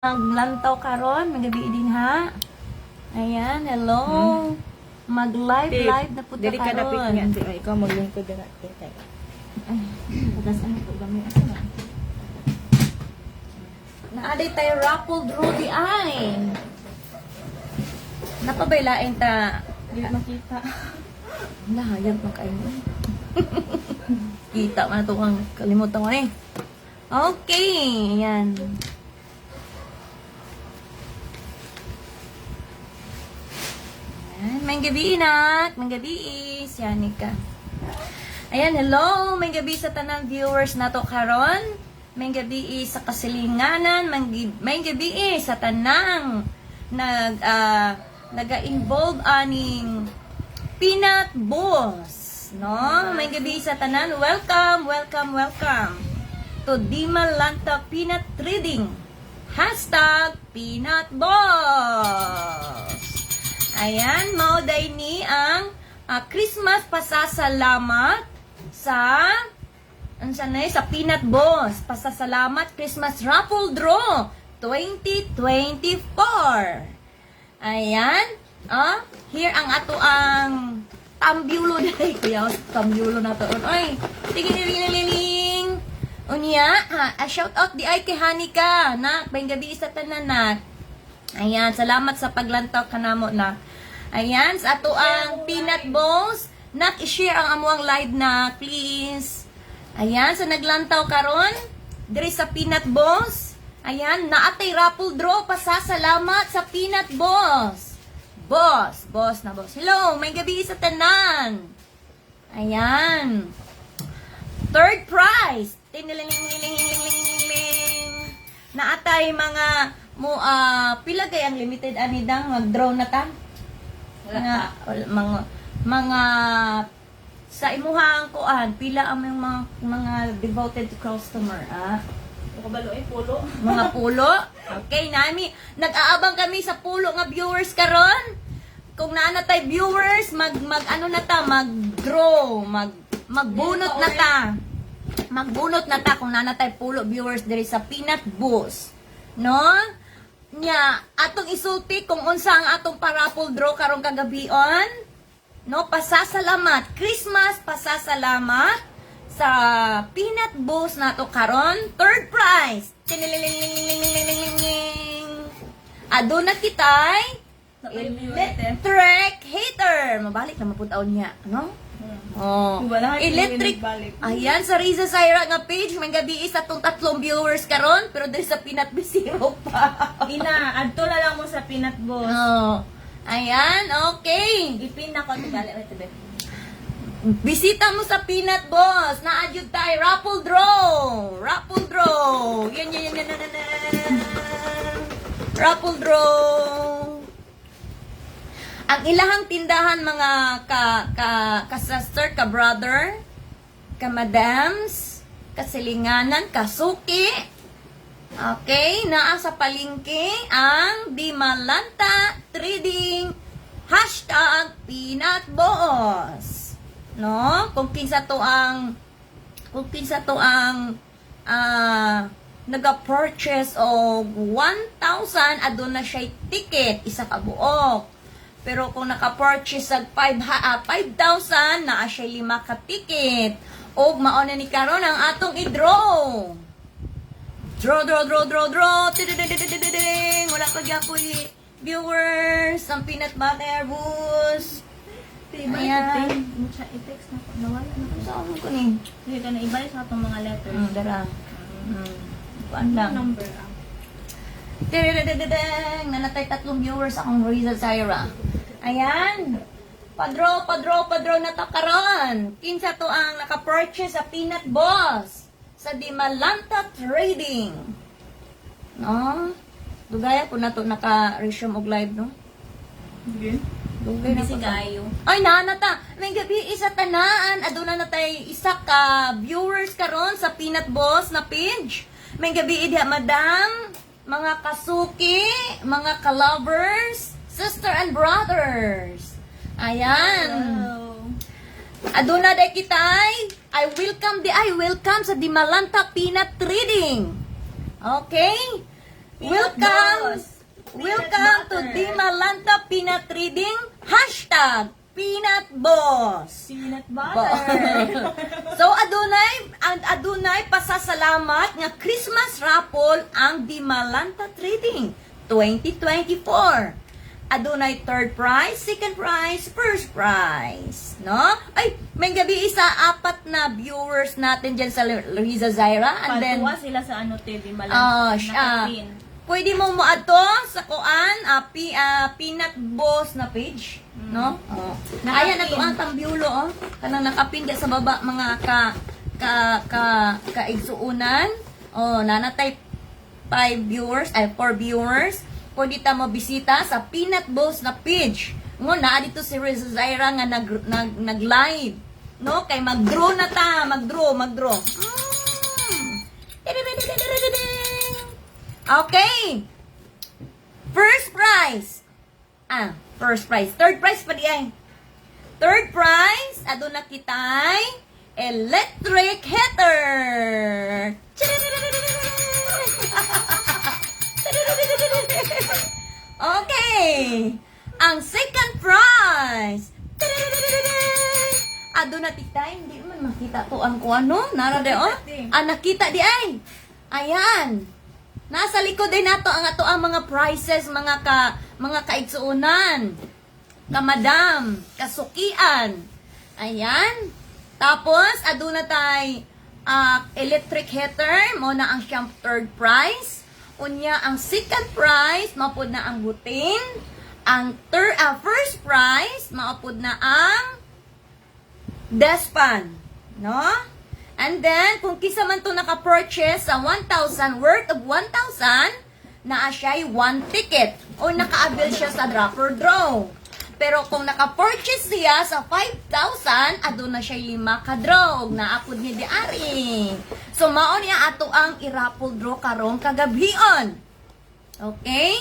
Lantaw karon, magabi din ha. Ayan, hello. Mag-live na po ta Dili ka dapit nga. karon. Ay, ikaw maglingkod na natin. Ay, patas ano po gamay asa na. Naaday tayo raffle draw di ay. Napabailain ta. Dili makita. Lahayag man kayo. Kita man ito kang kalimutan ko eh. Okay, ayan. May gabi inat, may gabi is, Yanika. Ayan, hello, may gabi sa tanang viewers na to karon. May gabi is sa kasilinganan, may gabi is sa tanang naga-involve aning peanut boss, no? May gabi sa tanan, welcome to Dimalanta Peanut Trading. #peanut boss. Ayan, mauday ni ang Christmas pasasalamat sa sa Peanut Boss. Pasasalamat Christmas Raffle Draw 2024. Ayan, here ang ato ang tambyulo dai kuya, tambyulo na to. Oy, tingin. Unya, shout out di ay kay Hanika na bayang gabi sa tanan na. Ayan, salamat sa paglantaw kanamo na. Ayan, sa ato ang Peanut Boss. I-share ang amuang live na, please. Ayan, sa naglantaw karon diri sa Peanut Boss. Ayan, naatay raffle draw pasasalamat sa Peanut Boss. Boss. Hello, may gabi sa tanan. Ayan. Third prize. Naatay mga pila kay ang limited ani dang mag-draw na ta? Mga sa imuhang kuan pila ang mga devoted customer Kabalo ay pulo. mga pulo. Okay, nami nag-aabang kami sa pulo nga viewers karon. Kung naana tay viewers, mag-ano na ta, mag-draw, magbunot na ta. Magbunot na ta kung naana tay pulo viewers diri sa Peanut Boss. No? Nya, atong isulti kung unsa ang atong pa-raffle draw karong kagabion. No, pasasalamat, Christmas pasasalamat sa Peanut Boss nato karon. Third prize. Aduna kitay electric heater. Mabalik na maputaw niya, no? Oh, electric. Ayan, sa Riza Zaira nga page, may gabi isa tong 3 viewers karon, pero dahil sa Peanut Boss zero pa. Adto na lang mo sa Peanut Boss. Oh. Ayan, okay. Ipin na ko gali ito be. Bisita mo sa Peanut Boss. Na-adjud tayo. Raffle draw. Yan. Raffle draw. Ang ilahang tindahan mga ka-sister, ka-brother, ka-madams, kasilinganan, kasuki. Okay, naa sa palengke ang Dimalanta Trading #Peanut Boss. No? Kung kinsa to ang naga-purchase og 1,000 aduna siya ticket isa ka buok. Pero kung naka-purchase og 5,000 naa siya 5 ka ticket. Og mao na ni karon ang atong i-draw. Draw. Tidididididididing. Wala pa gyapoy viewers ang Peanut Butter Boss. Ayan. I-text na ko. Nawala na ko. Saan ko ni? Sige ka na ibalik sa atong mga letters. Dara. Kuan lang. Number Tidididididing. Nanatay 3 viewers akong Riza Zaira. Ayan. Padraw na to karon. Kinsa to ang naka-purchase sa Peanut Boss sa Dimalanta Trading. No? Dugaya po na to naka-resume og live, no? Okay. Dugay na Busy po. kayo. Ay, nanata. May gabi isa tanaan. Aduna na tay isa ka viewers karon sa Peanut Boss na page. May gabi idya madam, mga kasuki, mga ka-lovers, sister and brothers. Ayan. Hello. Aduna day kitay. I welcome sa Dimalanta Peanut Trading. Okay? Welcome! Boss. Welcome to butter. Di Malanta Peanut Reading Hashtag Peanut Boss. Peanut butter. So adunay pasasalamat nga Christmas raffle ang Di Malanta Trading 2024. Adunay third prize, second prize, first prize, no? Ay, may gabi isa apat na viewers natin diyan sa Riza Zaira, and then Patuwa sila sa ano TV Ah, malang naka-green. pwede mo moadto sa kuan peanut boss na page, no? Oh. Ayan na to ang tambyulo, oh. Kanang nakapin diya sa baba mga kaigsuunan. Oh, nanatay 4 viewers. Pwede ta mo bisita sa peanut boss na page. Ngo na dito si Riza Zaira nga nag-live, no? Kay mag-draw na ta, mag-draw. Okay. First prize. First prize. Third prize pa di ay. Third prize, aduna kitay electric heater. Okay. Ang second prize. Aduna kitay, hindi man makita to ang kuano. Nara de oh. Nakita di ay. Ayan. Nasa likod din nato ang mga prizes, mga kaigsuunan, kamadam, kasukian. Ayan. Tapos, aduna tay electric heater, mo na ang siyang third prize. Unya, ang second prize, mapod na ang butin. Ang first prize, maapod na ang despan. No? And then, kung kisa man to naka-purchase sa 1,000, worth of 1,000, naa siya'y 1 ticket. O naka-avail siya sa drop or draw. Pero kung naka-purchase siya sa 5,000, adun na siya'y 5 ka-draw. Naapod ni Diari. So, maon niya ato ang i-raffle draw karong kagabion. Okay?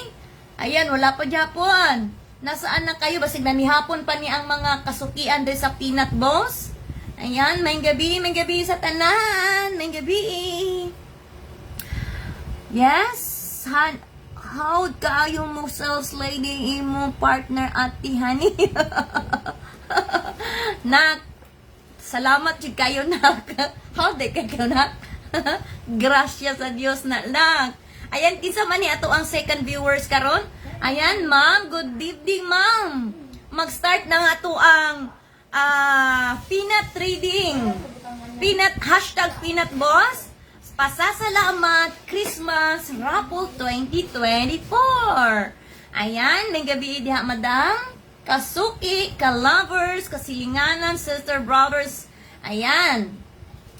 Ayan, wala pa Japon. Nasaan na kayo? Basig na nihapon pa ni ang mga kasukian din sa Peanut Boss. Ayan, may gabi sa tanan. May gabi. Yes, how kayo mo sales lady imo partner at tihani? Nak, salamat jud kayo nak. How de kayo nak? Grasya sa Dios na nak. Ayan, kinsa man ni ato ang second viewers karon? Ayan, ma'am, good evening, ma'am. Mag-start na nga ato ang peanut trading. Hashtag peanut boss. Pasasalamat Christmas Raffle 2024. Ayan, may gabi diha madam. Kasuki, ka-lovers, kasilinganan, sister, brothers. Ayan.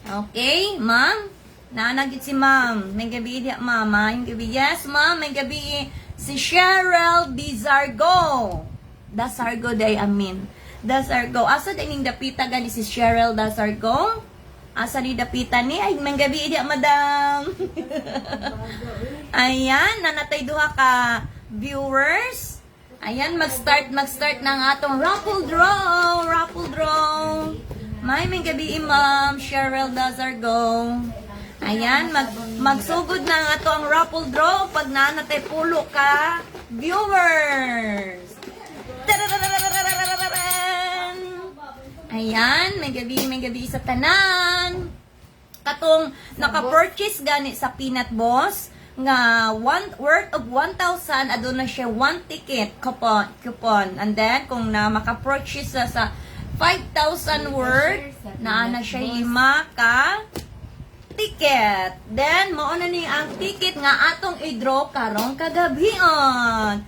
Okay, ma'am. Nanagit si ma'am. May gabi diha mama. May gabi, yes ma'am. May gabi si Cheryl Dizargo. Dasargo day, amin. Dasargo. Asa din yung dapita gani si Cheryl Dasargo? Asa ni dapita ni? Ay, may gabi diya, madam. Ayan, nanatay duha ka viewers. Ayan, mag-start ng atong raffle draw. May gabi, ma'am. Cheryl Dasargo. Ayan, magsugod na nga to ang raffle draw pag nanatay pulo ka viewers. Ayan, may gabi sa tanan. Katong naka-purchase gani sa Peanut Boss nga worth of 1,000 aduna siya 1 ticket coupon. And then kung na maka-purchase sa 5,000 worth na siya 5 ka ticket. Then mao na ni ang ticket nga atong i-draw karong kagabion.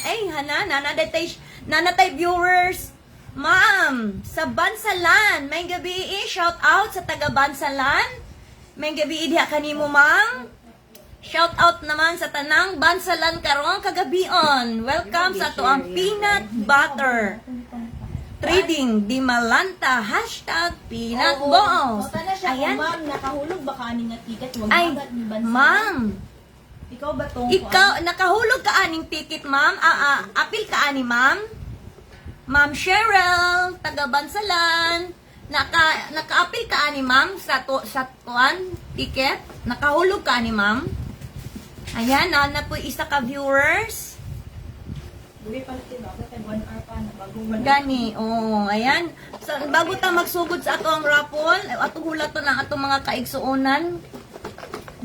Ay, nanatay viewers. Ma'am, sa Bansalan, may gabi shout out sa taga Bansalan. May gabi diha kanimo, ma'am. Shout out naman sa tanang Bansalan karong kagabion. Welcome sa to ang peanut butter trading Di Malanta hashtag peanut boss. Ayan. Ma'am, nakahulog ba ka aning nga ticket? Wag Ay, agad ni Bansalan. ma'am. Ikaw ba tong Ikaw, nakahulog ka aning ticket, ma'am. Apil ka ani, ma'am. Ma'am Cheryl, taga Bansalan. Naka-apil ka ani, ma'am, sa ticket? Nakahulog ka ani, ma'am? Ayan, na po isa ka viewers. Dili pa natin ba? Kaya 1 hour pa na bago man. Gani, oh, ayan. So, bago ta magsugod sa ato ang raffle, ato hula to lang ato mga kaigsuonan.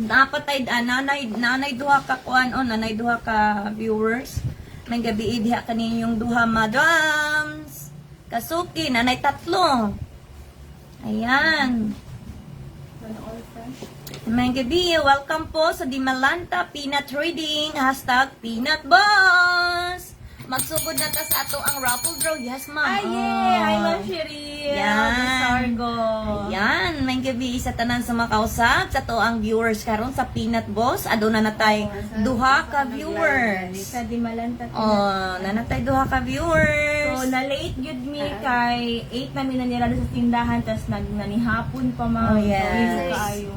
Dapat ay nanay duha ka kuan o nanay duha ka viewers. May gabi diha kaninyong duha madams. Kasuki, nanay tatlo. Ayan. May gabi, welcome po sa Dimalanta Peanut Reading, #PeanutBoss. Magsugod na ta sa ato ang raffle draw. Yes, ma'am. Ay, yay! Hi, Ma'am Cheryl. Yan. Sargo. Ayan, may gabi sa tanan sa makausap. Sa to ang viewers karon sa Peanut Boss. Ado na natay duha ka viewers. Sa Dimalanta. Oh, na natay duha ka viewers. So, na-late yun mi kay 8 namin na nila sa tindahan, tas nanihapon pa mga. Oh, yes. Kaayo.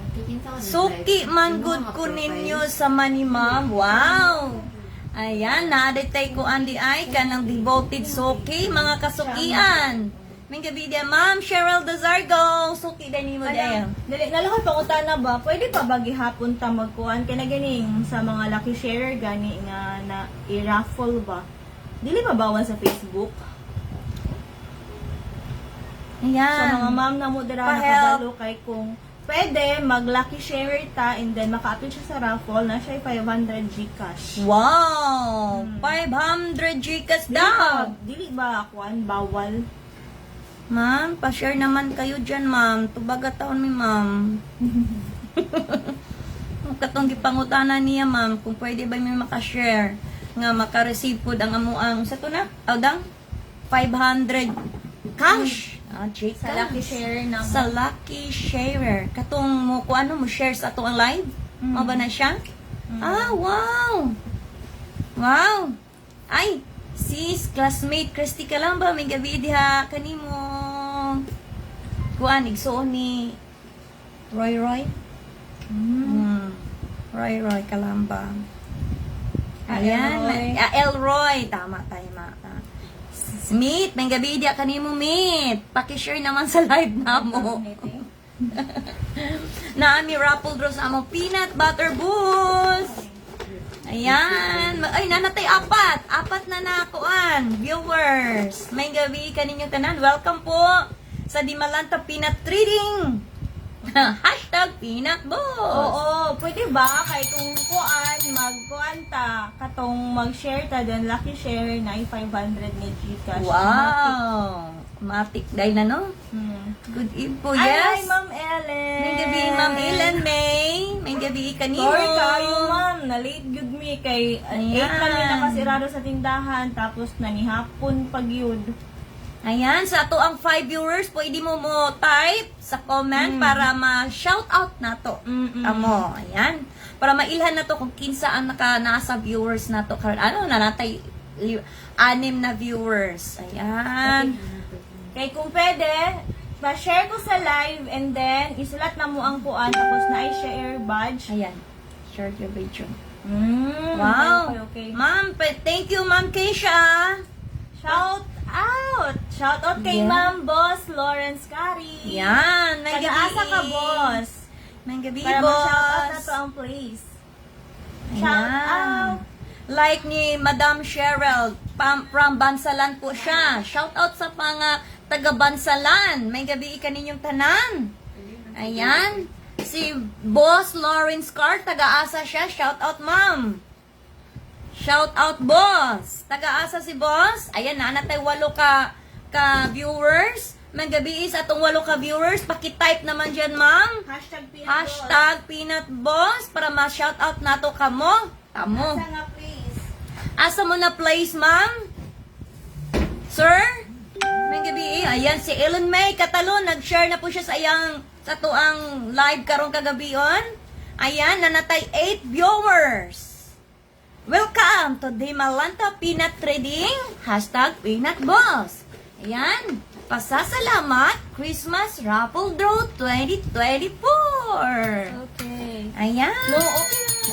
Suki man good ko ninyo sa mani ma'am. Wow! Ayan, na-detect ko andi ay kanang devoted suki, mga kasukian. May gabi dia, Ma'am Cheryl Dazargo. Suki din mo din. Dali, nalakot pa utana ba? Pwede pa ba gihapon ta magkuhan? Kaya na ganing sa mga lucky share gani nga na i-raffle ba? Dili pa bawal sa Facebook? Ayan. Sa mga ma'am na mo dira Pa-help. nakabalo kay kung pwede mag-lucky share ta and then maka-appeal siya sa raffle na siya 500 Gcash. Wow! 500 Gcash daw. Dili ba kuan bawal? Ma'am, pa-share naman kayo dyan, ma'am. Tubaga taon mi, ma'am. Katong gipangutana niya, ma'am, kung pwede ba may makashare nga maka-receive po ang amuang sa to na, awdang 500 cash. Ah, Gcash. Sa lucky share na Sa lucky share. Katong mo kung ano mo share sa ato ang live? Mao ba na siya? Ah, wow! Wow! Ay, sis, classmate, Christy Kalamba, may gabi diha kanimo. Kuan, igsoon ni Roy. Roy Kalamba. Ayan. Elroy. Elroy. Tama tayo, Smith, may gabi diha kanimo, Meet. Paki-share naman sa live namo. Naami raffle draw sa among peanut butter boost. Ayan. Ay, nanatay apat. Apat na nakuan. Viewers. May gabi kaninyo tanan. Welcome po sa Dimalanta Peanut Trading. #PeanutBoss. Oo, pwede ba kay kung magkuan ta katong mag-share ta don lucky share na 500 ni Gcash. Wow. Matik dahil na, no? Good info, yes. Ay, Ma'am Ellen. May gabi, Ma'am Ellen May. May gabi kanino. Sorry kayo, ma'am. Na-late good me kay 8 Ayan. lang yung nakasirado sa tindahan tapos nanihapon pag yun. Ayan, sa ato ang 5 viewers, pwede mo type sa comment para ma-shout out na to. Amo, ayan. Para mailhan na to kung kinsa ang nasa viewers na to. Ano, nanatay 6 na viewers. Ayan. Kay kung pwede, pa-share ko sa live and then isulat na mo ang kuan tapos na i-share badge. Ayan. Share your video. Wow. Okay. Ma'am, thank you, Ma'am Keisha. Shout out! Shout out kay Yeah. Ma'am Boss Lawrence Cari. Yan. May gabi. Taga-asa ka, boss. May gabi, Para ma-shout out na boss. to ang place. Shout Ayan. out! Like ni Madam Cheryl, from Bansalan po siya. Shout out sa mga taga Bansalan. May gabi kaninyong tanan. Ayan. Si Boss Lawrence Carr, taga-asa siya. Shout out, ma'am. Shout out, boss. Taga-asa si boss. Ayan, nanatay 8 ka viewers. May gabi is atong 8 ka viewers. Paki-type naman dyan, ma'am. #PeanutBoss para ma-shout out nato kamo. Tamo. Asa nga, please. Asa mo na place, ma'am? Sir? May gabi. Ayan, si Ellen May Catalon. Nag-share na po siya sa tuang live karong kagabion. Ayan, nanatay 8 viewers. Welcome to Dimalanta Peanut Trading. #PeanutBoss. Ayan. Pasasalamat Christmas Raffle Draw 2024. Okay. Ayan. No,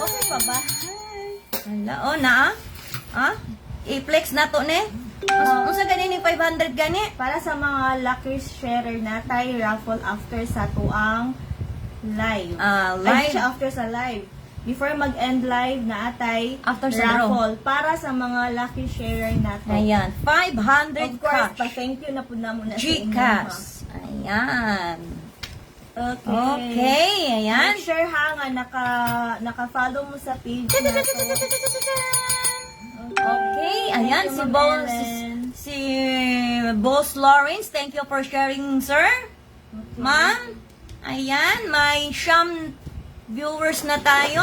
okay pa ba? Hala, oh na i-flex na to ne. Unsa gani ni 500 gani? Para sa mga lucky sharer na tayo raffle after sa tuang live. Ah, Ay, live. siya after sa live. before mag-end live na atay After sa raffle para sa mga lucky sharer nato. Ayan, 500 Of course, cash. pa-thank you na po na muna sa inyo. Gcash. Ayan. Okay. Okay, ayan. Make sure ha nga naka-follow mo sa page na to. Okay, ayan, Thank si you, Boss, Ma'am Ellen. si Boss Lawrence, thank you for sharing, sir. Okay. Ma'am, ayan, may siyam viewers na tayo.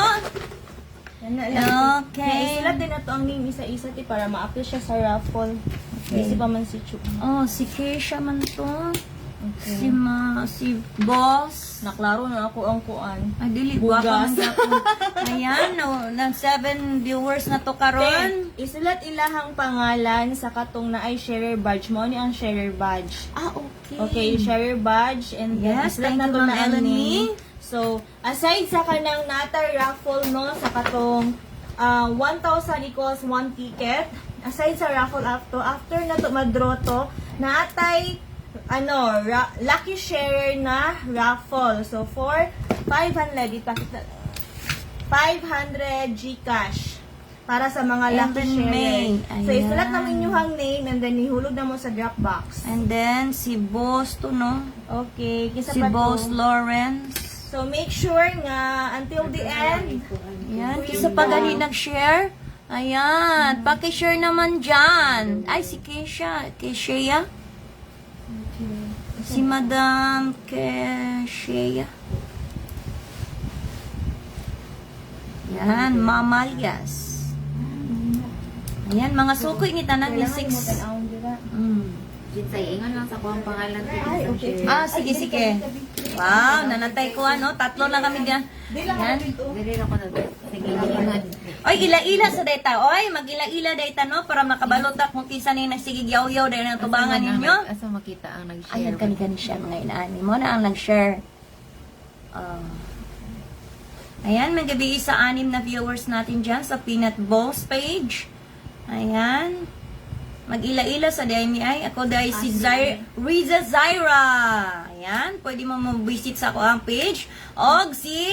Yan na lang. Okay. Naisulat din na to ang name isa-isa para ma-apply siya sa raffle. Okay. Busy pa man si Chu. Oh, si Keisha man to. Okay. Si Boss. Naklaro na ako ang kuan. Ay, dili, Bugas. guwapa man siya po. Ayan, no, ng 7 viewers na to karon. Isulat ilahang pangalan sa katong na ay sharer badge mo ni ang sharer badge. Ah, okay. Okay, sharer badge and then Yes, isulat thank na you, to Ma'am na ang Eleni. name. So, aside sa kanang natar raffle no sa katong 1,000 equals 1 ticket. Aside sa raffle after na to madraw to, naatay lucky sharer na raffle. So, for 500, ipakita 500 Gcash para sa mga And lucky then sharer. May. So, isulat Ayan. namin yung name and then ihulog na mo sa Dropbox. And then, si Boss to, no? Okay, kisa Si pa Boss to. Lawrence. So, make sure nga until the end, Ayan, kisa pa gani nag-share. Ayan, paki-share naman dyan. Ay, si Keisha. Keisha? Si Madam Keisha. Yan, Mamalias. Ayan, mga sukoy ni Tanan ni kailangan mo 6. tanawon dira. Jinsay, ingon lang sa kuwang pangalan. Ay, okay. Ah, sige, sige. Wow, nanatay ko ano. Tatlo lang kami dyan. Yan. Dili ako na. Sige, ingon. Oy, ila-ila sa data. Oy, mag-ila-ila data, no? Para makabalota kung kisa na yung nagsigig yaw-yaw dahil ng tubangan ninyo. Asa makita ang nag-share. Ayan, kani-kani siya mga inaani mo na ang nag-share. Ayan, may gabi sa 6 na viewers natin dyan sa Peanut Balls page. Ayan. Mag-ila-ila sa DMI. Ako dahil si Riza Zaira. Ayan, pwede mo mag-visit sa ako ang page. Og si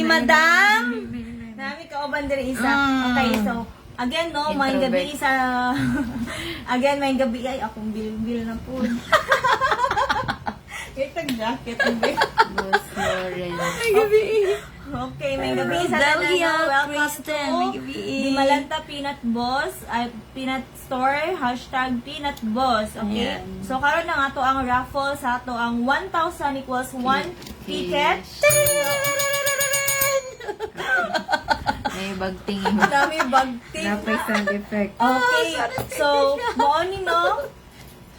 Madam. Nami ka oban diri isa. Mm. Okay, so again no, may Introvert. gabi sa again may gabi ay akong bil na po. Ito jacket ubi. Boss Lawrence. Okay, may gabi sa Dalia welcome Kristen, to may gabi. Di Malanta Peanut Boss, ay Peanut Store, #Peanut Boss, okay? Ayan. So, karon na nga to ang raffle sa ato ang 1,000 equals 1 ticket. May bagting. Dami bagting. Napay sound effect. Okay, so, mo ni no?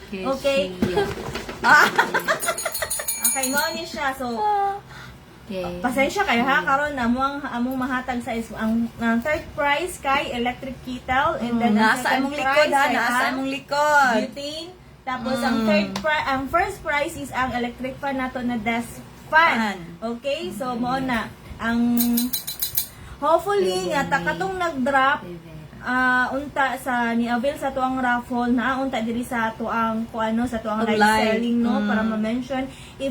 Okay. Okay, mo ni siya. So, Okay. pasensya kayo ha, karon na among mahatag sa ang third prize kay electric kettle and then ang Nasa second among likod prize ha, ay nasa ang among likod. butane. Tapos ang first prize is ang electric fan nato na desk fan. Fan. Okay? So mo na ang hopefully nga takatong nag-drop unta sa ni-avail sa tuang raffle na unta diri sa tuang kuano sa tuang live Live. selling no para ma-mention if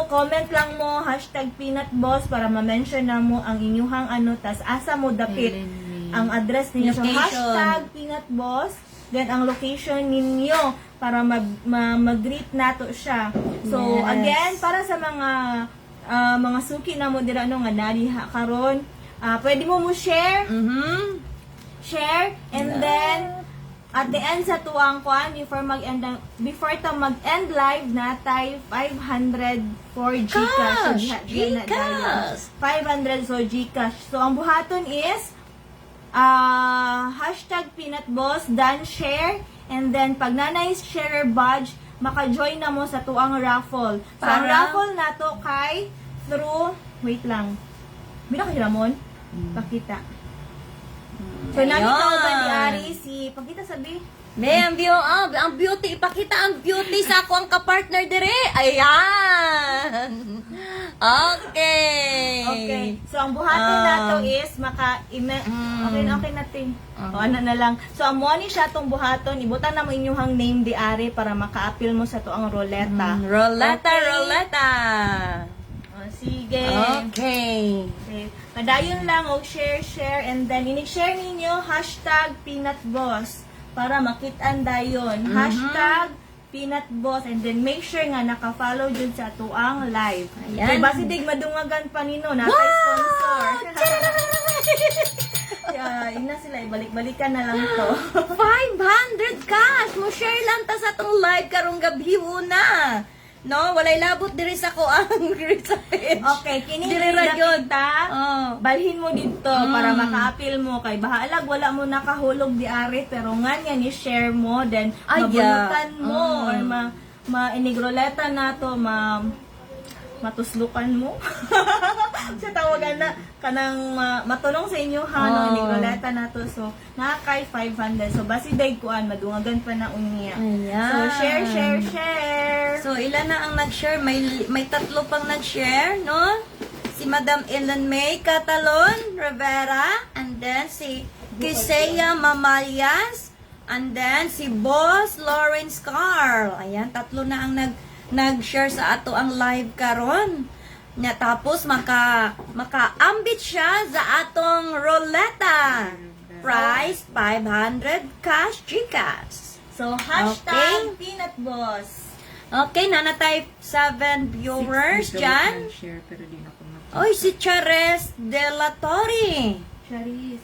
comment lang mo #peanutboss para ma-mention na mo ang inyuhang tas asa mo dapit ang address ninyo so Location. #peanutboss then ang location ninyo para mag-greet nato siya so Yes. again para sa mga suki na mo dira nga nari karon pwede mo share share and then at the end sa tuang kwan before to mag-end live natay 500 for Gcash. So, Gcash. 500 so Gcash. So ang buhaton is #peanutboss dan share and then pag nanay sharer badge maka-join na mo sa tuang raffle. So ang Para? raffle nato kay through wait lang. Bila ka Ramon? Pakita. So, Ayun. nakita ko ba ni Ari pakita sabi? ang beauty, ipakita ang beauty sa ako ang kapartner dire. Ayan. Okay. Okay. So, ang buhaton nato is okay na ting. O, ano na lang. So, ang money siya tong buhaton, ibutan na mo inyong name di Ari para maka-appeal mo sa to ang roleta. Roleta, Okay. roleta. O, sige. Sige. Okay. Okay. Padayon lang og share, and then ini-share ninyo hashtag Peanut Boss para makitaan dayon. Hashtag Peanut Boss, and then make sure nga naka-follow dyan sa tuang live. Ayan. So, basi dig madungagan pa nino, natay sponsor. Yun na sila, ibalik-balikan na lang to. 500 cash! Mo share lang ta sa tong live karong gabi una. No, walay labot diri sa ko ang sa page. Okay, kini Dili ra gyud. kita. Oh. Balhin mo dito para maka-appeal mo kay bahalag wala mo nakahulog di ari pero nga niya ni share mo then Ay, mabunutan yeah. mo or ma-inigroleta na to matuslukan mo. Sa tawagan na kanang matulong sa inyo ha no Oh. inigroleta na to so nakakay 500 so basi day kuan madungagan pa na unya. Ayan. So share. So, ilan na ang nag-share? May tatlo pang nag-share, no? Si Madam Ellen May Catalon Rivera, and then si Kisea Mamalias, and then si Boss Lawrence Carl. Ayan, tatlo na ang nag-share sa ato ang live karon. Na tapos maka-ambit siya sa atong roleta. Price 500 cash Gcash. So hashtag Peanut Boss. Okay, nanatay 7 viewers dyan. Share, pero di na ko Oy, si Charis De La Torre.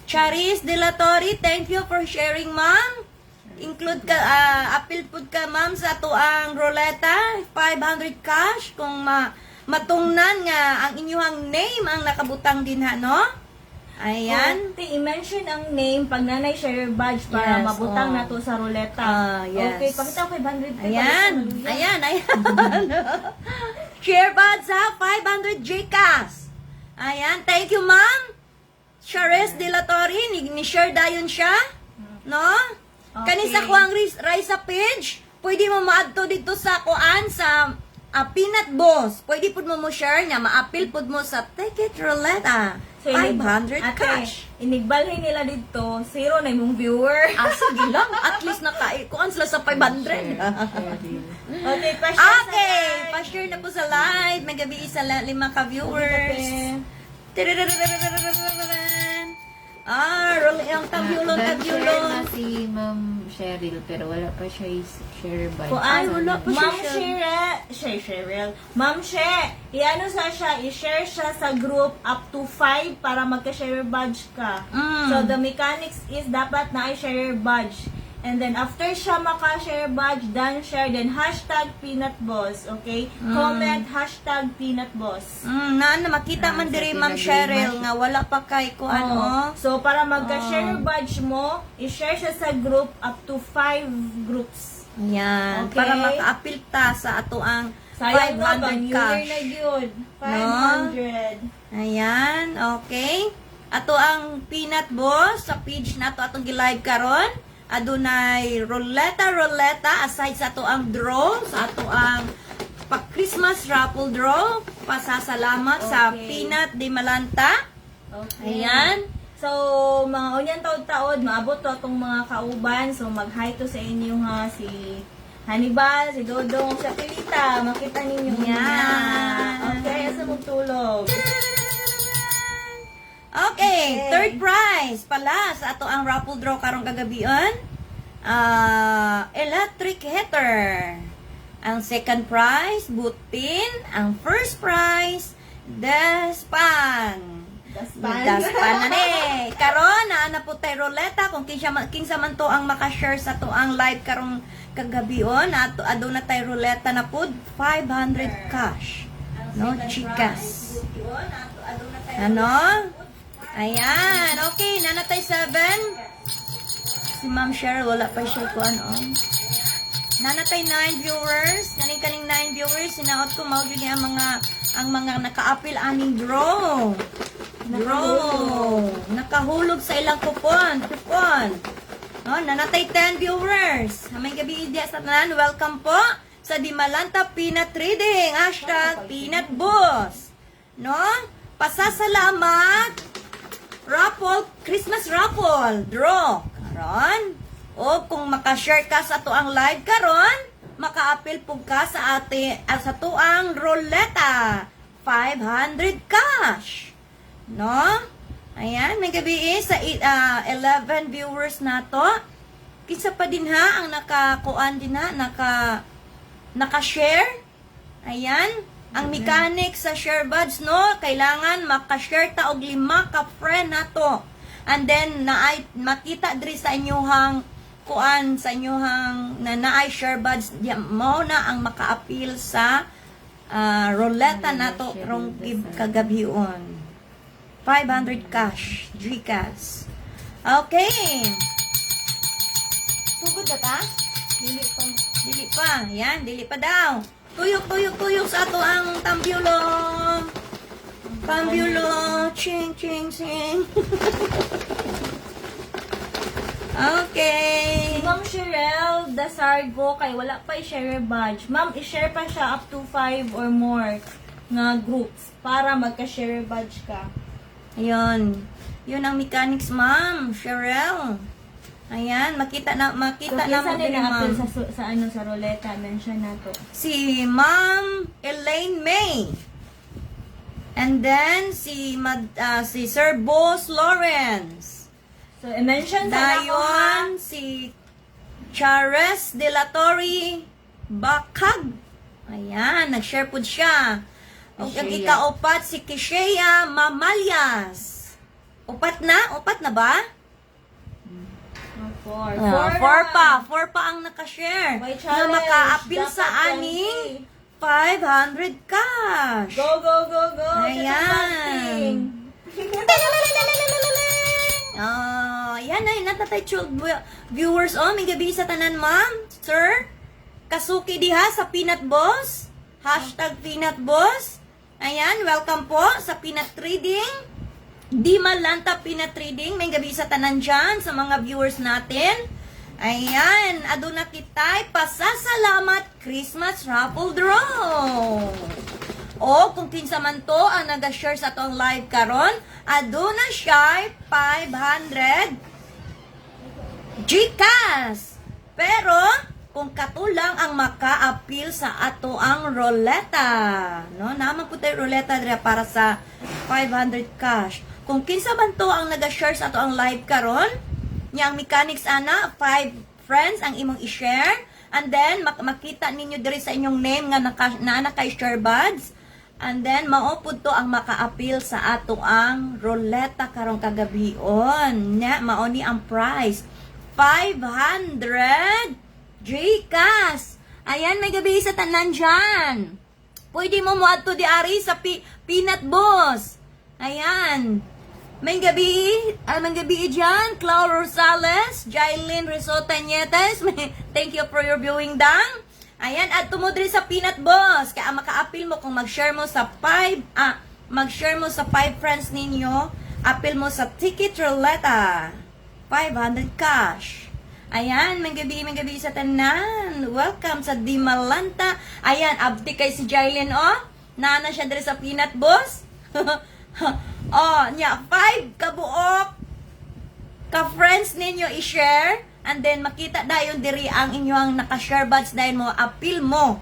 Charis De La Torre, thank you for sharing, ma'am. Include ka, appeal pud ka, ma'am, sa tuang roleta, 500 cash, kung matungnan nga ang inyong name ang nakabutang din ha, no? Ayan. I-mention ang name pag nanay share badge para Yes, mabutang oh. na to sa ruleta. Yes. Okay, pakita ko 500. Ayan. Ayan. Share buds ha, 500 Gcash. Ayan. Thank you, ma'am. Charis De La Torre, ni-share dayon siya. No? Okay. Kani sa kuang Raisa page, pwede mo maadto dito sa kuan sa Peanut Boss. Pwede pud mo share niya, ma-appeal pud mo sa Ticket Roulette. So, 500 ate, cash. Inigbalhin nila dito, zero na yung viewer. Sige lang, at least kuan sila sa 500. Okay, pa-share Okay, sa live. pa-share na po sa live. May gabi isa 5 ka-viewers. Roll yung tabyulon. Share na si Ma'am Cheryl, pero wala pa siya share by. Ay, wala pa siya. Ma'am She, i-ano siya, i-share siya sa group up to 5 para magka-share badge ka. So, the mechanics is dapat na i-share badge. And then, after siya maka-share badge, then share, then hashtag Peanut Boss, okay? Comment, hashtag Peanut Boss. Na makita man diri Ma'am Cheryl nga wala pa kay ko ano. So, para magka-share badge mo, i-share siya sa group up to 5 groups. Yan, Okay. para maka-appeal ta sa ato ang Sayang na, 500 year cash. na yun. 500. Ayan, okay. Ato ang Peanut Boss sa page na to atong gi-live karon. Adunay roleta aside sa ato ang draw, sa ato ang pa-Christmas raffle draw. Pasasalamat sa Okay. Peanut de Malanta. Okay. Ayan. So, mga unyan taod-taod, maabot to itong mga kauban. So, mag-hi to sa inyo ha, si Hannibal, si Dodong, si Pilita. Makita ninyo Yan. Okay, asa magtulog. Okay, third prize pala sa ato ang raffle draw karong kagabion. Electric heater. Ang second prize, butin. Ang first prize, despan. Daspan na ni. Karon na po tayo roleta kung kinsa man to ang makashare sa to ang live karong kagabion. Ado na tayo roleta na pud 500 cash. No, chicas. Ano? Ayan, okay, nanatay 7. Si Ma'am Cheryl, wala pa siya ko ano. Nanatay 9 viewers. Kaning 9 viewers, sinaot ko mao gyud ang mga naka-appeal aning draw. Nakahulog sa ilang kupon. No, nanatay 10 viewers. May gabi diya sa tanan. Welcome po sa Dimalanta Peanut Trading. Hashtag Peanut Boss. No? Pasasalamat. Raffle, Christmas raffle, draw. Karon. O kung makashare ka sa tuang live karon, maka-appeal po ka sa tuang roleta. 500 cash. No? Ayan, may gabi sa 11 viewers na to. Kinsa pa din ha ang nakakuan din ha, naka-share. Ayan, ang mechanic sa share buds, no, kailangan maka-share ta og 5 ka friend nato. And then makita diri sa inyohang kuan, sa inyohang naay share buds, mao na ang maka-appeal sa roleta nato rong kagabhion. 500 cash, GCash. Okay. Sugod na ta? Dili pa. Dili pa. Yan, dili pa daw. Tuyok sa ato ang tambyulo. Tambyulo. Ching, ching, ching. Okay. Si Ma'am Sherelle Dasargo, kay wala pa i-share badge. Ma'am, i-share pa siya up to 5 or more nga groups para magka-share badge ka. Ayun. Yun ang mechanics, ma'am. Sherelle. Ayan, makita na mo din, ma'am. Sa ruleta, mention na to. Si Ma'am Elaine May. And then si Sir Boss Lawrence. So, i-mention sa ako ha. Dayon si Chares de la Torre Bakag. Ayan, nag-share po siya. O ang Kishea. ikaupat si Kishea Mamalyas. Upat na ba? 4. 4 pa ang nakashare. May Na challenge. maka-appeal sa Dapat aning 500 cash. Go, go, go, go! Ayan. Yan ay natatay viewers. Oh, may gabi sa tanan, ma'am. Sir, kasuki diha sa Peanut Boss. #Peanut Boss. Ayan, welcome po sa Peanut Trading. Di Malanta Peanut Trading. May gabi sa tanan dyan sa mga viewers natin. Ayan, aduna kitay pasasalamat Christmas raffle draw. O kung kinsa man to ang nag-share sa tong live karon, aduna siya 500 GCash. Pero kung katulang ang maka-appeal sa ato ang roleta, no? Naman po tayo roleta dira para sa 500 cash. Kung kinsa man to ang nag-share sa ato ang live karon, nya ang mechanics ana 5 friends ang imong i-share, and then makita ninyo diri sa inyong name nga naka-share buds, and then maupod to ang maka-appeal sa ato ang roleta karong kagabion. Nya mao ni ang prize 500 GCash. Ayan, may gabi sa tanan dyan. Pwede mo muadto di ari sa Peanut Boss. Ayan. May gabi dyan, Clau Rosales, Jailin Risota Nietes, thank you for your viewing, dang. Ayan, at tumudri sa Peanut Boss, kaya maka-appeal mo kung mag-share mo sa 5 friends ninyo, appeal mo sa Ticket Roulette, 500 cash. Ayan, may gabi sa tanan. Welcome sa Di Malanta. Ayan, abdi kay si Jailin, oh. Nana siya diri sa Peanut Boss. Oh, nya 5 kabuok ka-friends ninyo i-share, and then makita dayon diri ang inyong naka-share buds dayon mo, appeal mo.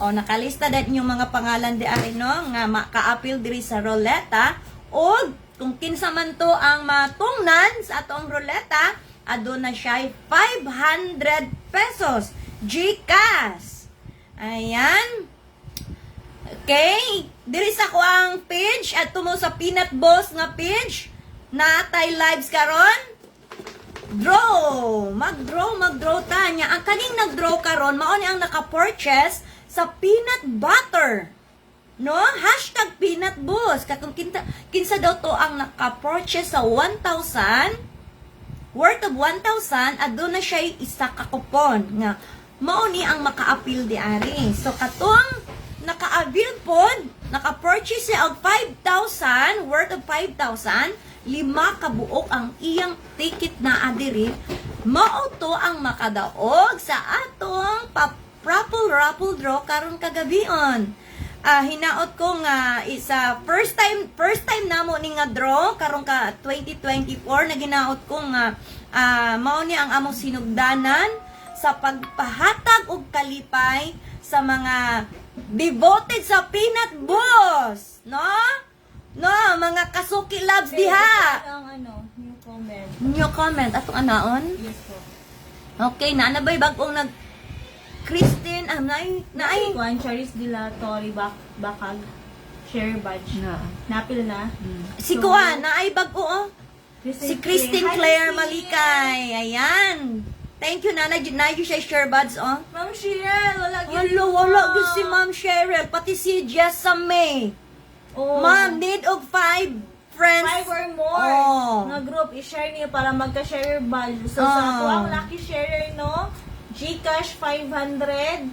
O nakalista dayon inyong mga pangalan di ari no nga maka-appeal diri sa roleta, o kung kinsa man to ang matungnan sa atong roleta, aduna siya 500 pesos GCash. Ayan. Okay, diri sa ko ang page at tumo sa Peanut Boss nga page na tay lives karon. Mag-draw ta nya. Ang kaning nag-draw karon mao ni ang naka-purchase sa peanut butter. No? #Peanut Boss. Kung kinsa daw to ang naka-purchase sa 1,000, worth of 1,000, aduna siya isa ka coupon nga mao ni ang maka-appeal di ari. So katong naka-avail pod, naka-purchase siya og 5,000, worth of 5,000, 5 kabuok ang iyang ticket na adiri, mao to ang makadaog sa atong raffle draw karon kagabion. Hinaot ko nga isa first time namo ni nga draw karon ka 2024 na ginaot ko nga mao ni ang among sinugdanan sa pagpahatag og kalipay sa mga devoted sa Peanut Boss. No? No, mga kasuki loves diha. Ang new comment. New comment atong anaon. Yes po. Okay, naanabay bagong nag Christine, naay Juan Charis de la Torre Bakag. Share badge. Na. Napil na. si Kuan, naay bago oh. Si Christine Hi, Claire Christine. Malikay. Ayan. Thank you, Nana. Na yun siya share buds, oh. Ma'am Cheryl, wala Wala gyud si Ma'am Cheryl, pati si Jessa May. Oh. Ma'am, need of 5 friends. 5 or more Oh. nga group, i-share niyo para magka-share badge. So, Oh. sa ako ang lucky sharer, no? Gcash 500.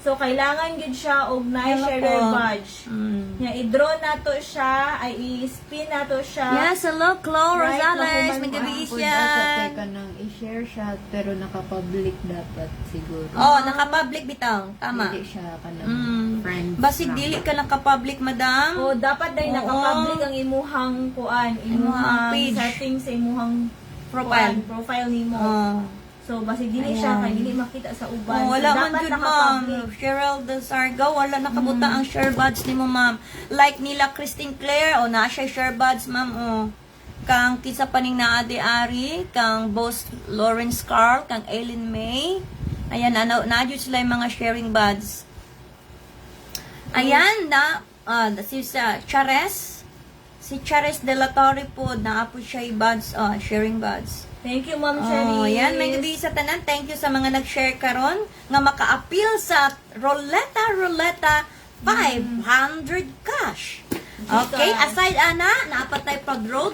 So, kailangan yun siya og na-sharer Hello po. badge. Mm. Nga, i-draw na to siya, ay i-spin na to siya. Yes, hello, Chloe Right, Rosales. nakuman May mo. gabi Pwede siya. teka nang i-share siya, pero naka-public dapat siguro. Oh, naka-public bitaw. Tama. Hindi siya ka ng Mm. friends Basig lang. dili ka naka-public, madam. O, dapat dahil Oo. naka-public ang imuhang kuan, Imuhang imuhang page. settings sa imuhang Profile. profile nimo. Oh. So, basi dili siya, Ayan. kay dili makita sa uban. Oh, So, wala man dapat jud, ma'am. naka-public. Cheryl de Sarga, wala nakabuta ang share buds ni mo, ma'am. Like nila Christine Claire, o na siya share buds, ma'am, o. Kang kisa paning na Ari, kang Boss Lawrence Carl, kang Eileen May. Ayan, na jud sila yung mga sharing buds. Ayan, si Chares. Si Chares de la Torre po, naapo siya yung buds, sharing buds. Thank you, Ma'am Oh, Cherise. yan, may gabi sa tanan. Thank you sa mga nag-share karon nga maka-appeal sa Roleta 500 cash. Okay, aside ana, naapatay pa draw.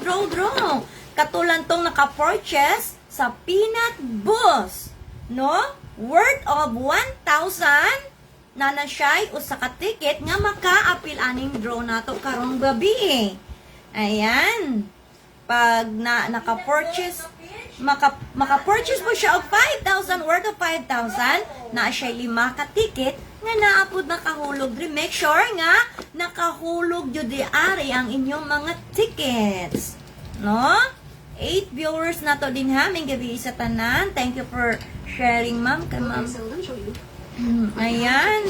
Katulan tong naka-purchase sa Peanut Bus, no? Worth of 1,000 na siya'y usa ka ticket nga maka-appeal aning draw nato karong gabi. Ayan. Pag naka-purchase maka-purchase mo siya og 5,000 worth of 5,000 na siya 5 ka ticket nga naapod nakahulog diri. Make sure nga nakahulog jud di ari ang inyong mga tickets, no? 8 viewers na to din ha, may gabi sa tanan. Thank you for sharing, ma'am. Kay ma'am. Ayan.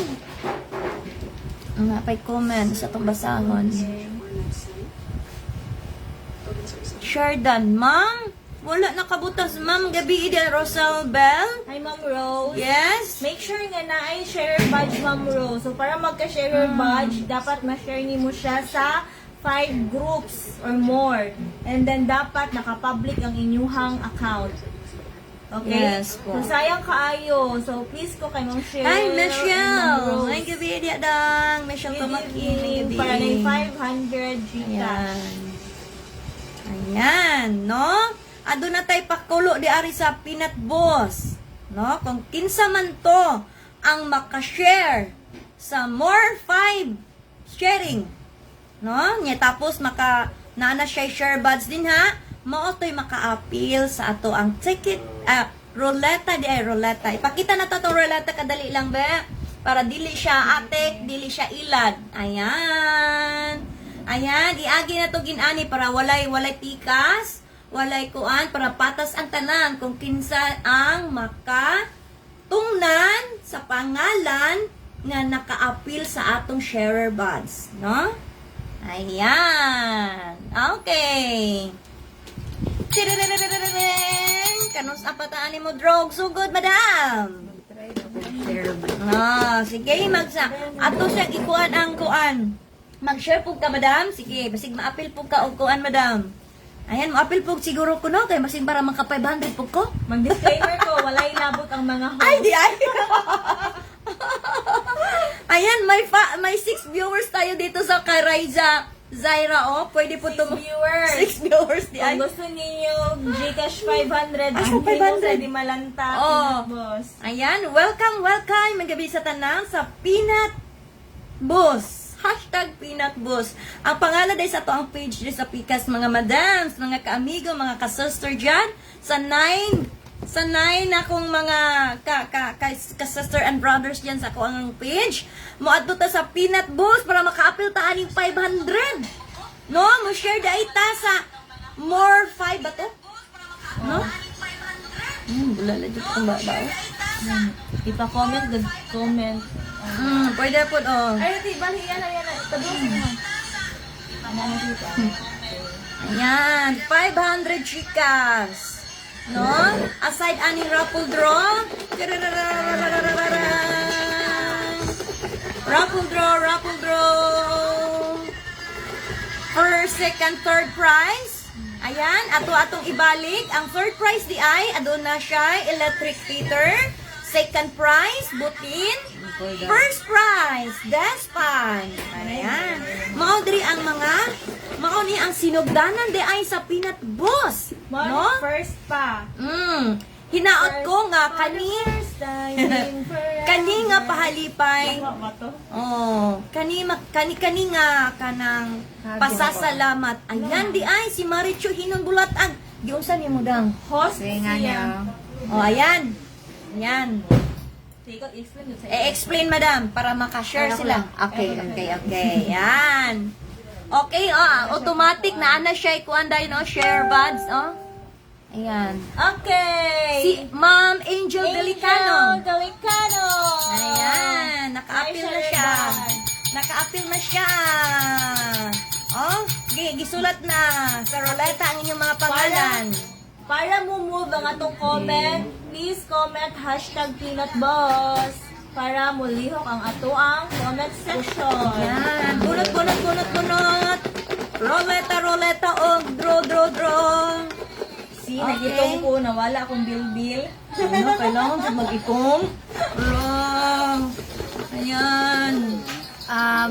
Ang napay comment sa itong basahon. Sherdan, ma'am. Wala nakabutas, ma'am. Gabi ide Rosal Bell. Hi, Ma'am Rose. Yes. Make sure nga na ay share badge, Ma'am Rose. So, para magka-share badge, dapat ma-share ni mo siya sa 5 groups or more. And then, dapat naka-public ang inyuhang account. Okay? Yes po. So, sayang kaayo. So, please ko kay Ma'am Cheryl. Hi, and Ma'am Michelle. Rose. May gabi ide dang. Michelle Good Tumaki. May evening. gabi. Para na 500 Gcash. Ayan. Ayan, no? Ado na tayo pakulo di ari sa Peanut Boss. No? Kung kinsa man to ang makashare sa more 5 sharing. No? Nya tapos nana siya share buds din ha. Mao to'y maka-appeal sa ato ang ticket roleta di ay roleta. Ipakita na to tong roleta kadali lang ba? Para dili siya atek, dili siya ilad. Ayan. Ayan, iagi na to ginani para walay tikas, walay kuan para patas ang tanan kung kinsa ang makatungnan sa pangalan nga naka-appeal sa atong sharer buds, no? Ayan. Okay. Kanus apataan ni mo drog sugod, madam. Try na mag-share ba? Sige, ato siya ikuan ang kuan. Mag-share po ka, madam. Sige, basig ma-appeal po ka o kuan, madam. Ayan, ma-appeal po siguro ko, no? Kaya masig para maka 500 po ko. Mag-disclaimer ko, walay labot ang mga host. Ay, di ay! Ayan, may 6 viewers tayo dito sa Karaiza Zaira, oh. Pwede po 6 viewers. 6 viewers, di ay. Kung gusto niyo Gcash 500, Ah, ang 500. sa Di Malanta, Oh. boss. Ayan, welcome. Magabi sa tanang sa Peanut Boss. #Peanut Boss. Ang pangalan dahil sa to ang page dito sa Pikas, mga madams, mga kaamigo, mga ka-sister dyan, sa 9 akong mga ka-sister and brothers dyan sa ako ang page. Moadto ta sa Peanut Boss para maka-appeal ta aning 500. No? Mo-share da ita sa more 5 ba to? No? Bulala dito kung babaw. Ipa-comment, good comment. Pwede po, oh. Ay, iti, bali, yan. Tadusin mo. Ayan, 500 chikas. No? Aside ani raffle draw. Raffle draw. First, second, third prize. Ayan, atong ibalik. Ang third prize di ay, adun na siya, electric heater. Second prize, butin. First prize, despan. Ayan. Mao diri ang mao ni ang sinugdanan di ay sa peanut boss. No? First pa. Hinaot ko nga kani nga pahalipay. Kani nga kanang pasasalamat. Ayan di ay si Marichu Hinon Bulatag. Giunsa ni mo dang? Host Sige nga niya. Ayan. Ayan. Explain madam para makashare sila. Okay. Yan. Okay, automatic na ana siya ikuan dahil share buds, Ayan. Okay. Si Ma'am Angel Delicano. Delicano. Ayan, naka-appeal na siya. Naka-appeal na siya. Gisulat na sa roleta ang inyong mga pangalan. Para mo move ang atong comment, please comment #peanutboss para mulihok ang atoang comment section. Ayan, bunot. Roleta, draw. See, nagitong ko, nawala akong bil-bil. Ano, kailangan siya mag-itong. Ayan.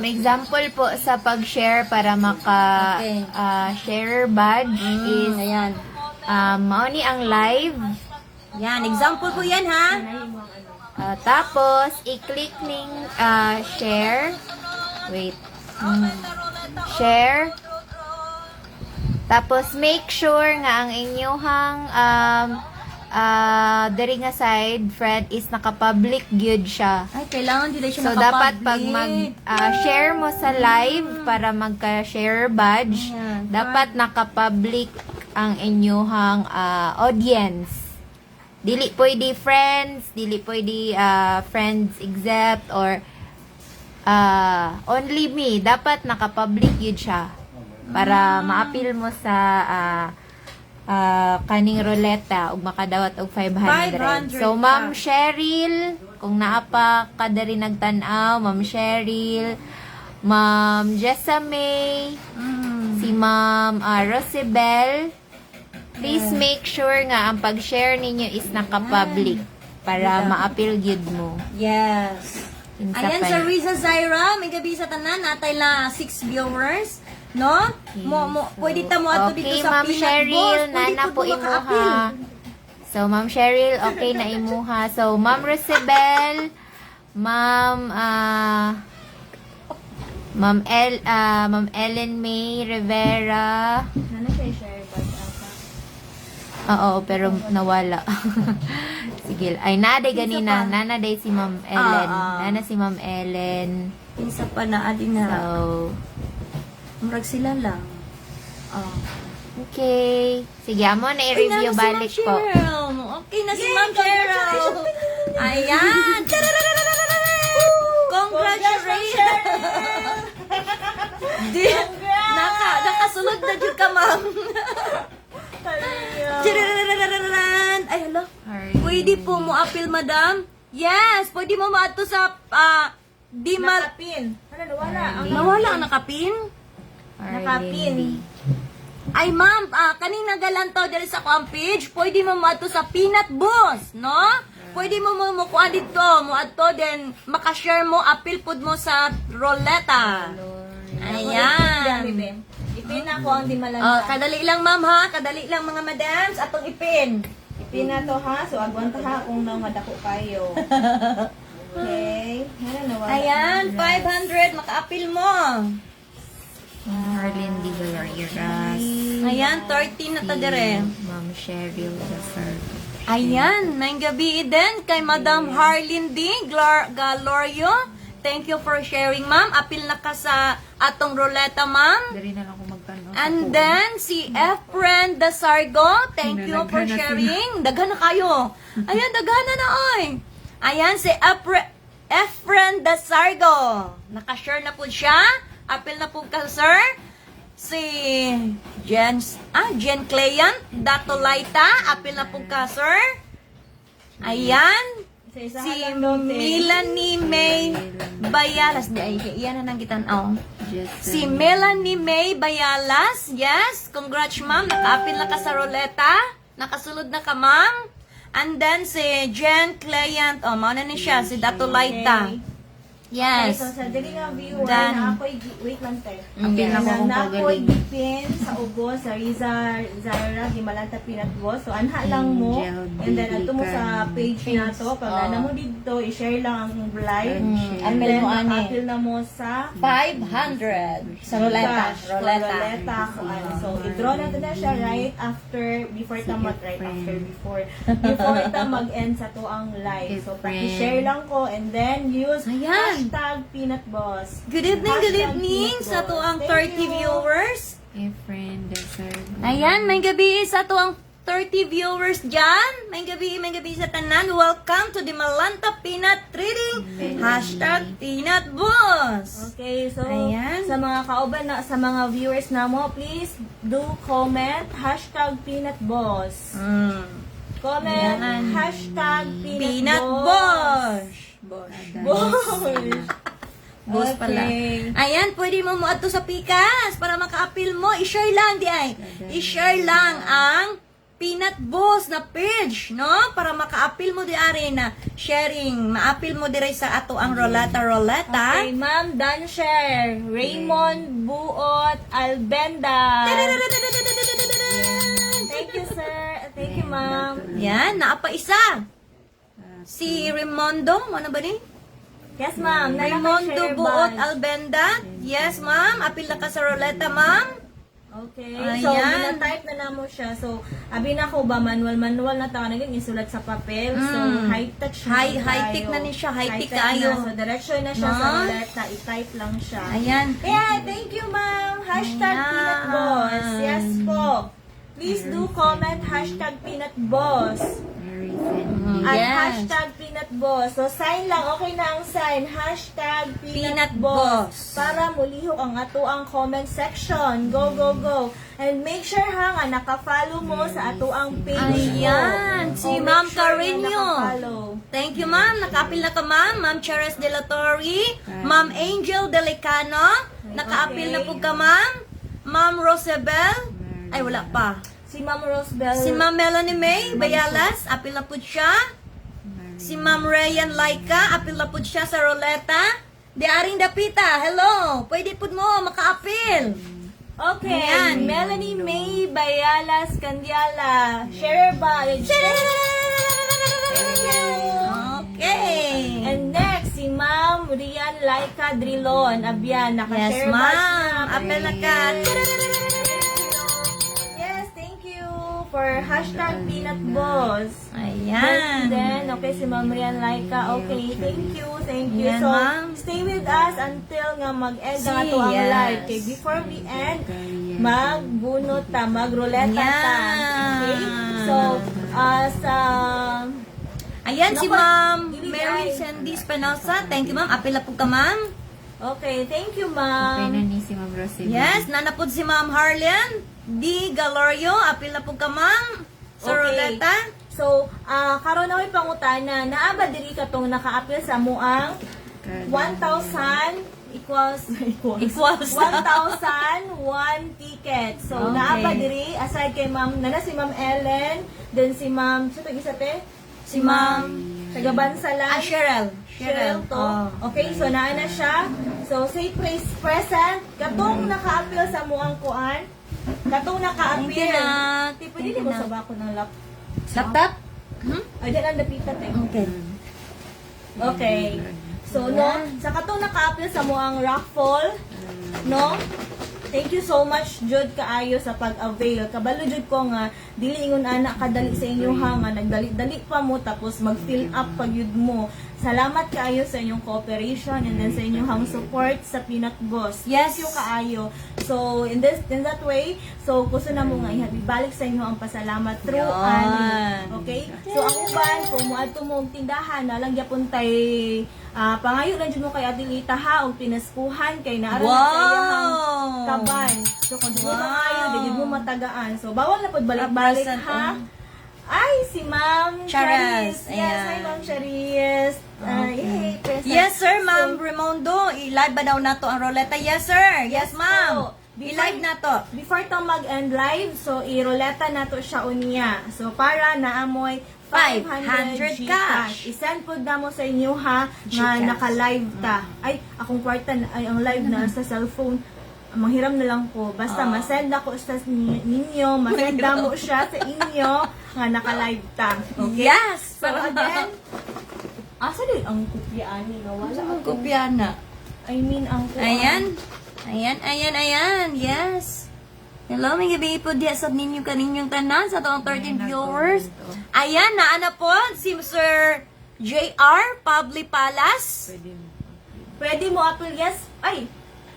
Example po sa pag-share para Okay. share badge is Ayan. mao ni ang live. Yan, example po yan ha. Tapos i-click ning share. Wait. Share. Tapos make sure nga ang inyong diri nga side friend is naka-public gyud siya. Ay, kailangan din siya So dapat pag share mo sa live para magka-share badge, Ayan. dapat naka-public ang inyong audience. Dili pwede friends, dili pwede friends except or only me. Dapat naka-public yun siya para ma-appeal mo sa kaning roleta ug makadawat og 500. 500 So Ma'am ka. Cheryl, kung naapa ka diri nagtan-aw, Ma'am Cheryl, Ma'am Jessamay, si Ma'am Rosibel, please make sure nga ang pag-share ninyo is naka-public para ma-appeal gyud mo. Yes. Kinsa Ayan pa sa yun? Riza Zaira, may gabi sa tanan, natay na 6 viewers. No? Pwede ta mo ato dito Okay, sa Ma'am Peanut Cheryl, Boss. Pwede nana po po maka-appeal. imuha. So, Ma'am Cheryl, okay na imuha. So, Ma'am Rosibel, Ma'am Ellen May Rivera. Ano siya share badge Oo, pero nawala. Sige. Ay, naday ganina. Nanaday si Ma'am Ellen. Nana si Ma'am Ellen. Isa pa na, adin na. So, Murag sila lang. okay. Sige, amo na i-review balik po. Okay na si Ma'am Cheryl. Ayan. Congratulations. Nakasunod na dyan ka, Ma'am. Ay, hala. Pwede po mo appeal, madam? Yes, pwede mo maato sa di mal... Nakapin. Ano, nawala. Nawala ang nakapin? Nakapin. Ay, ma'am, kanina galanto dahil sa kuang page, pwede mo maato sa Peanut Boss, no? Pwede mo kuha dito, mo ato, then makashare mo, appeal pod mo sa roleta. Ayan. Ipin ako ang di malanta. Kadali lang, ma'am, ha? Kadali lang, mga madams, atong ipin. Ipin na to ha. So, agwan ta ha kung madako kayo. Okay. Ano, nawala. Ayan, 500, maka-appeal mo. Harlin Di Galariras. Ayan, 13 na ta dire. Ma'am Cheryl Jaffer. Ayan, ngayong gabi din kay Madam Harlin D. Galorio. Thank you for sharing, ma'am. Appeal na ka sa atong roleta, ma'am. Dari na lang ako magtanong. And then, si Efren Dasargo, thank you for sharing. Daghan na kayo. Ayan, daghan na na, oy. Ayan, si Efren Dasargo. Nakashare na po siya. Appeal na po ka, sir. Si Jen Clayant, Dato Laita, apil na po ka, sir. Ayan. Isa-isa Si lang daw, te. Melanie May Bayalas. Di ay, iyan na nang kitanaw. Jessamine. Si Melanie May Bayalas. Yes, congrats ma'am. Nakaapil na ka sa ruleta. Nakasulod na ka ma'am. And then si Jen Clayant. Oh, mauna na siya. Si Dato Laita. Okay. Yes. So, sa dali nga viewer, Done. na ako'y, wait lang tayo. Apil na ko kung Na ako'y pagaling. gipin sa ubo, sa Zara, Gimalanta Peanut Boss. So, anha lang mo. Angel And then, ato mo sa Bilican. page na to. Pag nana mo dito, i-share lang ang live. Mm, ang Then, mo, ani. apil na mo sa 500 sa ruleta. cash, for ruleta. Kung ano. So, i-draw natin na siya right after, before tamat, right after, before ta mag-end sa to ang live. So, paki-share lang ko and then use Ayan. hashtag Peanut Boss. Good evening, good Hashtag evening Peanut sa Boss. tuang Thank 30 you. viewers. A friend deserve. Ayan, may gabi sa tuang 30 viewers dyan. May gabi sa tanan. Welcome to the Malanta Peanut Trading. Hashtag Peanut Boss. Okay, so Ayan. sa mga kauban na sa mga viewers na mo, please do comment hashtag Peanut Boss. Comment Ayan. hashtag Peanut, Peanut Boss. Boss. Boss. Boss pala. Okay. Ayan, pwede mo ato sa Pikas para maka-appeal mo. I-share lang di ay. I-share lang ang Peanut Boss na page, no? Para maka-appeal mo di ari na sharing. Ma-appeal mo di sa ato ang rolata. Okay, Ma'am Dancher, Raymond Buot Albenda. Thank you, sir. Thank you, ma'am. Yan, naapa isa. Si Raimondo, ano ba ni? Yes, ma'am. Raimondo Naka-share Buot ba? Albenda. Yes, ma'am. Apil na ka sa roleta, ma'am. Okay. Ayan. So, type na namo siya. So, abi na ko ba, manual na ta naging isulat sa papel. So, high-tech siya. High-tech na ni siya. High-tech kayo. So, direction na siya No? sa ruleta. I-type lang siya. Ayan. Yeah, thank you, ma'am. Hashtag Ayan. Peanut Boss. Yes po. Please do comment hashtag Peanut Boss. Very recently. At Yes. hashtag Peanut Boss. So, sign lang. Okay na ang sign. Hashtag Peanut Peanut Boss. Boss. Para mulihok ang ato ang comment section. Go, go, go. And make sure ha nga, naka-follow mo sa ato ang page Ayan, mo. si Oh, make Ma'am sure na Carreño. naka-follow. Thank you, ma'am. Nakaapil na ka, ma'am. Ma'am Cheres De La Torre. Ma'am Angel Delicano. Nakaapil na po ka, ma'am. Ma'am Rosabel. Ay, wala pa. Si Ma'am Rosebell. Si Ma'am Melanie May Bayalas. Apil na po siya. Si Ma'am Rayan Laika. Apil na po siya sa roleta. Di Aring Dapita. Hello. Pwede po mo makaapil. Okay. Ayan. Melanie May Bayalas Candiala. Share ba? Okay. And next, si Ma'am Rian Laika Drilon. Abyan, Yes, naka-share ma'am. ba Apil na ka. Yes, thank you for hashtag Peanut Boss. Ayan. Then, okay, si Ma'am Rian Laika. Okay, thank you, thank you. Yan, So, ma'am. stay with us until nga mag-end na ito ang Yes. live. Okay, before we end, magbunot ta, magruleta ta. Okay? So, sa... Ayan si Naku, Ma'am dili Mary ay. Sandy Espinosa. Thank you, ma'am. Apila po ka, ma'am. Okay, thank you, Okay na ma'am. ni si Ma'am Rosibel. Yes, nanapod si Ma'am Harlan D. Galorio. Apila po ka, ma'am. Sa Okay. Roleta. So, karon na may pangutana, naaba diri ka tong naka-appeal sa muang 1,000 equals Equals. 1,001 tickets. So, Okay. naaba diri aside kay Ma'am, nana si Ma'am Ellen, then si Ma'am, sa tagi sa te? Si Ma'am taga Bansalan. Cheryl. Cheryl to. Oh. Okay, so naa na siya. So, say praise present. Katong naka-appeal sa muang kuan. Katong Thank you naka-appeal. na. Tipo, hindi mo sa bako ng Laptop? Ay, dyan ang dapitat eh. Okay. Okay. So, no, sa katong naka-apply sa muang raffle, no? Thank you so much, Jud, kaayo sa pag-avail. Kabalo, Jud, ko nga, dili ingon anak kadali sa inyo ha, nga nagdali-dali pa mo, tapos mag-fill up pag yun mo. Salamat kaayo sa inyong cooperation and then sa inyong support sa Peanut Boss. Yes. Thank you kaayo. So, in that way, so, gusto na mo nga ibalik sa inyo ang pasalamat through Yan. ani. Okay? So, ang uban, kung muadto mo og tindahan na lang gyapon tay pangayo lang jud mo kay Adelita ha og pinaskuhan kay naara na sa iyang kaban. So kung di mo pangayo, di mo matagaan. So bawal na pud balik-balik ha. Ay, si Ma'am Charis. Charis. Yes, hi Ma'am Charis. Yay, present. Yes, sir, Ma'am Raimondo. I-live ba daw nato ang roleta? Yes, sir. Yes, ma'am. So, I-live nato. Before to mag-end live, so i-roleta nato siya unya. So para naamoy 500 cash. I-send po na mo sa inyo ha nga Gcash. naka-live ta. Ay, akong kwarta ay ang live na sa cellphone. Manghiram na lang ko. Basta masend ako sa ninyo, masend na mo siya sa inyo nga naka-live ta. Okay? Yes. So again, asa din ang kopya ani nga wala Ang ako. kopya na. I mean ang kuha. Ayan. Yes. Hello, mga gabi po diya sa ninyo kaninyong tanan sa toong 13 viewers. Ayan, naana po si Sir JR Pabli Palas. Pwede mo apil yes. Ay,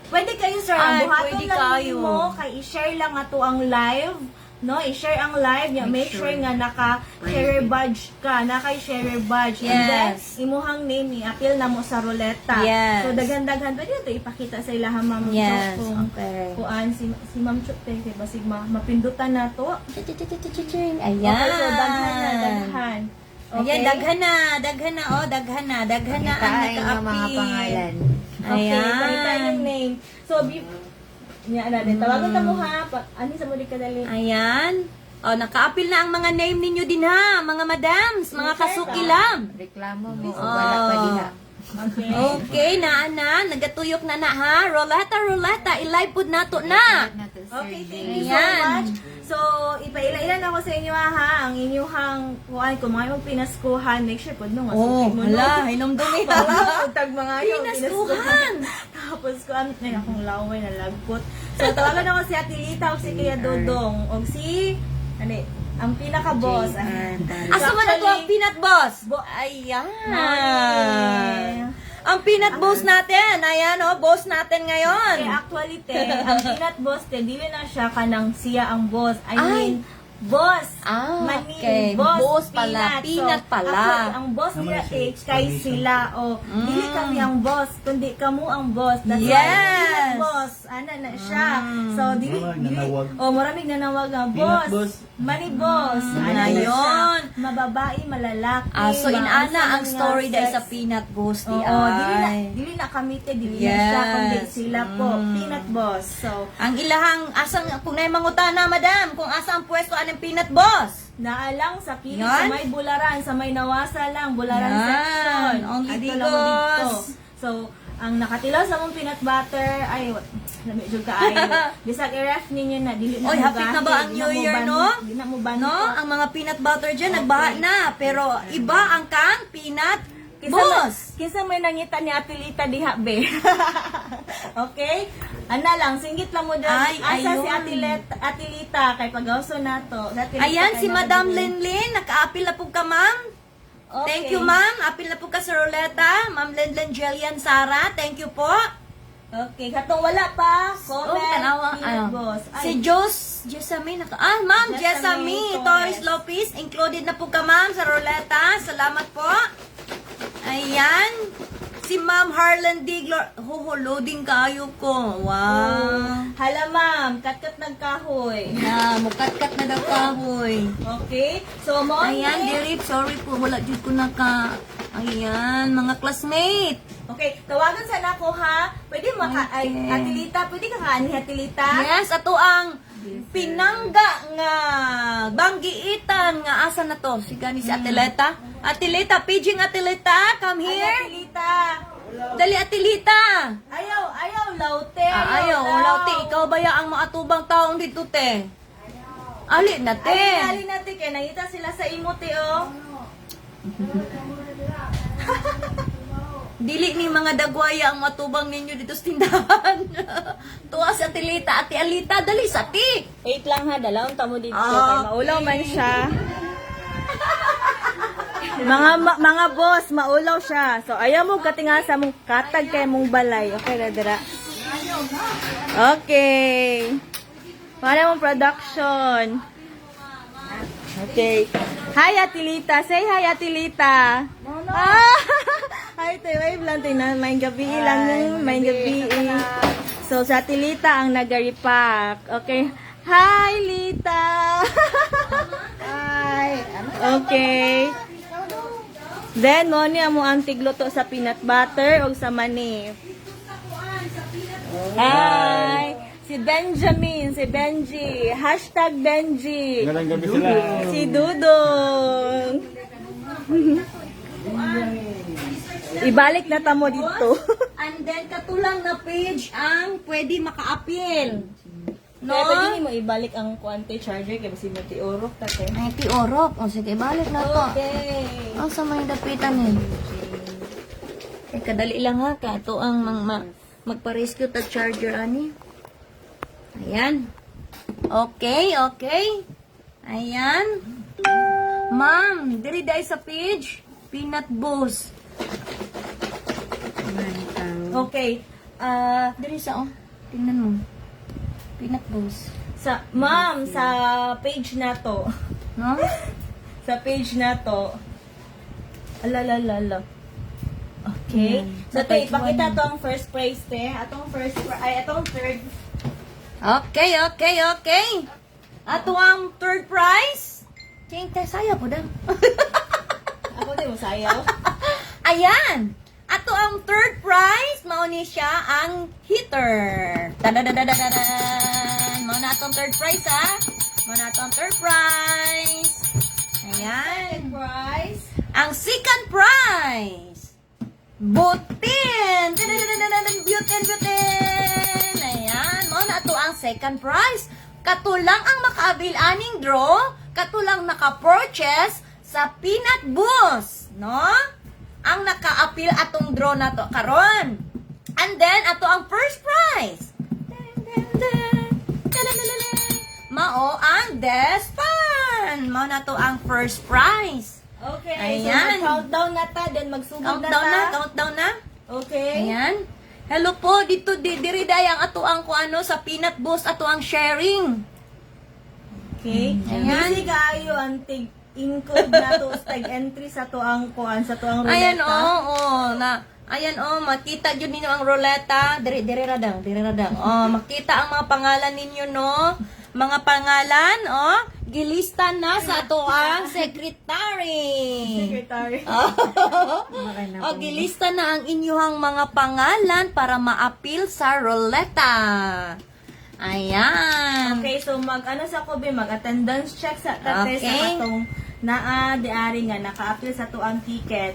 pwede kayo sir. Ay, Buhaton pwede lang kayo. mo kay i-share lang ato ang live. No, i-share ang live niya. Make sure nga naka-share badge ka. Naka-share badge. And then, Yes. imuhang name i-appeal na mo sa ruleta. Yes. So, daghan-daghan. Pwede ito ipakita sa ilaha, Ma'am Yes, Chok. okay. Kuan, si Ma'am Chok, kay basig mapindutan na to. Ayan. Okay, so daghan. Okay? Ayan, daghan na, oh, daghan na ang Kain yung mga naka-appeal. pangalan. Okay, Ayan. pakita yung name. So, niya na din. Tawagan na mo ha. Ani sa muli kadali. Ayan. Oh, naka-appeal na ang mga name ninyo din ha, mga madams, mga kasukilam. Reklamo mo, wala pa diha. Okay. Okay, nagatuyok na ha. Roleta, i-live po nato na. Okay, thank you so Ayan. much. So, ipaila-ilan ako sa inyo ha. Ang inyong kuan, kung mga mong pinaskuhan, make sure po nung Oh, mo. hala, hinumdumi ka. Tag mga yung Pinaskuhan. Tapos kuan, ay akong laway na lagpot. So, tawagan ako si Ate Lita o si Kuya Dodong. O si, ang pinaka-boss. Asa man ako ang peanut boss? Morning. Ayan. Ang peanut boss natin. Ayan, oh, boss natin ngayon. Okay, actually, ang peanut boss, dili na siya kanang siya ang boss. I mean, boss. Manin, okay. Boss pala. Peanut pala. Actually, ang boss nila kay sila. O, dili kami ang boss, kundi kamo ang boss. That's why, Yes. peanut boss. Ana na siya. So, dili, maraming nanawag ang Peanut boss. boss. Money boss. Ana na Yun. siya. Mababae, malalaki. So, inaana ang story dahil sa peanut boss di Oo, ay. dili na kami dili na Yes. siya, kundi sila po, peanut boss. So, Ang ilahang, asang, kung na mangutana, madam, kung asa ang pwesto anong peanut boss? naalang sa kili, Yan. sa may bularan, sa may nawasa lang, bularan Yan. section. Ang Ato gidigos. lang mo dito. So, ang nakatilaw sa mong peanut butter, ay, medyo kaayo. Bisag i-ref ninyo na, dili na Oy, mo hapit na gahi, ba ang di na New mo Year, ban- no? Di na mo ban- No? Ang mga peanut butter dyan, nagbaha na. Pero iba ang kang peanut Kinsa boss. Kinsa may nangita ni Ate Lita diha be. Okay? Ana lang, singgit lang mo dyan. Ay, Asa ayun. si Ate Lita kay pagawso nato. Ate Lita Ayan, kay si Madam Madeline. Lenlen, naka-apil na po ka, ma'am. Okay. Thank you, ma'am. Apil na po ka sa Roleta. Ma'am Lenlen Jelian Sara, thank you po. Okay, katong wala pa. Comment, tanawa, peanut boss. Ay, Si Jessamine, ma'am, Jessamine Jessamine Torres Torres. Lopez, included na po ka, ma'am, sa Roleta. Salamat po. Ayan. Si Ma'am Harlan Diglor, loading kayo ko. Wow. hala ma'am, kat-kat nagkahoy. Na, mukat-kat na daw kahoy. Okay? So, mo Ayan, Dirip, sorry po, wala dyan ko naka... Ayan, mga classmate. Okay, tawagan sa nako ha. Pwede ay, Okay. Ate Lita, pwede ka kaani Ate Lita? Yes, ato ang pinangga nga banggiitan nga asa na to si gani si Atileta. Atileta, paging Atileta, come Ay, here. Ate Lita. Dali Atileta. Ayaw, laute. Ayaw, te, ikaw ba ya ang maatubang taong dito te? Ali na te. Ay, natin kaya nangita sila sa imo te oh. Dili ni mga dagwaya ang matubang ninyo dito sa tindahan. Tuwa si Atileta, Ate Alita, dali sa ti. Wait lang ha, dalawang tamo dito. Okay. Kay maulaw man siya. mga boss, maulaw siya. So, ayaw mo katinga sa mong katag kay mong balay. Okay, Radera. Okay. Para mong production. Okay. Hi, Atilita. Say hi, Atilita. Ah, hi, wave lang. Tingnan, may gabi lang. May gabi. So, sa Atilita ang nag-repack. Okay. Hi, Lita. Hi. Okay. Then, mo niya mo ang tigluto sa peanut butter o sa mani. Hi. Si Benjamin, si Benji. Hashtag Benji. Magandang gabi sila. Si Dudong. Ibalik na tamo dito. And then, katulang na page ang pwede maka-appeal. No? No? Pwede mo ibalik ang kuante charger kaya si Mati Orok tate. Ay, tiorok. O, sige, balik na to. Okay. Ang sa may dapitan eh. Eh, kadali lang ha. Ito ang magpa-rescue ta charger, ani. Ayan. Okay, okay. Ayan. Ma'am, diri dai sa page. Peanut Boss. Okay. Diri sa, oh. Tingnan mo. Peanut Boss. Sa ma'am sa page na to. No? Sa page na to. Alalalala. Okay. So, te, ipakita to ang first prize, te. Atong third. Okay, okay, okay. Ato ang third prize. King, saya po daw. Ako din mo sayaw. Ayan! Ato ang third prize, mauni siya ang heater. Tadadadadadadan! Mauna atong third prize, ha? Mauna atong third prize. Ayan. Prize. Ang second prize, butin! Tadadadadadadan! Butin, butin! Ayan. Mauna ato ang second prize. Katulang ang makaabil aning draw, katulang naka-purchase sa Peanut Boss, no? Ang naka-appeal atong draw na to karon. And then ato ang first prize. Mao ang Despan. Mao na to ang first prize. Okay. Ayan. So, countdown na ta, then magsugod na Countdown na, ta. countdown na. Okay. Ayan. Hello po, dito diri day ang ato ang kuano sa Peanut Boss ato ang sharing. Okay. Ayan. Busy kaayo ang include na to tag entry sa to ang kuan sa to ang ruleta. Ayan ayan makita jud ninyo ang ruleta. Diri radang. Makita ang mga pangalan ninyo, no? Mga pangalan, gilista na sa to ang secretary. Secretary. Gilista na ang inyong mga pangalan para ma-appeal sa ruleta. Ayan. Okay, so mag-ano sa ko mag-attendance check sa tate sa Okay. atong naa diari nga naka-appeal sa to ang ticket.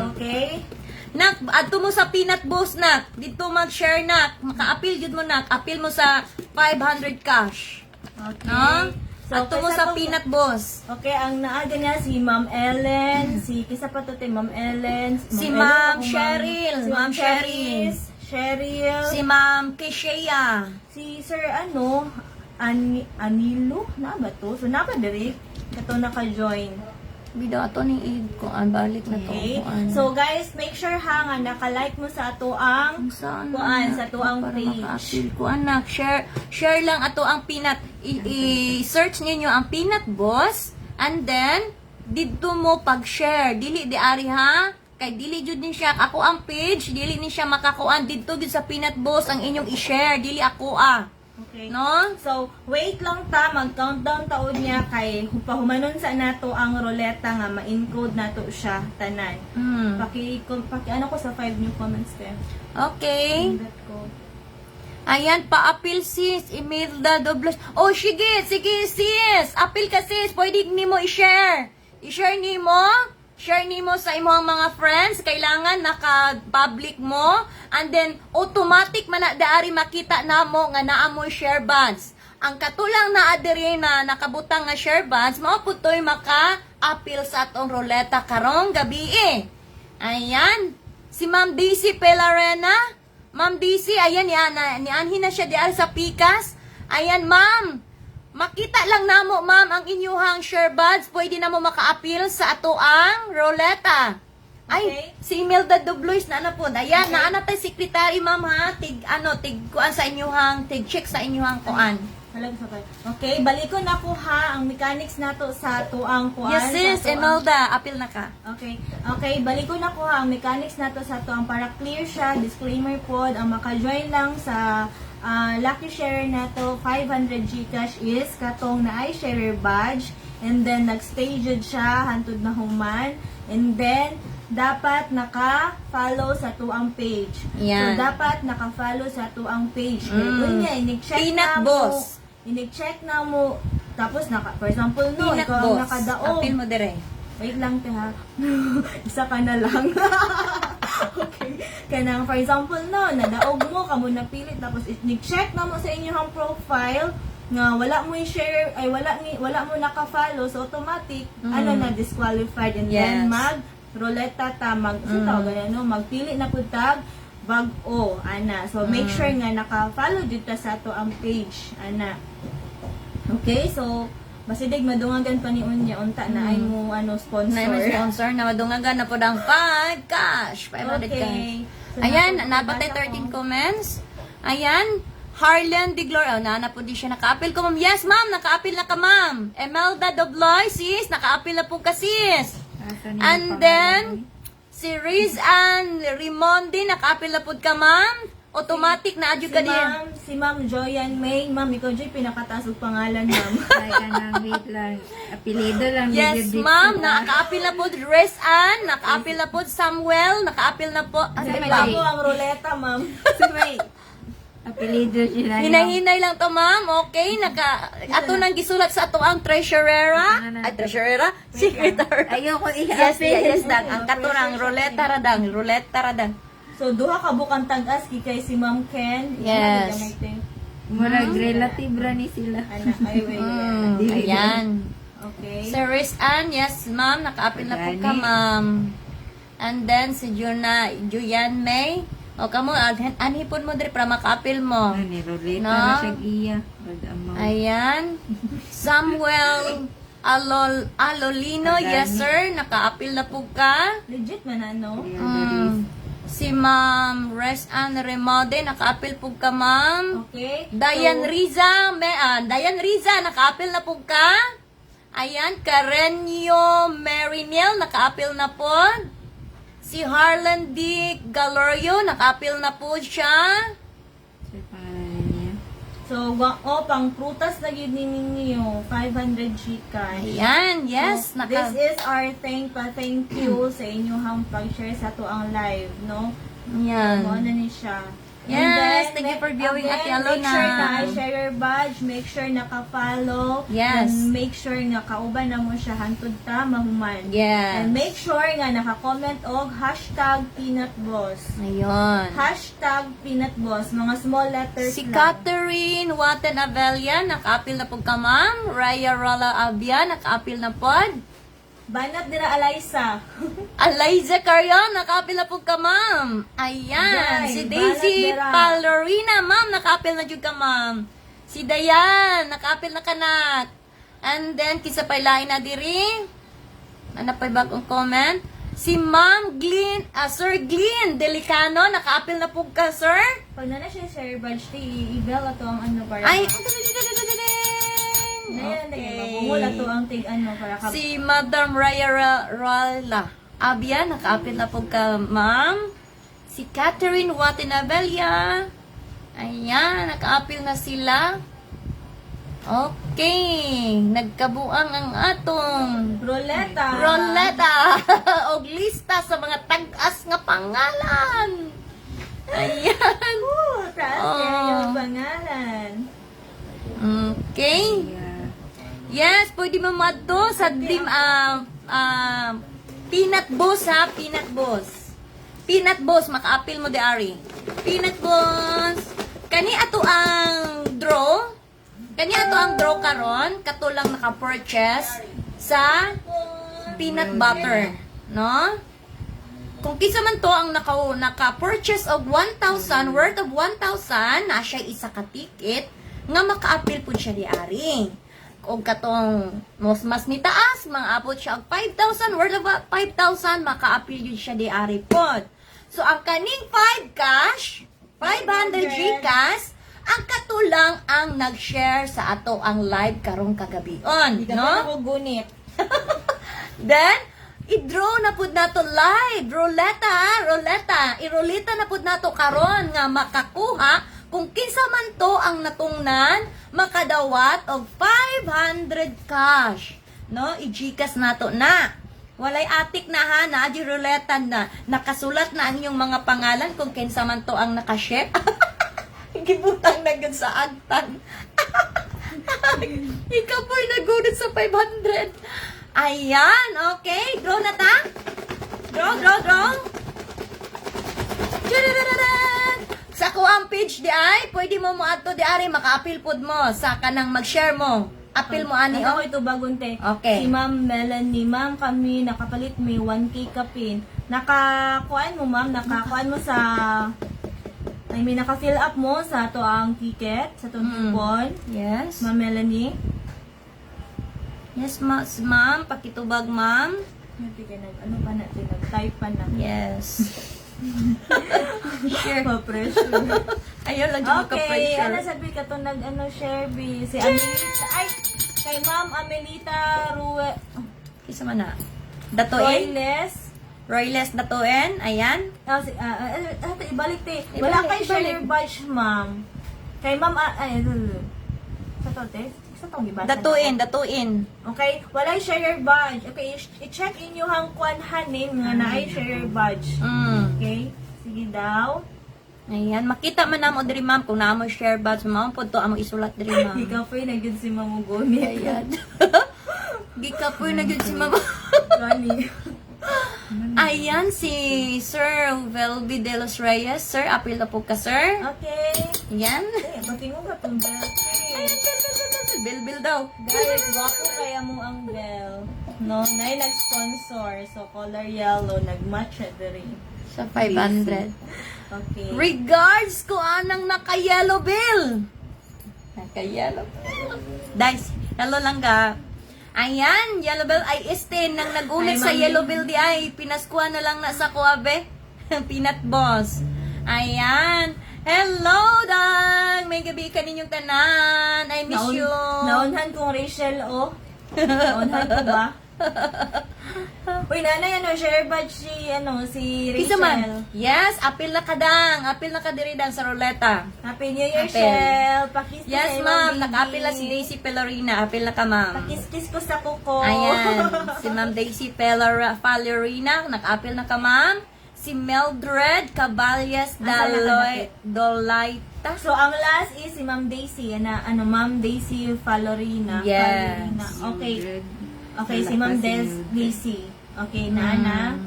Okay? Nak, adto mo sa Peanut Boss, nak. Dito mag-share, nak. Maka-appeal jud mo, nak. Appeal mo sa 500 cash. Okay. No? Adto mo kaysa sa tong- Peanut Boss. Okay, ang naaga niya si Ma'am Ellen, si kisa pa to te Ma'am Ellen, Si Ellen Ma'am o Cheryl, si Ma'am Cheryl. Cheryl, Si Ma'am Keshea. si Sir Anilo, na ba to? So na ba diri? Kato naka-join. Bido ato ni Ig ko ang balik na to. Okay. Kuan. So guys, make sure ha nga naka-like mo sa ato ang Saan kuan na? sa ato ang Para page. maka-appeal ko, anak. Share lang ato ang Peanut. I-search ninyo ang Peanut Boss. And then, dito mo pag-share. Dili di ari ha. Kay dili jud ni siya. Ako ang page. Dili ni siya makakuan. Dito jud sa Peanut Boss ang inyong i-share. Dili ako Okay. No? So, wait lang ta, mag-countdown taon niya kay pahumanon sa nato ang ruleta nga ma-encode nato siya tanan. Ano ko sa 5 new comments there. Okay. Let ko. Ayan, pa-appeal sis. Imelda Dobles. Oh, sige sis. Appeal ka sis. Pwede ni mo i-share. I-share ni mo. Share ni mo sa imong mga friends. Kailangan naka-public mo. And then, automatic man na daari makita na mo nga naa mo share bands. Ang katulang na adiri na nakabutang nga share bands, mao putoy maka-appeal sa atong ruleta karong gabi eh. Ayan. Si Ma'am Daisy Pelarena. Ma'am Daisy, ayan, nianhin na siya diyan sa Pikas. Ayan, ma'am. Makita lang namo, ma'am, ang inyuhang share buds. Pwede na mo maka-appeal sa ato ang ruleta. Ay, Okay. si Imelda Dublois na po. Ayan, naana tayo secretary, ma'am, ha? Tig kuan sa inyuhang, tig check sa inyuhang kuan. Halag sa kay. Okay, balikon ako ha ang mechanics nato sa tuang kuan. Yes, sis, sa tuang- Imelda, apil na ka. Okay. Okay, balikon ako ha ang mechanics nato sa tuang para clear siya. Disclaimer pod, ang maka-join lang sa lucky share nato 500 Gcash is katong na ay sharer badge, and then nag-stay jud siya hantud na human, and then dapat naka-follow sa tuang page. Yan. So dapat naka-follow sa tuang page. Kaya kunya inig-check Peanut na mo. Boss. Inig-check na mo. Tapos for example no, Peanut ikaw ang boss. nakadaog. Apil mo dire. Wait lang te ha. Isa ka na lang. Okay. Kaya for example no, nadaog mo, kamo napili, tapos i-check na mo sa inyong profile nga wala mo i-share, ay wala mo naka-follow, so automatic, na disqualified, and then mag-ruleta ta, magpili na pud tag, bag-o, ana. So make sure nga naka-follow dito sa ato ang page, ana. Okay, so basidig madungagan pa ni Unya unta na ay mo sponsor. Na may sponsor na madungagan na po ang 5 cash. 500 cash. Okay. So, Ayan, nabasa napatay ko. 13 comments. Ayan, Harlan de Gloria. Oh, na po di siya naka-apil ko, ma'am. Yes, ma'am, naka-apil na ka, ma'am. Emelda Dobloy, sis, naka-apil na po ka, sis. And then, si Riz Ann Rimondi, naka-apil na po ka, ma'am. Automatic na adyo ka din. Si Ma'am Joyan May, Ma'am, ikaw dyan pinakatas og pangalan, Ma'am. Ay, kanang wait lang. Apelido lang. Yes, ma'am, naka-apil na po Riz Ann, naka-apil na po Samuel, naka-apil na po. Kasi ako ang ruleta, Ma'am. Apelido sila. Hinahinay lang to, ma'am. Okay, ato nang gisulat sa ato ang treasurera. Ay, treasurera? Secretary. Ayoko Yes, i-apel. yes, dang. Ang katurang ruleta radang, ruleta radang. So, duha ka bukang tag-as kay si Ma'am Ken. Yes. Murag relative ra ni sila. Ay, wait. Ayan. Okay. Sir Riz Ann, yes, ma'am. Naka-apil na po ka, Gani. ma'am. And then, si Juyan May. O, kamo, anhipon mo diri para maka-apil mo. Ani ruleta No? na siya iya. Pag amang Ayan. Samuel Alolino, yes, sir. Naka-apil na po ka. Legit man, ano? Si Ma'am Res Ann Remode, naka-apil po ka, ma'am. Okay. Diane Riza, Diane Riza, naka-apil na po ka. Ayan, Karenyo Marinel, naka-apil na po. Si Harlan D. Galorio, naka-apil na po siya. Sa pangalan niya. So, pang prutas na yun ninyo, 500 Gcash. Ayan, yes. So, this is our thank you sa inyong pag-share sa to ang live, no? Ayan. Ano na ni siya. Yes, thank you for viewing at Yellow Make sure na. na-share your badge, make sure naka-follow, Yes. and make sure nga kauban na mo siya hantod ta mahuman. Yes. And make sure nga naka-comment og #peanutboss. Ayun. #peanutboss, mga small letters Si lang. Catherine Waten Avelia, naka-apil na po ka, ma'am. Raya Rola Abia, naka-apil na po. Banat dira Alaysa. Eliza Carion, naka-apil na po ka, ma'am. Ayan. Yay, Si Daisy balat dira. Palorina, ma'am, naka-apil na jud ka, ma'am. Si Dayan, naka-apil na kanak. And then, kisa pa ilahin na diri. Ano pa ba kong comment? Si Ma'am Glyn, Sir Glyn Delicano, naka-apil na po ka, sir. Pag na siya share badge, i-email ato ang ano para. Ay, Ayan, okay. mabungol ato ang tig ano para ka. Si Madam Raya Rola Abia, naka-apil na po ka, ma'am. Si Catherine Watinabelia. Ayan, naka-apil na sila. Okay. Nagkabuang ang atong Roleta og lista sa mga tag-as nga pangalan. Ayan. Taas Oh. kaya yung pangalan. Okay. Yes, pwede mo madto sa dream Peanut Boss ha, Peanut Boss. Peanut Boss, maka-apil mo di ari. Peanut Boss. Kani ato ang draw. Kani ato ang draw karon, kato lang naka-purchase sa peanut butter, no? Kung kisa man to ang naka-purchase of 1,000, worth of 1,000, na siya isa ka ticket, nga maka-apil po siya di ari. Kung katong mas ni taas, mga abot siya og 5,000, worth of 5,000, maka-apil yun siya di ari pod. So, ang kaning 5 cash, 500 Gcash, ang katulang ang nag-share sa ato ang live karong kagabion, Ikaw no? na ako gunit. Then, i-draw na pud nato live, roleta, irolita na pud nato karon nga makakuha kung kinsa man to ang natungnan makadawat og 500 cash, no? I-GCash nato na. Walay atik na ha, na di ruleta na. Nakasulat na ang inyong mga pangalan kung kinsa man to ang nakashare. Gibutang na gud sa agtan. Ikaw po'y nagunit sa 500. Ayan, okay. Draw na ta. Draw. Tadadadan! Sa ko ang page di ay, pwede mo mo ato di ari, maka-appeal pod mo. Sa kanang mag-share mo. Appeal mo ani, Ako oh. ito bagunte. Okay. Si Ma'am Melanie, Ma'am kami nakapalit may 1K kapin. Nakakuan mo Ma'am, nakakuan mo sa naka-fill up mo sa to ang ticket, sa tong coupon. Yes. Ma'am Melanie. Yes, ma'am. Pakitubag, ma'am. Ano pa na, nag-type pa na. Yes. Share. Pa-pressure. Ayaw lang yung Okay, ano maka-pressure. sabi ka to share B. Si Amelita, ay, kay Ma'am Amelita Kisa man na. Datuin. Royles. Royles datuin. Ayan. Ibalik te. Wala kay share badge, Ma'am. Kay Ma'am, sa to, te? Sa to, gibasa. Datuin. Okay, wala share badge. Okay, i-check inyo hang kuan name nga na ay share badge. Okay, sige daw. Ayan. Makita man namo diri, ma'am, kung naamo share badge, ma'am, po to amo isulat diri, ma'am. Ikaw po yung naging si Mamugoni. Ayan. Gika po na gyud si mama. Gani. Ayan si Sir Velby de los Reyes. Sir, apil na po ka, sir. Okay. Ayan. Pati mo ka itong bell. Bil daw. Guys, wapo kaya mo ang bell. No, na nag-sponsor. So, color yellow. Nag-match at the ring. Sa 500. Okay. Regards ko anang naka-yellow bill. Naka-yellow bill. Guys, hello lang ka. Ayan, yellow bill ay este nang nagunit Ay, sa mami. yellow bill di ay pinaskuha na lang na sa kuwabe. Peanut boss. Ayan. Hello, Dang! May gabi ka ninyong tanan. I miss you. Naunhan kong Rachel, oh. Naunhan ko ba? Uy, nanay, share badge si Kisa Rachel. man. Yes, apil na ka, Dang. Apil na ka diri, Dang, sa ruleta. Happy New Year, Apil. Shell. Pakis ko Yes, sa'yo, ma'am. baby. Nag-apil na si Daisy Pelorina. Apil na ka, ma'am. Pakis-kis ko sa kuko. Ayan. Si Ma'am Daisy Pelorina. Nag-apil na ka, ma'am. Si Mildred Caballas Dolaita. So, ang last is si Ma'am Daisy. Ma'am Daisy Falorina. Yes. Falorina. Okay. Okay, si Ma'am Daisy. Okay, na.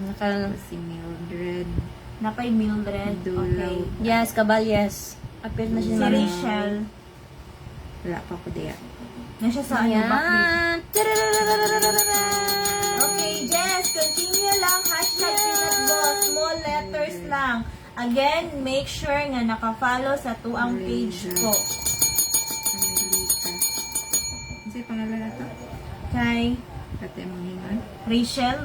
Si Mildred. Napay Mildred. Okay. Yes, Caballas. Apil na siya. Si Rachel. Wala pa ko diya. Na siya sa backbeat. Ayan. Okay, Jess, continue lang. Hashtag pinatboss. Small letters lang. Again, make sure nga naka-follow sa tuang page ko. Ano sa'yo pangalan na to? Kay Kate Mohingan? Rachel,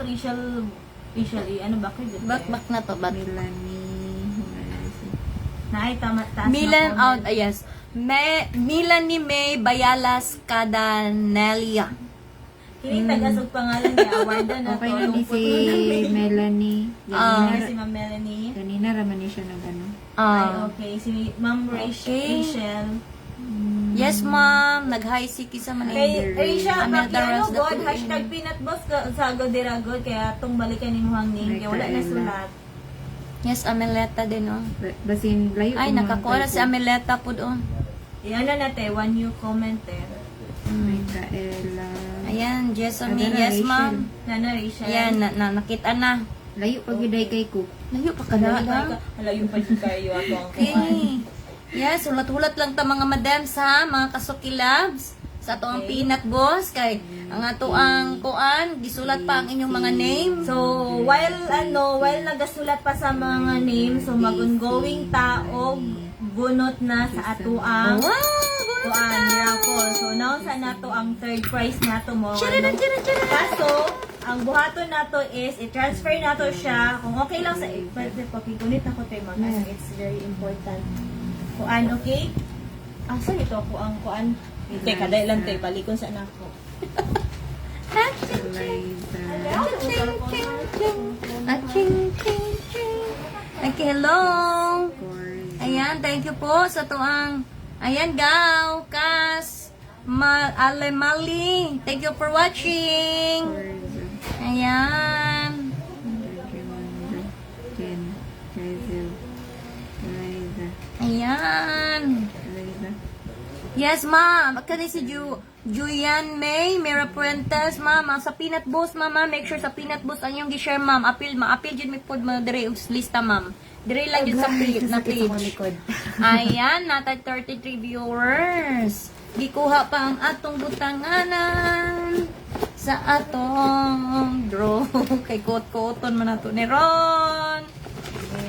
ano ba ko dito? Back na to. Back. Melanie. Naay tama taas Milan na out. Yes. Milanie May Bayalas Cadanelia. Kini tagasog pangalan niya. Award na Okay to. na di si Melanie. Si Ma'am Melanie. Kanina raman niya siya nag ano. Ay, okay. Si Ma'am Okay. Rachel. Yes, ma'am. Nag-hi si Kisa man. Kay Rachel, Amelda Rose pakiano God, Datuin. hashtag pinatboss sa Agodiragod, kaya itong balikan ni Muhang name, kaya wala na sulat. Yes, Ameleta din, oh. Basin, layo Ay, ko mga nakakuha na typo. si Ameleta po doon. Yan na natin, one new comment eh. Micaela. Ayan, Jessamine. Adara, Yes, Rachel. ma'am. Nana Rachel. Ayan, nakita na. Layo pag giday kay ko. Layo pa ka na. Alayo pa din kayo ako ang Okay. Yes, hulat-hulat lang ta mga madams ha, mga kasukilabs. Sa ato ang peanut boss, kay ang ato ang kuan, gisulat pa ang inyong mga name. So, while nagasulat pa sa mga name, so mag-ongoing taog, bunot na sa ato ang kuan, raffle. So, now sa nato ang third prize nato mo. Kaso, ang buhaton nato is, i-transfer nato siya, kung okay lang sa, pakigunit ako tayo mga, it's very important. Kuan, okay? Asa ito ako ang kuan? Teka, dahil lang tayo, balikon sa anak ko. Aching, ching, ching. Okay, hello. Ayan, thank you po sa tuang. Ayan, Gaw, Kas, Alemali. Thank you for watching. Ayan. Ayan. Yes, ma'am. Kani si Julian May, Mira Puentes, ma'am. Sa Peanut Boss, ma'am. Make sure sa Peanut Boss ang yung gi-share, ma'am. Maapil yun may pod mo dire lista, ma'am. Dire lang yun sa na page. Ayan, nata 33 viewers. Gikuha pa ang atong butanganan sa atong draw. Kay kot-koton man nato ni Ron.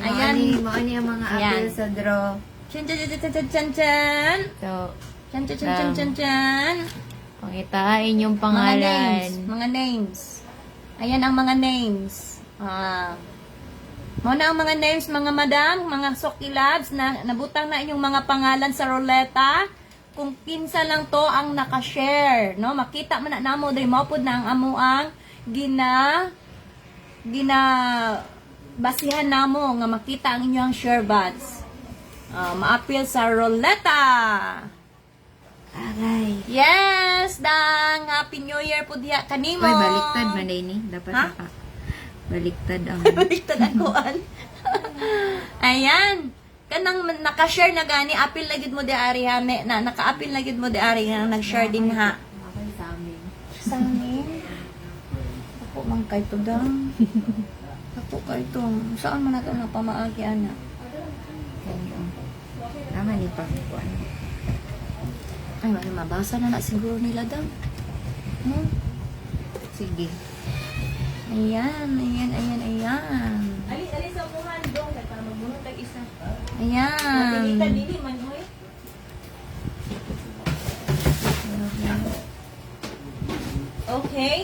Ayan. Maani ang mga Ayan. apil sa draw. Chan chan chan chan chan chan. So, Chan chan chan chan chan chan. pangitain yung Mga pangalan. names. Mga names. Ayan ang mga names. Mo na ang mga names, mga madam, mga sokilads na nabutang na inyong mga pangalan sa ruleta. Kung kinsa lang to ang naka-share, no? Makita man na namo diri mo pud na ang amuang gina basihan namo nga makita ang inyong share bots. Maapil sa ruleta. Aray. Yes, dang Happy New Year po diya kanimo. Oy, baliktad man ni. Dapat Ha? naka. Baliktad ang Baliktad ang kuan. Ayan. Kanang naka-share na gani, apil lagid mo di ari ha. Naka-apil lagid mo di ari nga nag-share din ha. Okay, sa amin. Sa amin. Ako man kay to dang. Ako kay to. Saan man nato na pamaagi ana? Kanyo. Naman ni pagkuan. Ay, wala mabasa na siguro nila daw. Sige. Ayan. Ali sa umuhan dong, kaya para magbunot tag isa. Ayan. Dili man, hoy. Okay.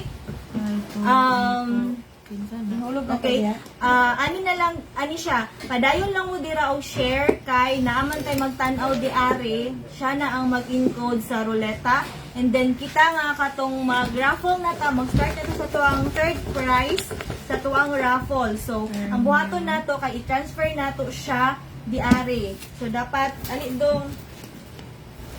Nahulog na Okay. kaya? Ani na lang, ani siya. Padayon lang mo dira og share kay naaman tay magtan-aw di ari. Siya na ang mag-encode sa ruleta. And then kita nga katong mag-raffle na ta, mag-start na ta sa tuang third prize sa tuang raffle. So, ang buhaton nato kay i-transfer nato siya di ari. So dapat ali dong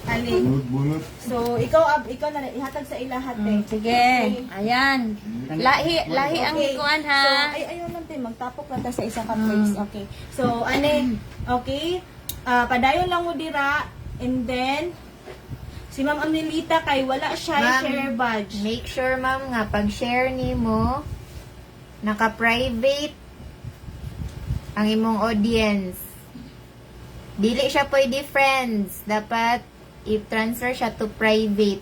ali. Bunot-bunot. So ikaw na ihatag sa ilahat eh. Sige. Ayan. Lahi ang ikuan ha. So, ayun lang tayo, magtapok lang tayo sa isa ka phrase. Okay. So, okay. Padayon lang mo dira, and then, si Ma'am Amelita kay wala siya Ma'am, share badge. Make sure, ma'am, nga pag-share nimo naka-private ang imong audience. Dili siya pwede friends. Dapat i-transfer siya to private.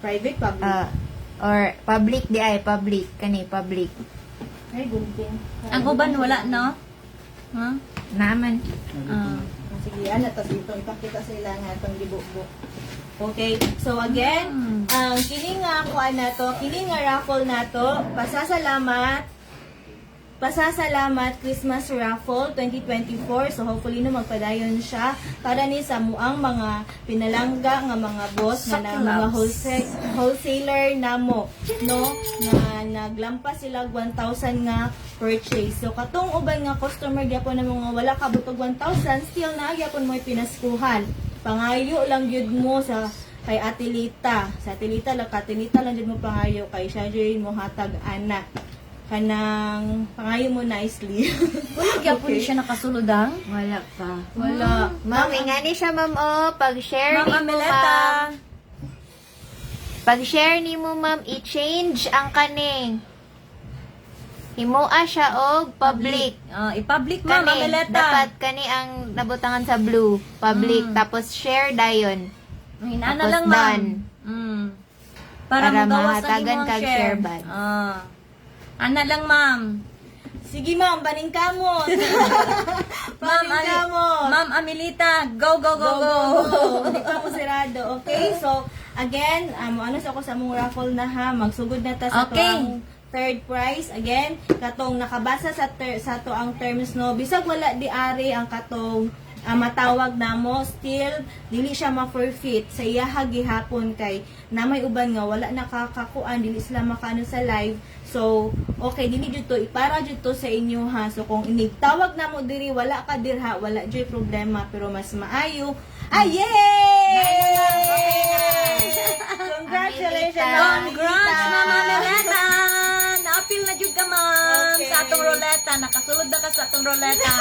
Private, public. Or public di ay, public. Kani, public. Ay, gunting. Ang uban wala, no? Ha? Naman. Sige, ano to dito, ipakita sa ila nga itong gibukbuk. Okay, so again, ang kini nga kuan na to, kini nga raffle na to, pasasalamat Christmas Raffle 2024. So hopefully no magpadayon siya para ni sa muang mga pinalangga nga mga boss nga na mga wholesaler namo, no, nga naglampas sila 1,000 nga purchase. So katong uban nga customer gyapon na mga wala ka butog 1,000, still na gyapon mo pinaskuhan. Pangayo lang gyud mo sa kay Atilita. Sa Atilita lang lang gyud mo pangayo kay siya gyud mo hatag ana. Kanang pangayo mo nicely. Wala gyapon siya nakasulodang. Wala pa. Wala. Ma'am, ingani siya, ma'am, pag-share Ma'am ni mo, Ameleta. ma'am. Pag-share ni mo, ma'am, i-change ang kaning. Himoa siya og public. I-public, Ma'am Kani, Ameleta. dapat kani ang nabutangan sa blue. Public. Tapos share dayon. Hinana Tapos lang, Ma'am. done. Para Para magawas ang mahatagan imong kag share badge. Ana lang, Ma'am. Sige ma'am, baning kamot. Ma'am, Ma'am Amelita, go, go, go, go. Hindi pa ako sirado. Okay, so again, ano sa ako sa mong raffle na ha, magsugod na ta sa Okay. tuang third prize. Again, katong nakabasa sa to ang terms no, bisag wala di ari ang katong matawag na mo, still dili siya ma-forfeit sa iyaha gihapon kay na may uban nga wala nakakakuan, dili sila makaano sa live. So, okay, dili jud to ipara jud to sa inyo ha. So kung inigtawag na mo diri wala ka dirha, wala jud problema, pero mas maayo. Ay, yay! Congratulations, Ma'am Congrats, Melita. Mama Meleta! Naapil na jud ka, ma'am, Okay. sa atong ruleta. Nakasulod na ka sa atong ruleta.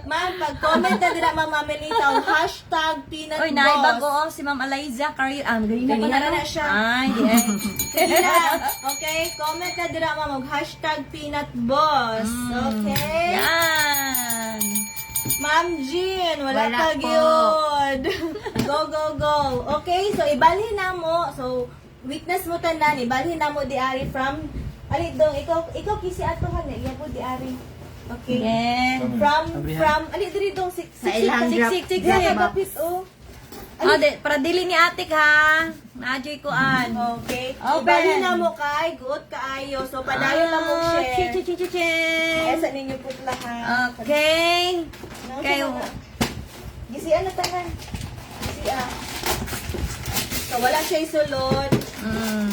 Ma'am, pag-comment na dira Ma'am Melita, hashtag peanut Uy, boss. naibago oh, si Ma'am Eliza. Ganina Ganina pa na siya. Ay, di ay. Kanina. Okay, comment na dira Ma'am, hashtag peanut boss. Okay? Yan. Ma'am Jean, wala Wala ka po. gyud. Go, go, go. Okay, so ibalhin na mo. So, witness mo tanan, ibalhin na mo di ari from ali dong ikaw kisi atohan na iya po di ari. Okay. Yeah. From ali diri dong sik Sa ilang drop. Sik. Yeah, kapit oh. Oh, para dili ni atik ha. Naadyoy ko an. Okay. Open. Ibalhin na mo kay good kaayo. So padayon lang mo share. Chi. Esa ninyo putla ha. Okay. Kayo. Kayo. Gisian na tanan. Gisian. So wala siya isulod. Mm.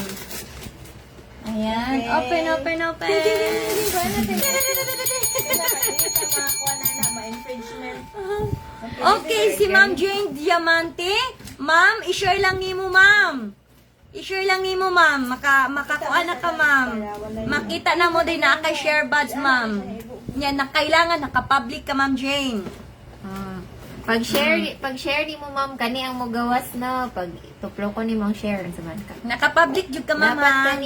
Ayan. Okay. Open. Okay, si Ma'am Jane Diamante. Ma'am, i-share lang ni mo, ma'am. I-share lang ni mo, ma'am. Makakuha na ka, ma'am. Makita na mo din na kay share buds, ma'am. Yan, na kailangan, naka-public ka, Ma'am Jane. Pag-share ni mo, ma'am, kani ang mugawas na. Pag tuplo ko ni mong share, sa man ka. Naka-public jud ka, ma'am. Dapat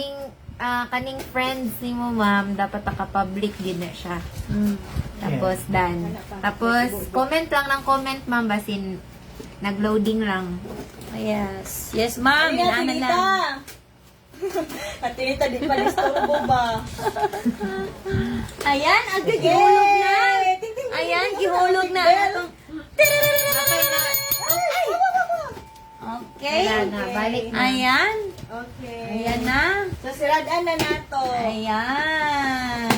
ha? kaning friends ni mo, ma'am, dapat naka-public din na siya. Tapos, Tapos, comment lang ng comment, ma'am, basin nag-loading lang. Yes. Yes, ma'am. Inaanan lang. Katinita, di pa disturbo ba? Ayan, agad gihulog na. Ayan, gihulog na. Okay na. Okay. Wala na, balik na. Ayan. Okay. Ayan na. So, siradaan na nato. Ayan.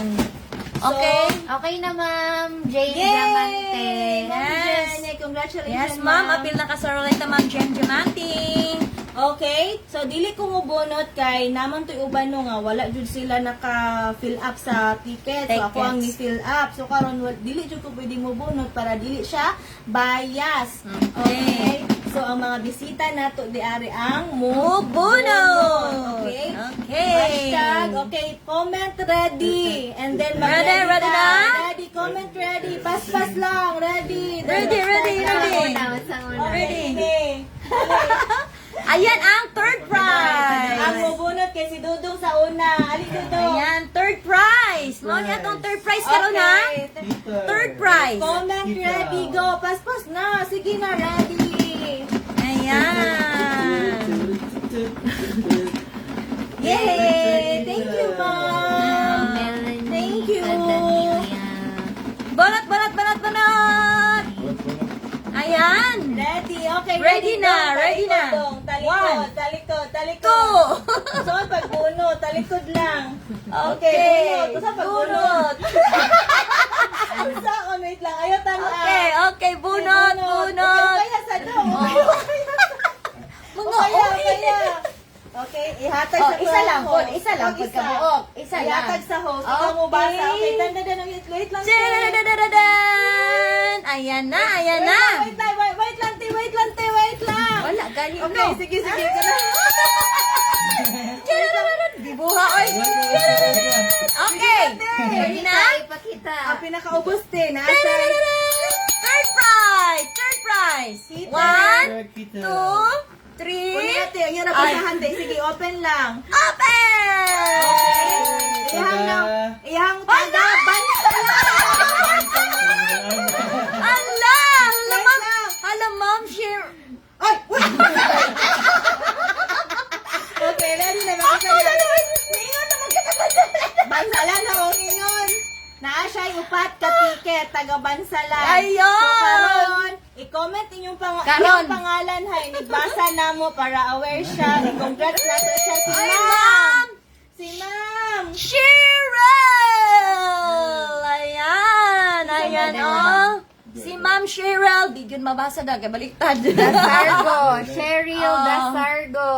Okay. Okay na, ma'am. Jane Yay! Diamante. Ma'am Yes. Jen, congratulations, Yes, ma'am. Apil na ka sa Roleta, Ma'am Jem Diamante. Okay, so dili ko mo bunot kay naman to'y uban no nga wala jud sila naka-fill up sa ticket. So ako ang Tickets. ni-fill up. So karon dili jud ko pwede mo bunot para dili siya bias. Okay. So ang mga bisita nato di ari ang Mubunot. Okay. Okay. Hashtag, okay, comment ready. And then Ready na? Ready, comment ready. Pas-pas lang, ready. Ready. Okay. Ready. Ayan ang third Ang prize. mubunot kay si Dudong sa una. Ali Dudong. Ayan, third prize. Mo niya tong third prize karon ha? Third prize. Comment ready, go. Pas-pas na. Sige na, ready. Ayan. Yay! Thank you, Mom. Melanie Thank you. Adania. Banat. Ayan. Ready. Okay, Ready na, Dong. ready na. Dong. One. Talikod. Two. So, pagbunot, talikod lang. Okay. Bunot. Sa pagbunot. Ang sa wait lang. Ayaw tanong. Okay, bunot. Okay, kaya sa dong. Kaya. Okay, ihatag sa Isa lang po. host. Isa lang. Isa. Pagkabuok. Isa lang. Ihatag sa host. Ikaw mo basa. Okay, tanda ng wait lang. Dadadadadadan. Ayan na. Wait lang. Wala, galing Okay, no. sige. Dibuha, oy. Okay. Ready na? Ipakita. Ang pinakaubos din. Third prize. One, two, three. Una natin, yung napasahan din. Sige, open lang. Open! Ihang tanda, bansa Hala, ma'am, share. Ay! Okay, ready na makasala. Ngayon na Bansalan na ako ngayon. Naa siya upat ka ticket, taga Bansalan. Ayun! So, karon, i-comment inyong Karon. pangalan ha. Nagbasa na mo para aware siya. I-congrats na to siya si Ay, Ma'am. ma'am! Si Ma'am. Cheryl! Ayan, oh. Si ma'am. Ma'am Cheryl, di yun mabasa na, kaya baliktad. Dasargo. Cheryl Oh. Dasargo.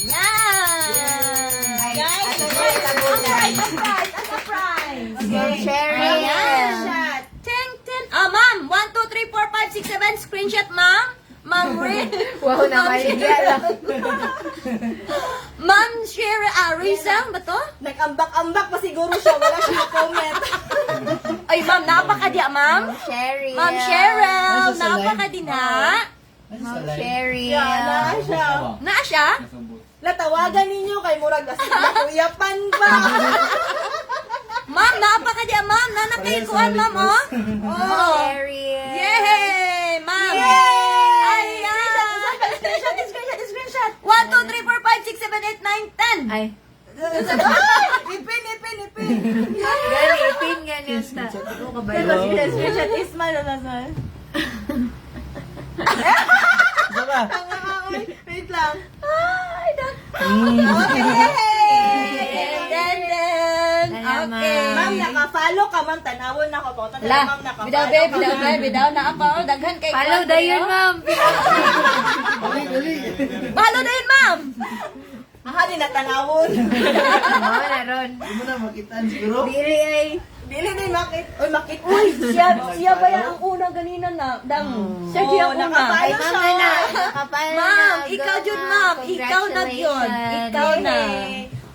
Yan! Ay, Guys, ano surprise! ba yung Surprise! Surprise! Ma'am Cheryl. Ayan. Shot. Ting, ting. Ma'am, 1, 2, 3, 4, 5, 6, 7, screenshot, ma'am. Ma'am Rin. Wow, namaligya lang. Ma'am Cheryl, Rizal ba to? Nag-ambak-ambak pa siguro siya. Wala siya comment. Ay, ma'am, napakadya, ma'am. Ma'am Cheryl. Ma'am Cheryl, Nasa sa live? napakadina. Ma'am Cheryl. Yeah, na siya. Naa siya? Natawagan ninyo kay Murag Asig na kuyapan ba? Ma'am, napakadya, ma'am. Nanakikuan, ma'am, oh. Oh. Cheryl. Yay! Ma'am! Yay! Ayan! Screenshot. 1, 2, 3, 4, 5, 6, 7, 8, 9, 10. Ay, Ipin. gani, ipin ganyan ta. Ano ka ba yun? Screenshot Ismail. Saka. Wait lang. Ay, Okay. then. Salamat. Okay. Ma'am, naka-follow ka, ma'am. Tanawon na ako. Pautan na La, ma'am, naka-follow bidaw, ka, ma'am. bidaw na ako. Daghan kay Follow Kwan, da yun, bidaw. ma'am. Dali. Follow na yun, ma'am. Aha, di na tanawon. Oo, naron. Hindi mo na makitaan siguro. Dili ay. Dili din makit. Uy, makit. Uy, siya ba yan ang unang ganina na? Dang, siya di ang una. Ay, Follow ma'am siya. na. Nakapal na. Ma'am, Go, ikaw yun, ma'am. ma'am. Ikaw na yun. Ikaw na.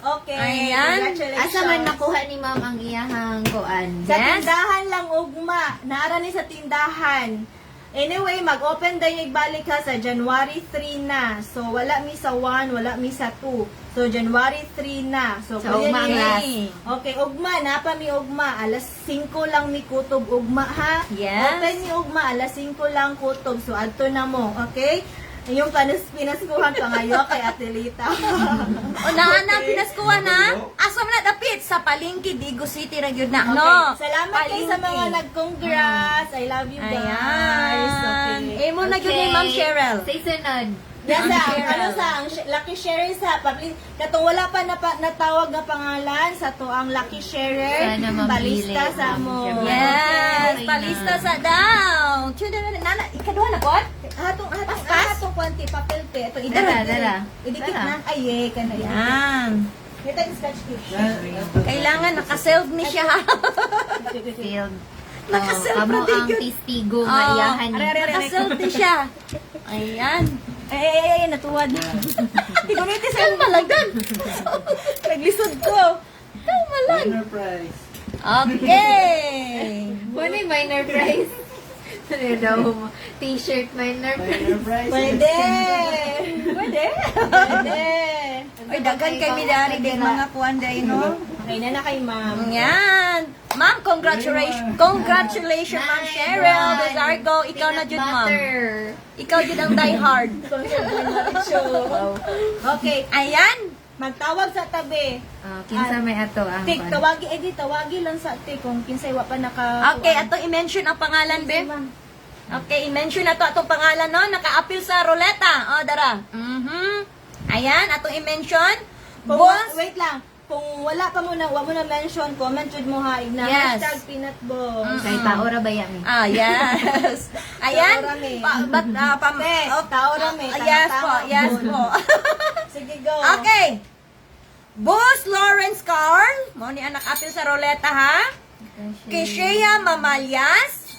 Okay. Ayan. Congratulations. Asa man nakuha ni ma'am ang iyahang kuan? Sa Yes. tindahan lang, ugma. Naara ni sa tindahan. Anyway, mag-open din yung balik ha sa January 3 na. So, wala mi sa 1, wala mi sa 2. So, January 3 na. So, So, kuya ugma ang ni- last. Okay, ugma. Napa mi ugma. Alas 5 lang mi kutob ugma ha. Yes. Open mi ugma. Alas 5 lang kutob. So, adto na mo. Okay? Yung pinaskuhan pa ngayon kay Atelita. O na pinaskuha na. Asa man na dapit sa Palengke, Digo City ra gyud na, Okay. no? Salamat kayo sa mga nag-congrats. I love you guys. Ayan. Okay. Imo na gyud ni Ma'am Cheryl. Sa sunod. Yan sa, Cheryl. ano sa, Lucky Sharer sa, katong wala pa natawag na pangalan sa to ang Lucky Sharer. Sana mabili, Balista sa Ma'am mo. Cheryl. Yes, Okay palista na. sa down. Chuda na ikaduha na kon? Hatong kwanti, papel pe. Ito, Dala. idikit Dala. na. Ay, ka na yan. Yan. Ito yung scratch tip. Kailangan naka-self ni siya. Field. Nakaself Kamo na din ang yun. testigo nga iyahan ni. Naka-self ni siya. Ayan. Natuwad. Tiguritis Saan malagdan? Naglisod ko. Winner prize. Okay. Ano yung minor prize? Ano daw mo? T-shirt minor prize. Winner prize. Pwede. Pwede. Ay, dagan kay Midari din mga kuwan day, no? Okay na kay ma'am. Yan. Ma'am, congratulations, Ma'am Cheryl Desargo. Ikaw na dyan, ma'am. Ikaw dyan ang die hard. Okay, Ayan. magtawag sa tabi. Kinsa may ato ang Tik, tawagi lang sa tik kung kinsay wa pa naka... Okay, atong i-mention ang pangalan, be. Okay, i-mention na to atong pangalan, no? Naka-appeal sa ruleta. O, dara. Ayan, atong i-mention. Boss. Wait lang. Kung wala pa muna, wag mo na mention, comment jud mo ha. Igna Yes. hashtag peanutballs. Kay taora ba yan? Ah, yes. Ayan. Taorami. Taorami. Yes po, yes po. Sige, go. Okay. Boss Lawrence Carl. Mo ni anak apil sa roleta, ha? Kishea Mamalyas.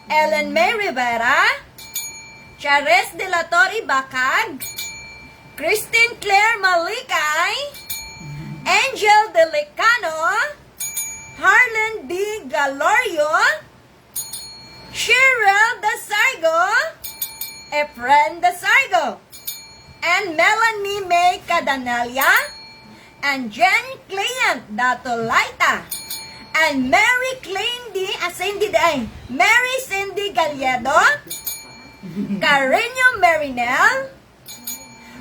Ellen May Rivera. Chares de la Torre Bacag. Christine Claire Malikay. Angel Delicano. Harlan B. Galorio. Cheryl Dasargo. Efren Dasargo. And Melanie May Cadanalia. And Jen Client Datolaita. And Mary Mary Cindy Galledo. Carreño Marinel.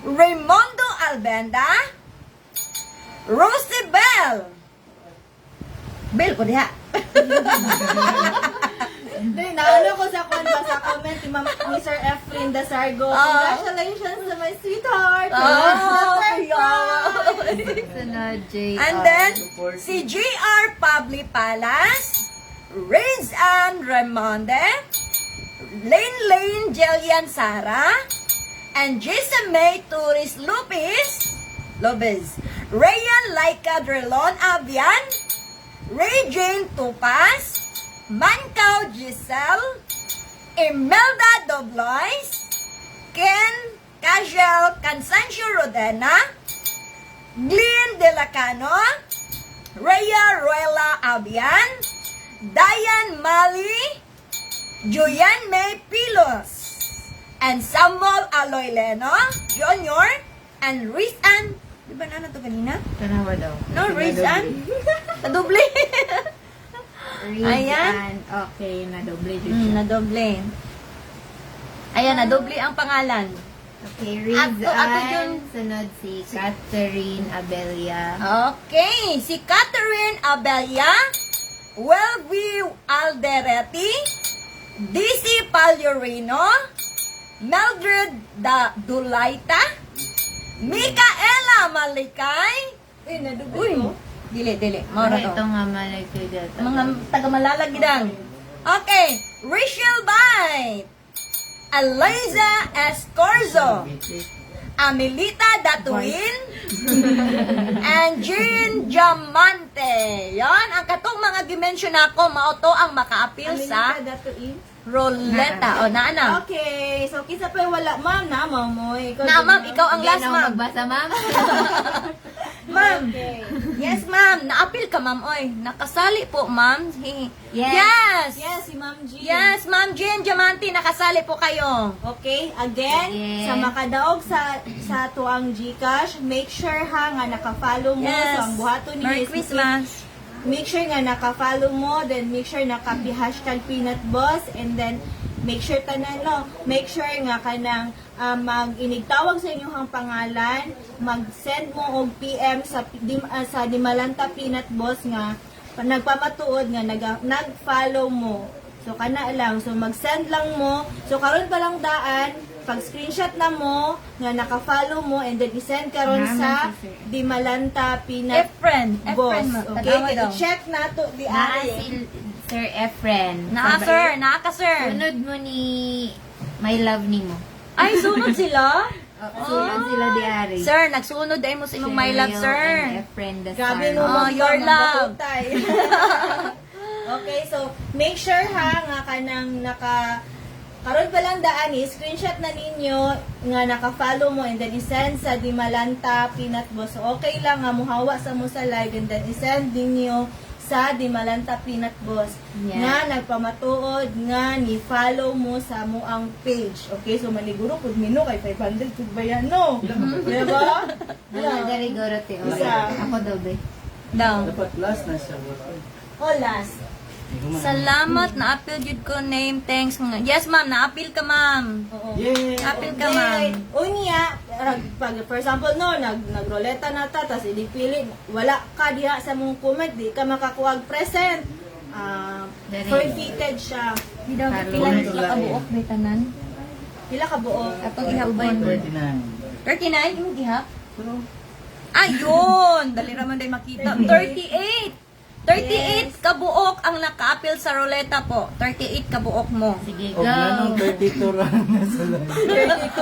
Raimundo Albenda. Rosie Bell. Bell ko diha. Naano ko sa comment ni Mr. Efren Dasargo. Congratulations to my sweetheart. Sunod, JR. And then, si JR Pabli Palas, Riz Ann Ramonde, Lane Jelian Sara, and Jessamay Turis Lopez, Rayan Laika Drelon Avian, Ray Jane Tupas, Mancao Giselle, Imelda Doblois, Ken Casual Cansancio Rodena, Glyn Delacano, Rhea Ruela Abian, Diane Mali, Julian May Pilos, and Samuel Aloyleno Jr. and Rizan. Di ba na to kanina? Tanawa daw. No, Rizan. Nadoble. Ayan. Okay, nadoble Nadoble. Ayan, nadoble ang pangalan. Okay, Ato yun. Sunod si Catherine Abelia. Okay, si Catherine Abelia, Welby Alderete, DC Palyorino, Mildred Dulaita, Micaela Malikay, Nadugoy ko. dili, maura Ito to. nga malagay dito. Mga taga-malalagidang. Okay, Rachel Bite, Eliza Escorzo, Amelita Datuin, and Jean Diamante. Yan, ang katong mga dimension ako, mauto ang maka-appeal sa Roleta. O, naana. Okay, so kisa pa wala, ma'am, na, ma'am, oy. Na, ma'am, ikaw ang Hindi last, na ako ma'am. magbasa, ma'am. Ma'am. Okay. Yes, ma'am. Na-appeal ka, ma'am. Oy, nakasali po, ma'am. Yes. Yes. Yes, si Ma'am G. Yes, ma'am Jean Diamante, nakasali po kayo. Okay, again, Yes. sa makadaog sa tuang GCash, make sure ha nga naka-follow mo. Yes. So, ang buhaton ni Merry Christmas. Make sure nga naka-follow mo, then make sure naka-pi hashtag Peanut Boss, and then make sure tanan, no, make sure nga kanang mag-inigtawag sa inyong pangalan, mag-send mo og PM sa Dimalanta Peanut Boss nga nagpamatuod nga nag-follow mo. So kana lang, so mag-send lang mo. So karon pa lang daan, pag screenshot na mo nga naka-follow mo, and then i-send karon sa Dimalanta Peanut Efren. Boss. Efren. Okay, Tanawa daw. i-check na to di Naa ari. si Sir Efren. Naa, sir. Naa ka, sir. Sunod mo ni My Love ni mo. Ay, sunod sila? Sunod sila di Ari. Sir, nagsunod ay mo sa imong my love, sir. Efren the Grabe Star. no, Oh, your love. Okay, so make sure ha nga kanang karon pa lang daan screenshot na ninyo nga naka-follow mo, and then i-send sa Dimalanta Peanut Boss. So okay lang nga muhawa sa mo sa live, and then i-send ninyo sa Dimalanta Peanut Boss Yeah. nga nagpamatuod nga ni-follow mo sa mo ang page. Okay, so maniguro pud mino kay 500 pud bayan no. Diba? Ano, dari gorote. Isa. Ako daw, be. Daw. Dapat last na siya. Oh, last. Salamat, na-appeal jud ko name. Thanks. Yes, ma'am. Na-appeal ka, ma'am. Oo. Yay! Na-appeal ka, ma'am. Unya, pag for example no, nagroleta na ta, tas idipili, wala ka diha sa mong comment, di ka makakuha og present. Dari. Forfeited siya. Di daw, Karon. pila na sila kabuok, may tanan. Pila ka buo? Atong ihapon. 39. 39, yung gihap? Pero, Ayun! Dali raman day makita. 38! 38 kabuok ang naka-appeal sa roleta po. 38 kabuok mo. Sige, o go. ganun, 32 lang na sa live. 32.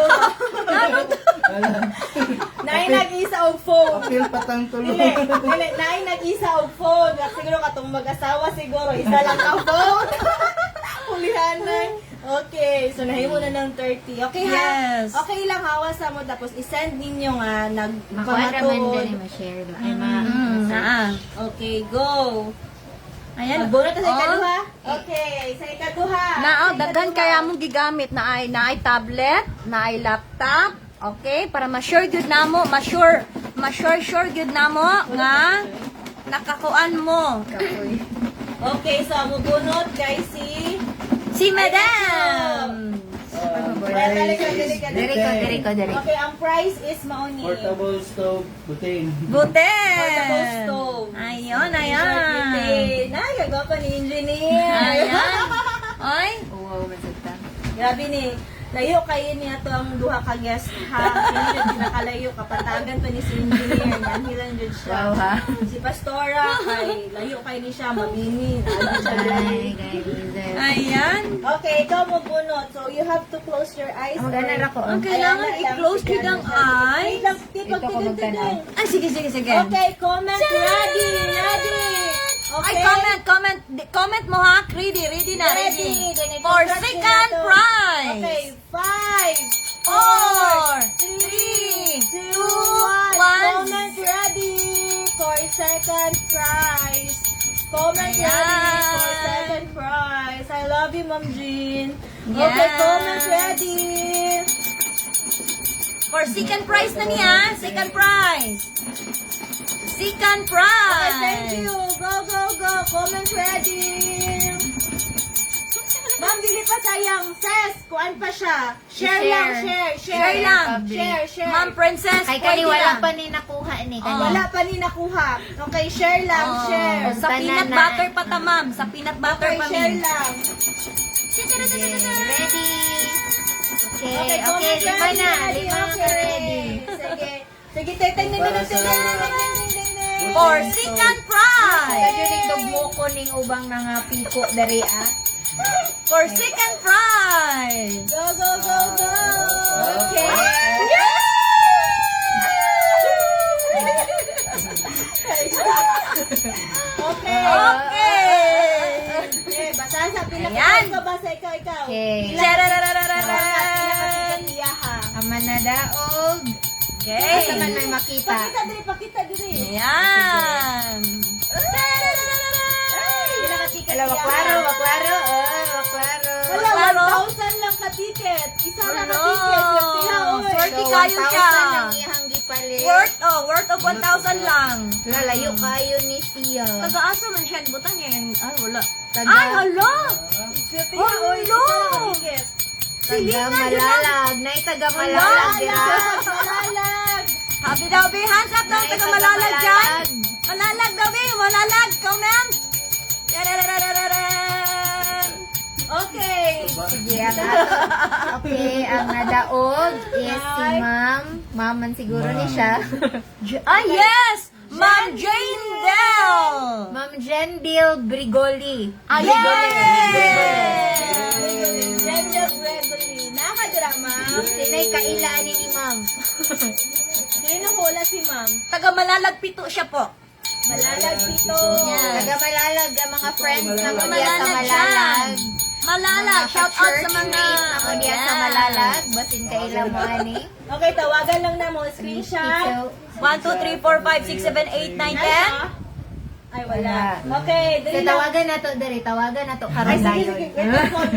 Nay nag-isa og phone. Apil patang tulo. Dili, nay nag-isa og phone. Siguro katong mag-asawa siguro, isa lang ka phone. Hulihan na. Okay, so nahimo na ng 30. Okay ha? Yes. Okay lang hawa sa mo, tapos i-send ninyo nga Makuha raman nagpamatuod. din ma-share. Ay, ma. Naa. Okay, go. Ayan. Magbunot ka sa Oh. ikaduha? Okay, sa ikaduha. Naaw, daghan kaya mong gigamit na ay tablet, na ay laptop, okay? Para ma-sure gyud namo, ma-sure gyud namo nga nakakuan mo. Okay, so mubunot kay Si Madam. Dali ka. Dari ko. Okay, ang price is mauni. Portable stove, butane. Portable Buten. stove. Ayun, Short ayan. butane. Nagagawa pa ni engineer. Ayan. Oy. Wow, masagta. Grabe ni. Layo kayo niya to ang duha ka guest ha. Hindi na nakalayo kapatagan to ni si engineer. Nanhilan jud siya. Wow, ha? Si Pastora kay layo kay ni siya mabini. Ano siya Ay, dali. guys. Ayan. Okay, ikaw mo bunot. So you have to close your eyes. Ang gana ra ko. Ang kailangan i-close ko ng eyes. Ito ko magtanaw. Ay, sige. Okay, comment ready. Okay. Ay, comment mo ha. Ready na. Ready. Then For i-contract second nyo na to. prize. Okay, 5, 4, 3, 2, 1. 1. Comment ready for second prize. Comment ready Ayan. for second prize. I love you, Ma'am Jean. Yes. Okay, comment ready. For second prize na niya. Second prize. Second Okay, prize. thank you. Go. Comment ready. Ma'am, dili pa sayang. Ses, kuan pa siya. Share lang. Share lang. Share. Ma'am Princess, Kay pwede kani wala na. pa ni nakuha ni kani. Wala pa ni nakuha. Okay, share lang. Oh, Share. Sa peanut Banana. butter pa ta, ma'am. Sa peanut butter Okay, pa, share ma'am. lang. Ready? Okay, Okay, comment lima ready. na. Lima ka ready. Sige, teteng. For second Ay, prize. yun dugmo ko ning ubang nga piko dari For second prize. Go. Okay. Okay. Okay, basahan sa Ayan. pinaka ko basa ikaw. Okay. Charararararan. Aman na daog. Okay. Asa man may makita. Pakita diri. Ayan. Wala, waklaro. Waklaro. Wala, Klaro. 1,000 lang ka ticket. Isa na ka Hello. ticket. Pila, oy. Swerte kayo siya. ang iyang gipalit. Worth of 1,000 lang. Lalayo kayo ni siya. Taga-asa man siya. Butang niya yung... Ay, wala. Taga- Ay, hala! Pila, oy. Hello. Isa na ka ticket. Taga Malalag. Nay taga Malalag. dira. Malalag. Happy daw, be. Hands up daw. Nay, Taga malalag taga dyan. Malalag. Malalag daw, be. Malalag. Comment. Charararararan. Okay. Sige, okay, ang nadaog is si Ma'am. Maman siguro ni siya. Ah, yes! Ma'am Jane Del! Ma'am Jendil Brigoli. Gender Gregory. Nakadira, ma'am. Sinay kailaan ni Ma'am. Sino hula si ma'am? Taga Malalag Pito siya po. Malalag dito. Yes. Taga Malalag, ang mga friends na mo Taga diya sa Malalag Malalag. siya. Malalag. Shout out sa mga... Ako diya sa Yes. Malalag. Basin kailan mo ani. Okay, tawagan lang na mo. Screenshot. 1, 2, 3, 4, 5, 6, 7, 8, 9, 10. Ay, wala. Okay, So, dali lang. tawagan na to, dari. Tawagan na to Ay, karon sige, dayon. sige. Wait,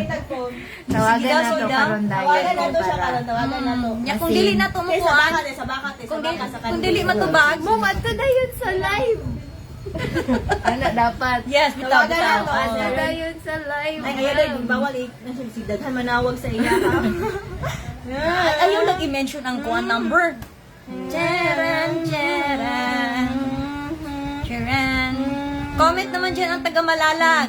tag-phone. Tawagan Sige daw, na to sige daw. karon dayon. Tawagan na to siya karon. Tawagan na to. Nya kung dili na Okay, sa tumukuan, bakat sa bakat sa kung bakat sa kung dili matubag, Ma'am, ato dayon sa live. Ano dapat? yes, bitaw, Tawagan na bitaw. to. Ato Oo. dayon sa live. Ay, ngayon ay bawal eh. Nasigdaghan manawag sa iya ha. Ay, ayaw lang i-mention ang kuha number. Charan, charan. Charan. Comment naman dyan ang taga Malalag.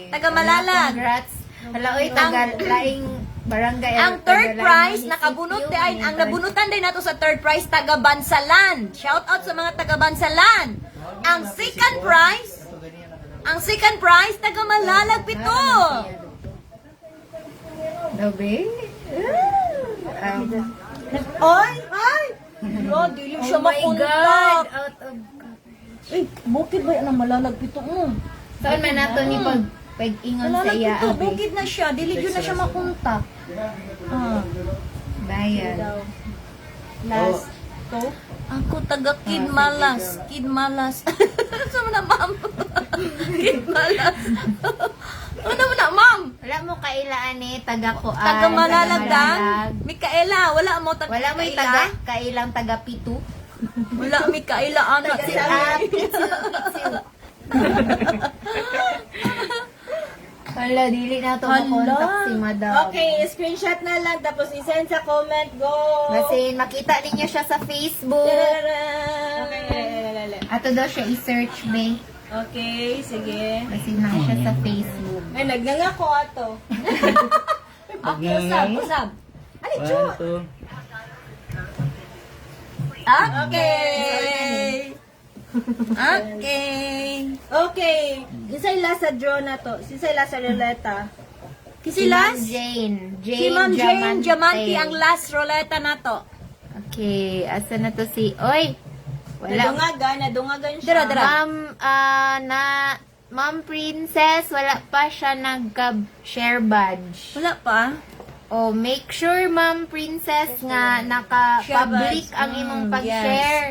Taga Malalag. Congrats. Hala, oy, taga laing barangay. Ang third prize, nakabunot din, ang nabunutan din nato sa third prize, taga Bansalan. Shout out sa mga taga Bansalan. Ang second prize, taga Malalag Pito. Dabe? Ay! Ay! Lo, dili siya Oh my God! makuntak. Out of... Eh, bukid ba yan ang Malalag Pito mo? Saan man nato ni pag-ingon sa Malalag iya, Pito, abi? bukid na siya. Dili yun na siya makuntak. Ah. Bayan. Last. To. Ako taga Kid Malas. Kid Malas. Saan mo na, ma'am? Kid Malas. Ano mo na, ma'am? Wala mo kailaan ni taga Kuan. Taga Malalagdan? Malalag. Mikaela, wala mo taga Wala mo yung taga, kailang taga Pitu. Wala Mikaela, anak. Taga Si Saan? Pitu. Hala, dili na to Hala. makontak si madam. Okay, screenshot na lang tapos i-send sa comment. Go! Kasi makita ninyo siya sa Facebook. Okay, Ato daw siya i-search, be. okay, sige. Kasi na siya sa Facebook. Ay, nagnanga ko ato. Okay, usab. Ali, 1, Chu. 2. Okay. Okay. Okay. Isay last sa draw na to. Isay last sa ruleta. Kasi last, Jane. si Ma'am Jane Diamante ang last ruleta na to. Okay, asa na to si... Oy! Wala. Nadungagan siya. Dira. Ma'am Princess, wala pa siya nagka-share badge. Wala pa. Oh, make sure, Ma'am Princess, nga naka-public Share badge. ang imong pag-share.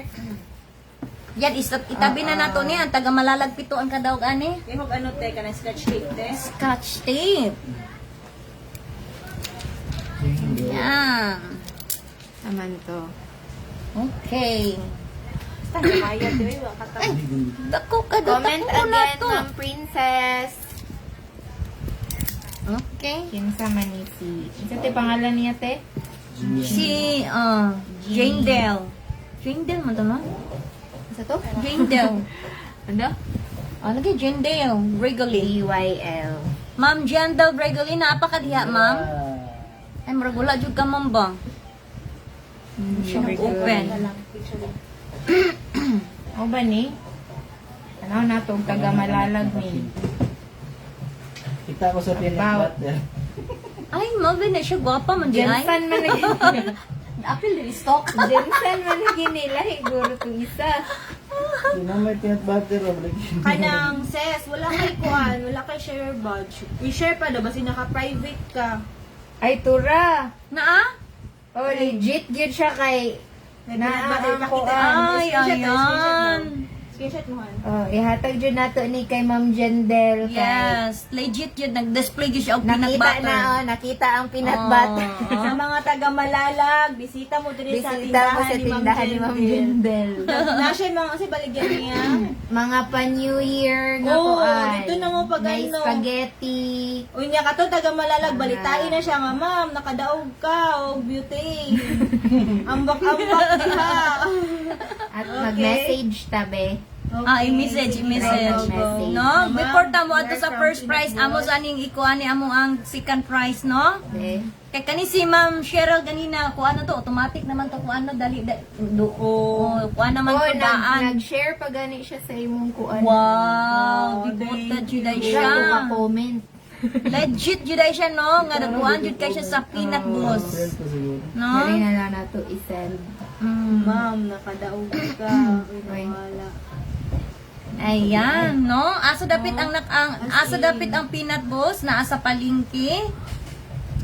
Yan, itabi na nato niya. Taga malalagpito ang kadaog ani. Ihog ano te, kanang scratch tape te. Scotch tape. Yan. Naman to. Okay. Basta kaya te, wa ka ta. Dako ka Comment dako na again, to. Ma'am Princess. Okay. Kinsa man ni si... Isa te pangalan niya, te? Si Jane Dell. Jane Dell man to no? Isa to? Jane Dell. Ano? Ano kay Jane Dell? Regally. EYL. Ma'am Jane Dell Regally na apa ka diha, ma'am? Ay maragula jud ka ma'am ba? Siya open. O ba ni? Ano na to? Taga Malalag ni. Kita ko sa peanut About. butter. Ay, Melvin na siya gwapa man di ay. Jensen man naging... Apil din stock. Jensen man naging nila. Siguro itong isa. Sino may peanut butter o Kanang sis, wala kay kuan, wala kay share badge. I-share pa daw basi naka-private ka. Ay, tura. Na? Oh, legit yun siya kay... Nakita ko. Ay, ayan. Screenshot mo han. Oh, ihatag dyan nato ni kay Ma'am Jendel. Yes, legit yun. Nag-display yun siya og peanut Nakita butter. na, oh, nakita ang peanut Oh. butter. Sa mga taga Malalag, bisita mo diri sa Bisita mo sa tindahan ni Ma'am Jendel. Na siya mga kasi baligyan niya. Mga pa-New Year nga Oo, kuan. dito na mo pag May ano. spaghetti. Uy niya kato taga Malalag, balitain na siya nga, ma'am, nakadaog ka, og beauty. Ambak-ambak diha. At Okay. mag-message tabi. I-message. Message. No? Before tamo ato sa first prize, amo sa aning ikuan ni amo ang second prize, no? Okay. Kay kani si Ma'am Cheryl ganina, kung ano to, automatic naman to, kung ano, dali, kung ano naman Oh, to, daan. nag-share pa gani siya sa imong kuan. Wow, Oh, devoted thank juday you. siya. Siya ko comment. Legit juday siya, no? Nga nagkuhan jud kay siya sa peanut boss. Friend ko siguro. No? Dali na lang nato i-send. Mm. Ma'am, nakadaog ka. Uy, Uy. nawala. Ayan, no? Asa dapit asa dapit ang peanut boss na asa palingki.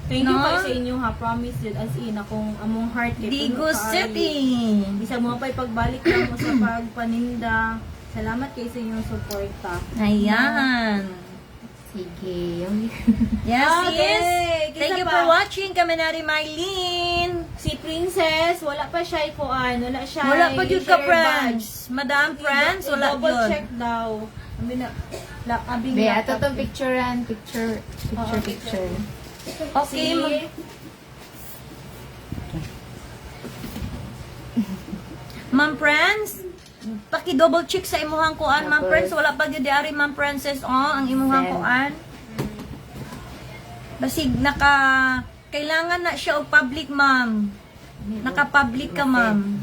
Thank you No? kayo sa inyo ha. Promise yun as in akong among heart kay Digo puno kaayo. City. Isa mo pa'y pagbalik lang mo sa pagpaninda. Salamat kayo sa inyong suporta. Ayan. Sige. Yes, Okay, yes. kita Thank you pa. for watching. Kami na rin, Mylene. Si Princess, wala pa siya ikuan. Wala siya Wala pa jud ka, share friends. Madam, friends, wala Double jud. check daw. Abi na. Abi Be, na. ato tong picturean. Picture. Okay, Ma'am Friends, paki-double check sa imuhang kuan, Ma'am Tapos- Friends. Wala pa gyud ari, Ma'am Princess, ang imuhang Send. kuan. Basig kailangan na siya og public, Ma'am. Naka-public ka, Ma'am.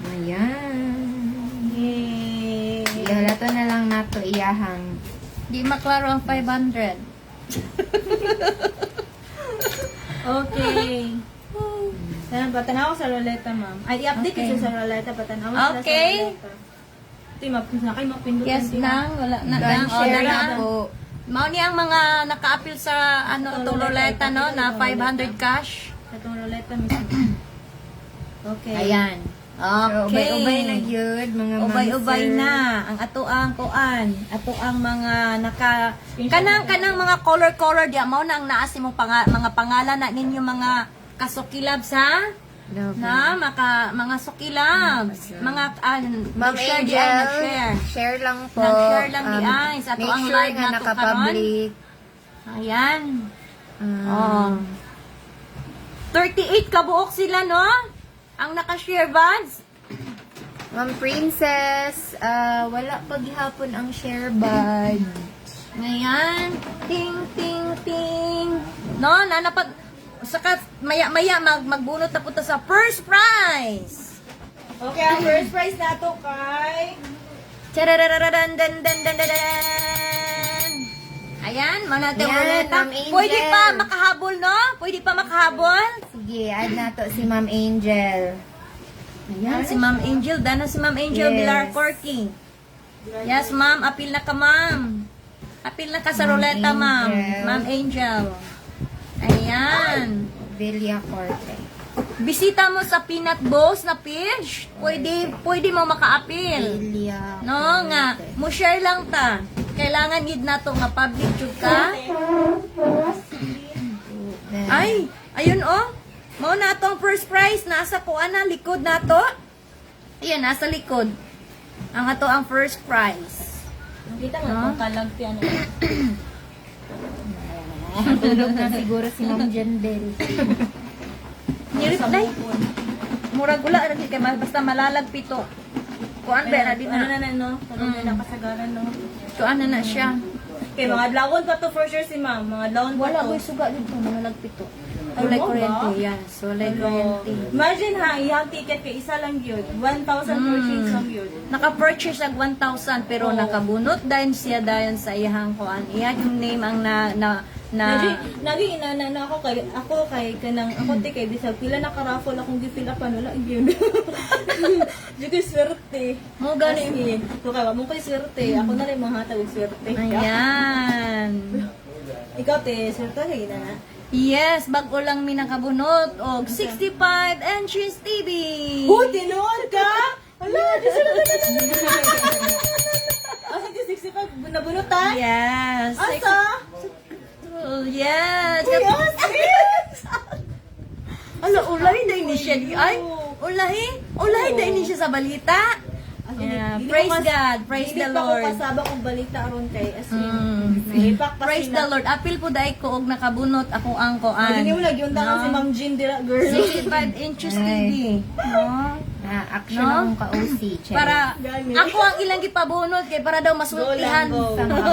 Ayan. Yay. Ihalato na lang nato iyahang. Di maklaro ang 500. Okay. Sana patanaw ko sa ruleta, ma'am. Ay, i-update Okay. okay. sa ruleta. Patanaw ko sila Okay. sa ruleta. Ito yung mapindutan. Kayo mapindutan. Yes din. nang, wala na Done, lang. share Dara. na po. Mao ni ang mga naka-appeal sa itong ruleta, no, na 500 cash. Itong ruleta mismo. Okay. Ayan. So, Okay. ubay-ubay na yun, mga Ubay-ubay mamsir. na ang atoang kuan, atoang mga kanang mga color dia mao na ang naas imong mga pangalan na ninyo mga kasukilabs ha. Okay. Na mga sukilabs, mga Ma'am share di Angel, ay nag-share. share lang po. Nag-share lang di ay sa make atoang sure live nga na to naka-public. Ayan. Ah, Oh. 38 kabuok sila no? Ang naka-share buds. Ma'am Princess, wala pa gihapon ang share badge. Ngayon, ting, ting, ting. No, nanapag, saka maya-maya magbunot na punta sa first prize. Okay, ang first prize na to kay... Chararararan, dan, dan, dan, dan, dan. Ayan, mga natin Yan, ulit. Ma'am Angel. Pwede pa makahabol, no? Pwede pa makahabol. Sige, add na to si Ma'am Angel. Ayan, si Ma'am Angel. Dana si Ma'am Angel Yes. Bilar Corky. Yes, ma'am. Apil na ka, ma'am. Apil na ka sa Ma'am ruleta, ma'am. Angel. Ma'am Angel. Ayan. Villa Corte. Bisita mo sa Peanut Boss na page. Pwede mo maka-apil. Villa No, nga. Mo share lang ta. Kailangan gid na to nga public jud ka. Then, Ay, ayun oh. Mao na tong first prize nasa kuan na likod nato. Ayan, nasa likod. Ang ato ang first prize. Kita mo itong kalagti, ano. tulog na siguro si Ma'am Jandel. Ni-reply. Murag ula ra kay basta malalag pito. Kuan ba na din Ano na. na, no? Kalagti na kasagaran, no? Kuan na siya. Okay, mga adlawon pa to for sure si ma'am. Mga adlawon pa Wala to. ko'y suga dito, malalag pito. Walay Ano ba? kuryente, yes. Walay kuryente. Imagine ha, iyang ticket kay isa lang yun. 1,000 purchase lang yun. Naka-purchase ang 1,000 pero Oo. nakabunot dahil siya dayon sa iyang kuan. Iya yung name ang na Naging inana ako kay kanang ako ti kay bisag pila na ka-raffle akong gi-fill up wala gyud. Di ko swerte. mo gani. So kay mo kay swerte, ako na rin mahatag og swerte. Ayan. Ikaw te, swerte kay na. Yes, bago lang mi nakabunot og 65 inches TV. Tinuod ka? Hala, di sa Ah, 65 nabunutan? Yes. Asa? Oh, yes. Yes. Ala, ulay na ini siya. Ay, ulay na ini siya sa balita. Yeah, praise God, praise the Lord. Hindi pa ko kasaba kong balita aron kay as in. Mm. Naipak pa Praise the Lord. Apil po dahil ko og nakabunot ako ang koan. Hindi mo lagi yung tangan si Ma'am Jean dira girl. 65 inches TV. No? Na action No? akong ka-OC. Che. Para Gani. ako ang ilang gipabunot kay para daw masultihan. Go. Sa mga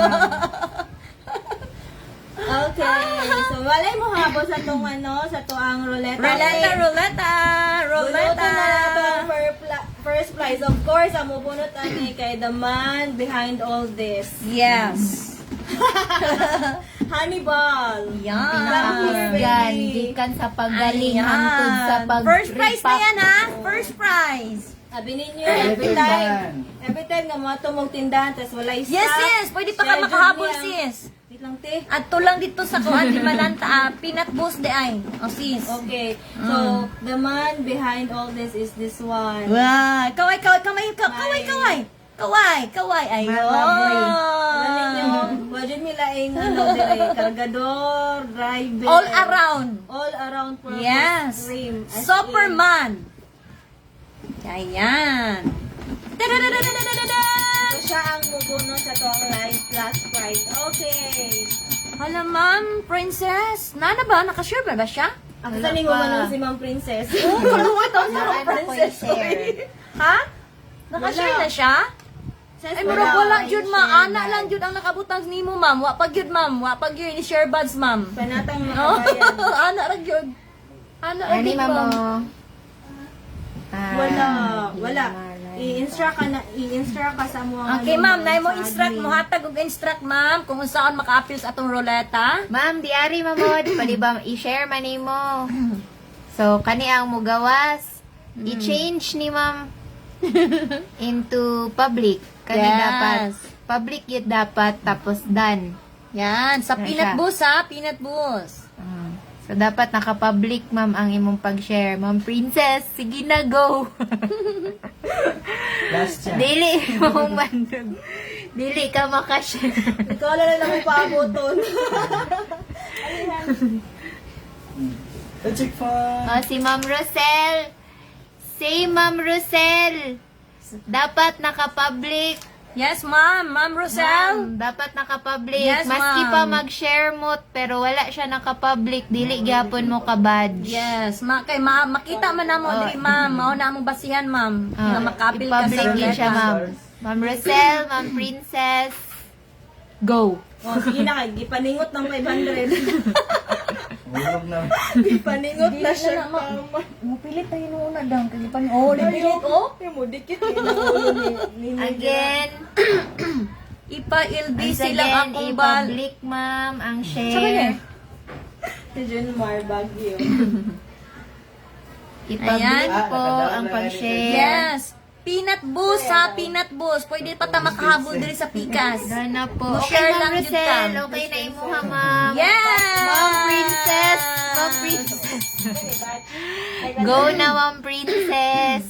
Okay. So walay mo habol sa tong ano, sa tuang ruleta. Ruleta. Bunutan na nato ang first prize. Of course, ang mubunot ani kay the man behind all this. Yes. Hannibal. Yan. Yan, gikan sa pagaling hangtod sa pag First prize na yan ha. First prize. Sabi ninyo, every time nga mga tumong tindahan, tas wala isa. Yes. Pwede pa ka Schedule makahabol niya. sis. Wait lang, te. At tulang dito sa kuan di Malanta. Peanut Boss de ay. O sis. Okay. So, the man behind all this is this one. Wow. Kaway. Ayun. Alam ninyo, budget nila yung ano, dire, kargador, driver. All around. All around purpose Yes. cream. As in, Superman. Ayan. So, siya ang mubuno sa tuwang live plus prize. Okay. Hala, ma'am, princess. Nana ba? Nakashare ba siya? Ako sa mo man si Ma'am Princess. Oh, kalungay to si Wala Ma'am na princess. ko i-share. Ha? Nakashare Wala. na siya? Ay, mura Wala, wala ay, jud share ma. na. Ana lang jud ang nakabutang nimo, ma'am. Wa pag jud, ma'am. Wa pag yun i-share buds, ma'am. Panatang Oh, makabayan. ana ra jud. Ana ra Ani jud, mamo. ma'am. Wala. I-instruct ka sa mga Okay, ma'am. Nay mo instruct mo hatag og instruct, ma'am, kung saan maka-appeal sa atong ruleta. Ma'am, diari mamod, pwede ba i-share man nimo? So, kani ang mugawas, i-change ni ma'am into public. Kani Yes. dapat public yun dapat tapos done. Yan, sa Yan peanut siya. bus ha, peanut bus. So, dapat naka-public, ma'am, ang imong pag-share. Ma'am Princess, sige na, go! Last chance. Dili, mong mandog. Dili ka makashare. Ikaw lang lang ang paaboton. Let's check fun. Si Ma'am Rosel. Say, Ma'am Rosel. Dapat naka-public. Yes, ma'am. Ma'am Rosel. Ma'am, dapat naka-public. Yes, Maski ma'am. pa mag-share mo, pero wala siya naka-public. Dili gyapon mo ka-badge. Yes, makita man namo diri, ma'am. Mao na among basihan, ma'am. Nga makapil ka sa i-public yun siya, ruleta. ma'am. Ma'am Rosel, Ma'am Princess. Go. Oh, sige na, gipaningot ng 500. Hulog na. Gipaningot na siya. Mo pilit tayo nuna dang kagipan. Oh, pilit oh. Mo dikit ni Again. Ipa-LB Once sila again, akong bal. i-public, ma'am, ang Saka niya. share. Si Junmar Baguio. I-public Ayan. po ang pag-share. Yes. Peanut boost ha, peanut boost. Pwede pa ta makahabol diri sa pikas. Gana po. Mo Okay, share Ma'am lang yun Rosel. ka. Okay na imuha, ma'am. Yes! Ma'am Princess. Ma'am Princess. Go na, Ma'am Princess.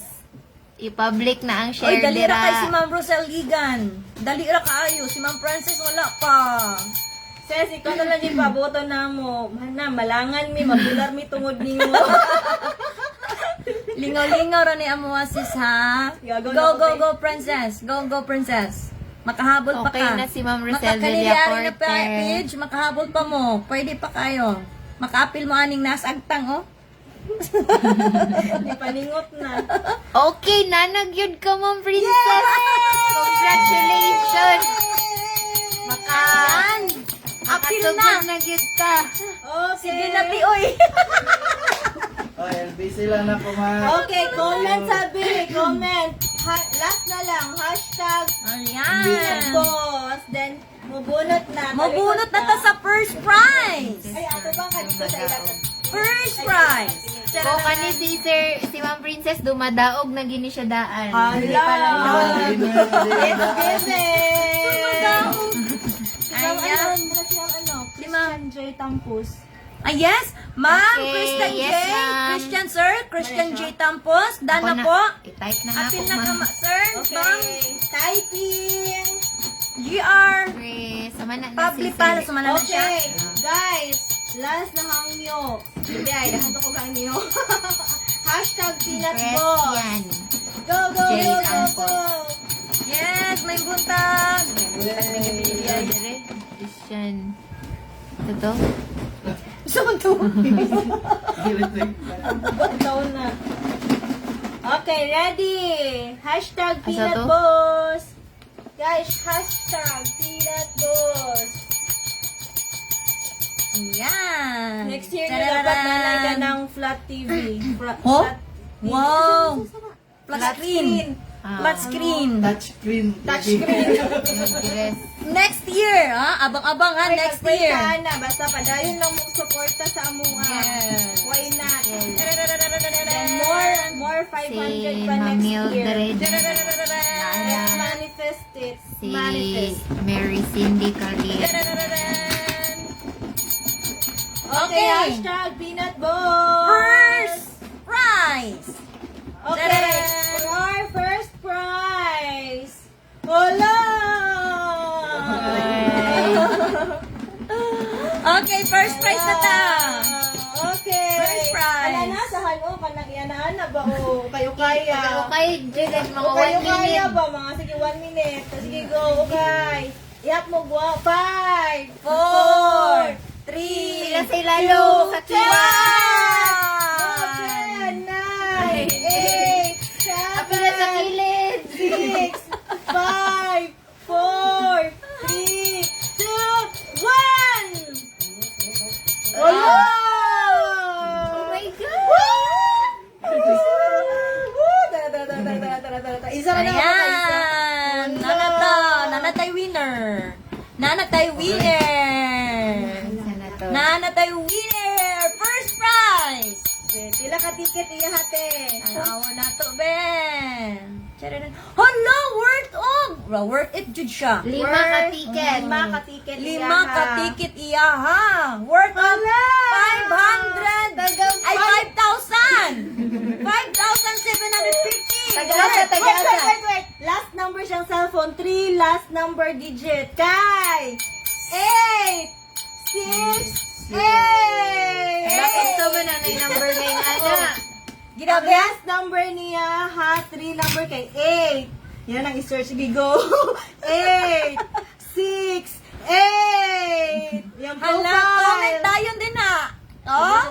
I-public na ang Oy, share dali ra kay si dira. Ma'am Rosel Ligan. Dali ra kaayo. Si Ma'am Princess wala pa. Sis, ikaw na lang yung paboto na mo. Mana, malangan mi, mabular mi tungod ninyo. Lingaw-lingaw ra ni amo sis ha. Gagawin Go, ako, go, te. go, princess. Go, go, princess. Makahabol pa Okay ka. na si Ma'am Rosel Makakaniliyari na Villacorte. page, makahabol pa mo. Pwede pa kayo. Maka-apil mo aning nasagtang, oh. Gipaningot na. Okay, nanagyod ka, Ma'am Princess. Congratulations. Ayan. Apil na. Makasugod na gyud ka. Okay. Sige na, ti, oy. Oh, LBC lang na po, ma'am. Okay, comment sabi. Comment. Last na lang. Hashtag Ayan. boss. Then, mubunot na. Mabunot na ta sa first prize. Ay, ato bang kadito sa ilakas? First prize. O kani si Ma'am Princess dumadaog na gini siya daan. Hindi pa lang Hello. yun. It's given. Ayan. Si Ma'am Joy Tampus. Ah, yes. Ma'am, Okay, Christian yes, J. ma'am. Christian, sir. Christian J. Tampos. Dana po. I-type na nga Apil po, na ka, ma'am. sir. Ma'am. Okay. Typing. GR. Okay, sama na na Public para sumala na siya. Okay, guys. Last na hangyo. Hindi, ay, nahanto ko hangyo. Hashtag peanut boss. Yan. Go, go, Jay go, go, Tampos. go. Yes, may buntag. Yan, dire. Christian. Ito to? Saan to? Ba't taon na? Okay, ready. Hashtag Asa peanut to? boss. Guys, hashtag peanut boss. Ayan. Next year na Tararan. dapat nalagyan ng flat TV. Oh? Flat Wow. Flat screen. Ah. Flat screen. Touchscreen. Touchscreen. Mag-dress. Next year, ha? Abang-abang, ha? Next year. Na, basta padayon lang mo suporta sa amuha. Yes. Why not? Tararan. And more 500 Si pa Ma'am next year. Mildred. Tararan. Let's manifest it. Si Manifest. Mary Cindy Carrier. Tararan. Okay, Okay. hashtag peanut boss. First prize. Okay, Tararan. for our first prize. Hola! Okay, first prize na ta. Okay. First prize. Ala na, sa halo, kanang iyanaan na ba o kayo kaya? Okay, Juliet, mga O kayo 1 kaya minute. ba? Mga sige, 1 minute. Sige, go. Okay. Iyak mo, 5, 4, 4, 3, Sila sa ilalo, sa Wow! 10, 9, 8, Apila sa 7, kilid. 6, 5, 4, 3, 2, 1! Wala! Oh my God! Isa na lang ako, isa. Ayan! Nanatay winner! Nanatay winner! Sana to. Nanatay winner! First prize! Pila ka ticket iya hate. Alawa na to, Ben! Tararan. Hala! Worth of! Worth it, jud siya. 5 ka ticket. 5 ka ticket iya. 5 ka ticket iya, ha? Worth of Hala! 500! Ay, 5,000! 5,750! Wait. Last number siyang cellphone. 3 last number digit. Kay! 8! 6! 8! Gusto mo na yung number na yung ana. Ang last number niya, ha? 3 number kay 8. Yan ang i-search. Sige, go. 8! 6! 8! Yan Hala, comment tayo din ha! Oh?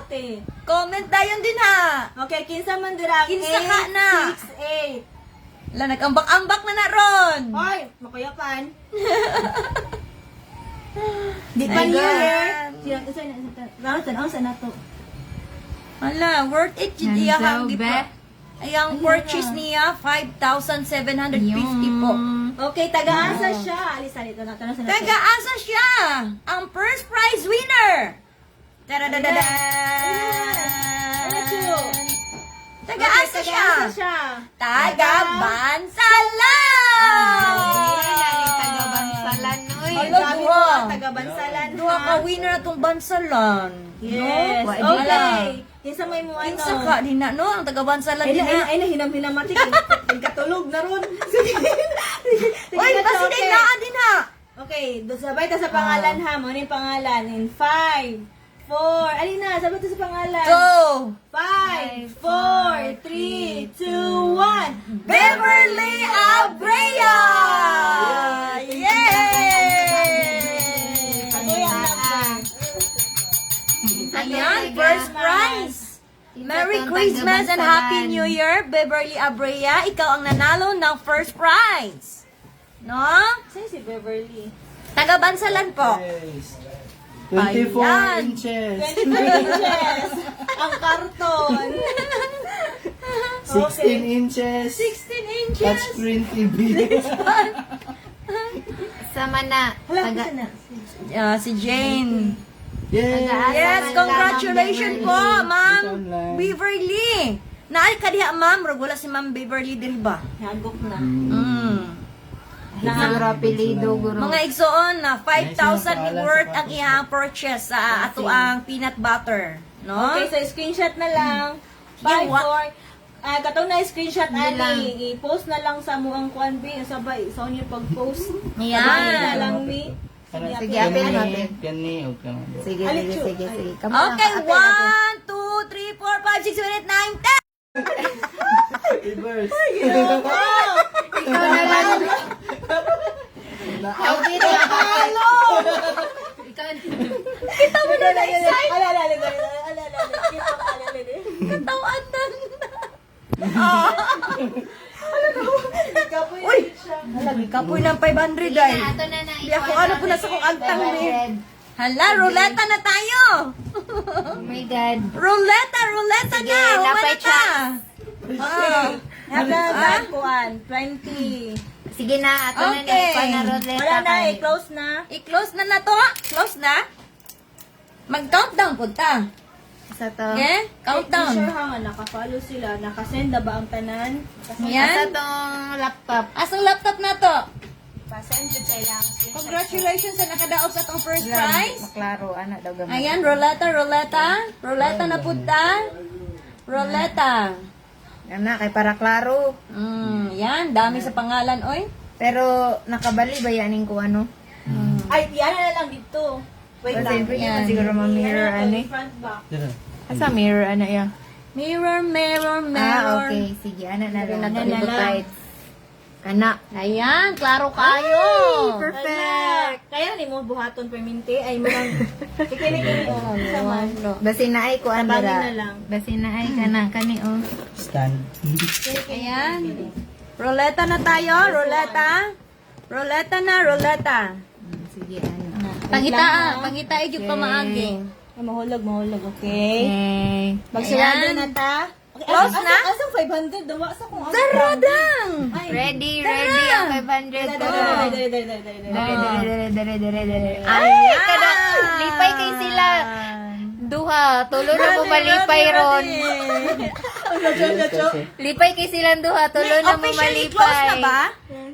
Comment tayo din ha! Okay, kinsa man dirang Kinsa ka na? 6, 8. Hala, nag-ambak-ambak na na ron! Hoy, makuyapan. Di pa Ayan. New Year. Saan na to? Hala, worth it yun Yan iya daw, hang di be. pa. Ayang purchase niya, 5,750 po. Okay, taga-asa siya. Alis, ito na. Taga-asa siya! Ang first prize winner! Taradadada! Taga-asa siya! Taga-bansalan, uy. Hello, duha. Taga-bansalan. Duha ka winner atong bansalan. Yes. No? Okay. Kinsa may mo ano? Kinsa ka, di na, no? Ang taga-bansalan din na. Ay na, hinam-hinamati. Katulog na ron. Sige. Uy, basi din na, din ha! Okay, sabay ta sa pangalan ha. Mo yung pangalan. In 5, 4, alin na, sabay ta sa pangalan. 5, 4, 3, 2, 1. Beverly Abrea! Yay! Ako yung number. Ayan, first prize! Merry Christmas and Happy New Year, Beverly Abrea. Ikaw ang nanalo ng first prize. No? Sino si Beverly? Taga-bansalan po. Yes. 24 Ayan. inches. 20 inches. Ang karton. 16 inches. 16 inches. Touchscreen TV. Sama na. Hala, Taga, kasi na. Si Jane. Yes. Yes, congratulations po, Ma'am Ikaw lang. Beverly. Naay ka diha, Ma'am. Wala si Ma'am Beverly diri ba? Nagok na. siguro apelido, guro. Mga igsoon na 5,000 Nice yung pangalan worth sa ang iyang purchase sa ato ang peanut butter. No? Okay, so screenshot na lang. Sige, 5, 4. Katong na screenshot Hindi lang. ani, i-post na lang sa muang kuan bi, sabay sa inyo pag-post. Ayan. Sabay na lang mi. Sige, apel natin. Kani, o kani. Sige, Alin, sige, Chu? sige, sige. Come on, Okay, apel natin. 1, 2, 3, 4, 5, 6, 7, 8, 9, 10. Reverse. Ikaw na lang. Ikaw din ang apel. Ikaw. Kita mo na na-excite. Alala. Katawan na. Kapoy. Uy! Halagi kapoy ng 500 ay. Ato na na. Di ako ano po na sa kong agtang ni. Hala, ruleta na tayo. Oh my God. Ruleta Sige, na. napay Ruleta. Halaga kuan 20. Sige na, ato na na. Okay. Ikaw na, Rodleta. Wala na, kay. i-close na. I-close na to. Close na. Mag-countdown po ta. Sa to. Okay? Sure Countdown. ha nga, naka-follow sila. Nakasend na ba ang tanan? Sa Yan. tong laptop. Asang laptop na to. Pasend yun sa ilang. Congratulations sa nakadaog sa tong first prize. Maklaro, ano daw gamit. Ayan, ruleta. Ruleta na po ta. Ruleta. Yan na, kay para klaro. Yan, dami sa pangalan, oy. Pero, nakabali ba yanin ko ano? Ay, yan na lang dito. Wait Kasi lang. siyempre yun, siguro ma-mirror ano eh. Front back. Asa mirror ano yan? Mirror. Ah, okay. Sige, ano na lang. Ano na Ano lang. Kana. Ayan, klaro kayo. Perfect! Kaya ni mo buhaton perminti ay marang kikini-kini o sama. Basi na ay ko Tabangin andara. na lang. Basi na ay kana kani oh. Stand. Ayan. Ruleta na tayo, ruleta. Ruleta. Sige, ano. Pangita jud pa maagi. Ay, mahulog, okay? Okay. Magsurado Ayan. na ta. Okay, Close na? Asang 500? Dawa sa kung ano. Daradang. Ready ang 500 ko. Dere. Ay, kada lipay kay sila. Duha, tulo na mo malipay ron. Lipay kay silang duha, tulo na mo Officially malipay. close na ba? Okay.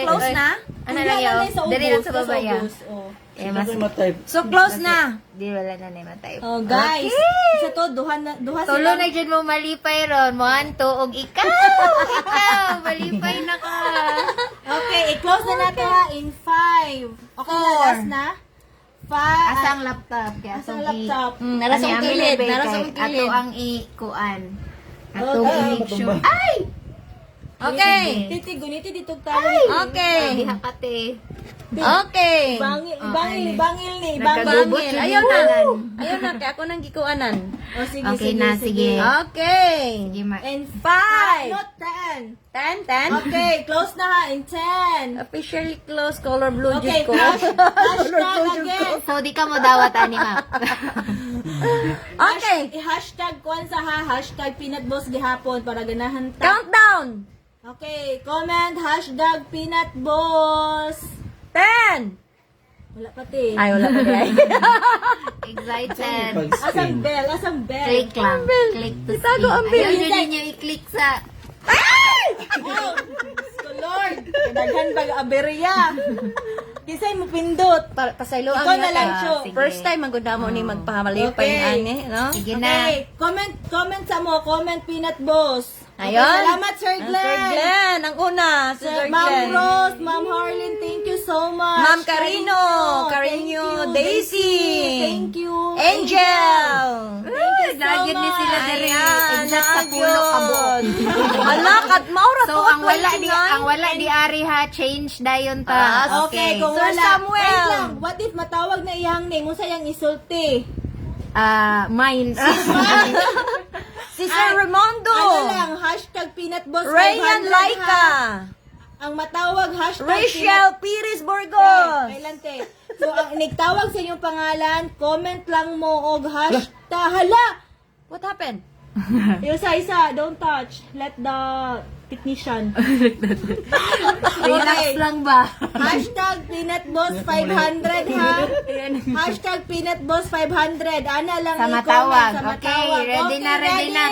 Close na? Ano lang yaw? Dali lang sa baba ya. Eh, mas Type. So close na. di wala na na matay. Oh, guys. Sa to, duha Tulo na dyan mo malipay ron. Moan to, og ikaw, malipay na ka. Okay, i-close na natin ha in 5. Okay, last na. 5. Asang laptop. Kaya Asang atong i- laptop. Narasong Ani, kilid, aming narasong ibigay. Ato kilid. ang i-kuan. Atong Okay. i-make sure. Ay! Okay. Titi, guniti dito tayo. Okay. Diha kate. Okay. Ibangil ni. Nagkagubot Bangil. yun Ayaw yung na. tanan. Ayaw na. Kaya ako nang gikuanan. O, sige, Okay na, sige. Okay. Sige, ma. And 5. not 10. 10. Okay, close na ha. In 10. Officially close. Color blue Okay, jud ko. hashtag again. So, di ka mo dawat, ani, ma. Okay. Hashtag kuan sa ha. Hashtag peanut boss gihapon para ganahan ta. Countdown. Okay, comment hashtag peanut boss. 10. Wala pati. Ay, wala pa guys. Excited. Asang bell, asang bell. Click lang. Click to Itago ang speak. bill. Ayaw yun ninyo i-click sa... Oh, so Lord, daghan bag aberya. Kisay mo pindot. Pasaylo ang Ikaw na lang, yata. Cho. Sige. First time magunda mo ni magpamalipay Okay. ani, no? Sige na. Okay, comment sa mo, comment peanut boss. Okay, Ayun. salamat Sir Ang Glenn. Sir Glenn, ang una, si Sir Ma'am Glenn. Rose, Ma'am Harlin, thank you so much. Ma'am Carino, thank you. Daisy. Thank you. Angel. Thank you so Lagyan ni sila much. diri. Ayan, Exact sa pulo ka buok. Hala, kat maura So, to, ang wala 29. di ari ha, change dayon ta. Ah, Okay, kung Sir wala, Samuel. wait lang, what if matawag na iyang name, unsa yang isulti? Mine. Si Sir Ramondo. Ano lang, hashtag peanut boss Rayan 500 Laika. ha. Ang matawag, hashtag Rachel Piris Burgos. Kailan te? So, ang nagtawag sa inyong pangalan, comment lang mo og hashtag, hala! What happened? Isa, don't touch. Let the technician. Relax lang ba? Hashtag peanut boss 500 ha. Hashtag peanut boss 500. Ana lang Sa i-comment matawag. sa Okay, matawag. ready na, ready na.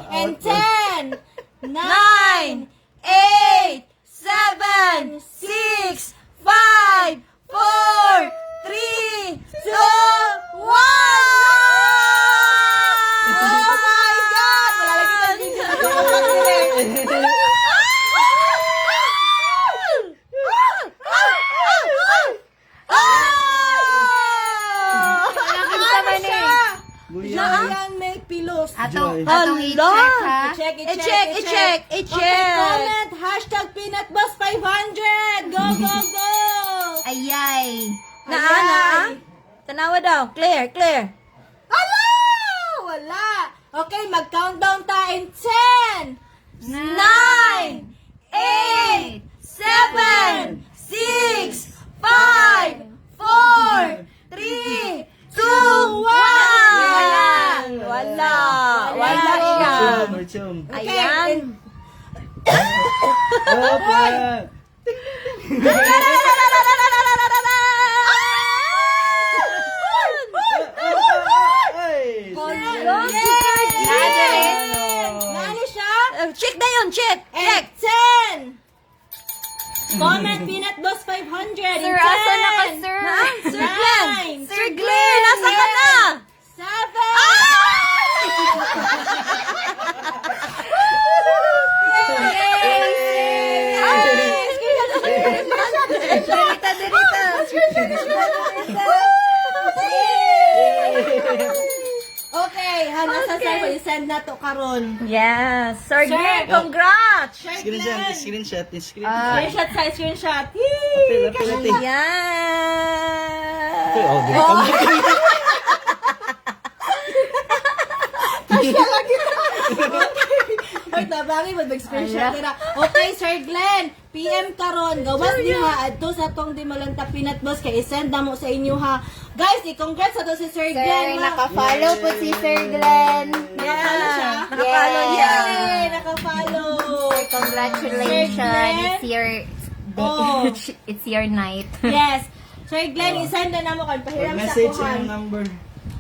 And 10, 9, 8, 7, 6, 5, 4, 3, 2, 1! Oh my God! Wala lagi tayong video. Naayan may pilos. Atong Hala! i-check ha. I-check. Okay, comment. Hashtag peanut boss 500. Go, go, go. Ayay. Naa. Tanawa daw. Clear. Ala! Wala. Okay, mag-countdown tayo in 10, 9, 8, 7, 6, 5, 4, 3, 2, 1! Wala siya. Merchum. Ayan. Opa! Ay! Nani siya? Check na yun, check. And 10. Comment peanut boss 500. Sir, asa na ka, sir? Sir Glenn! 9, Sir Glenn, nasa ka na? 7. Okay, hana sa sir, i-send na to karon. Yes. Sir Sir. Glenn, congrats! Screenshot. Screenshot sa screenshot. Apil. Ayan. Oh, di ka Wait, nabangi mo mag-screenshot nila. Okay, Sir Glenn, PM karon gawas niha adto sa tong di malanta peanut boss kay i-send na mo sa inyo ha. Guys, i-congrats sa to si Sir Glenn. ha. naka-follow po si Sir Glenn. Nakapalo siya. Nakapalo niya. Yay! Nakapalo. Congratulations. It's your Oh. it's your night. Yes. Sir Glenn, i-send na mo kan pahiram sa Message kuhan. yung number.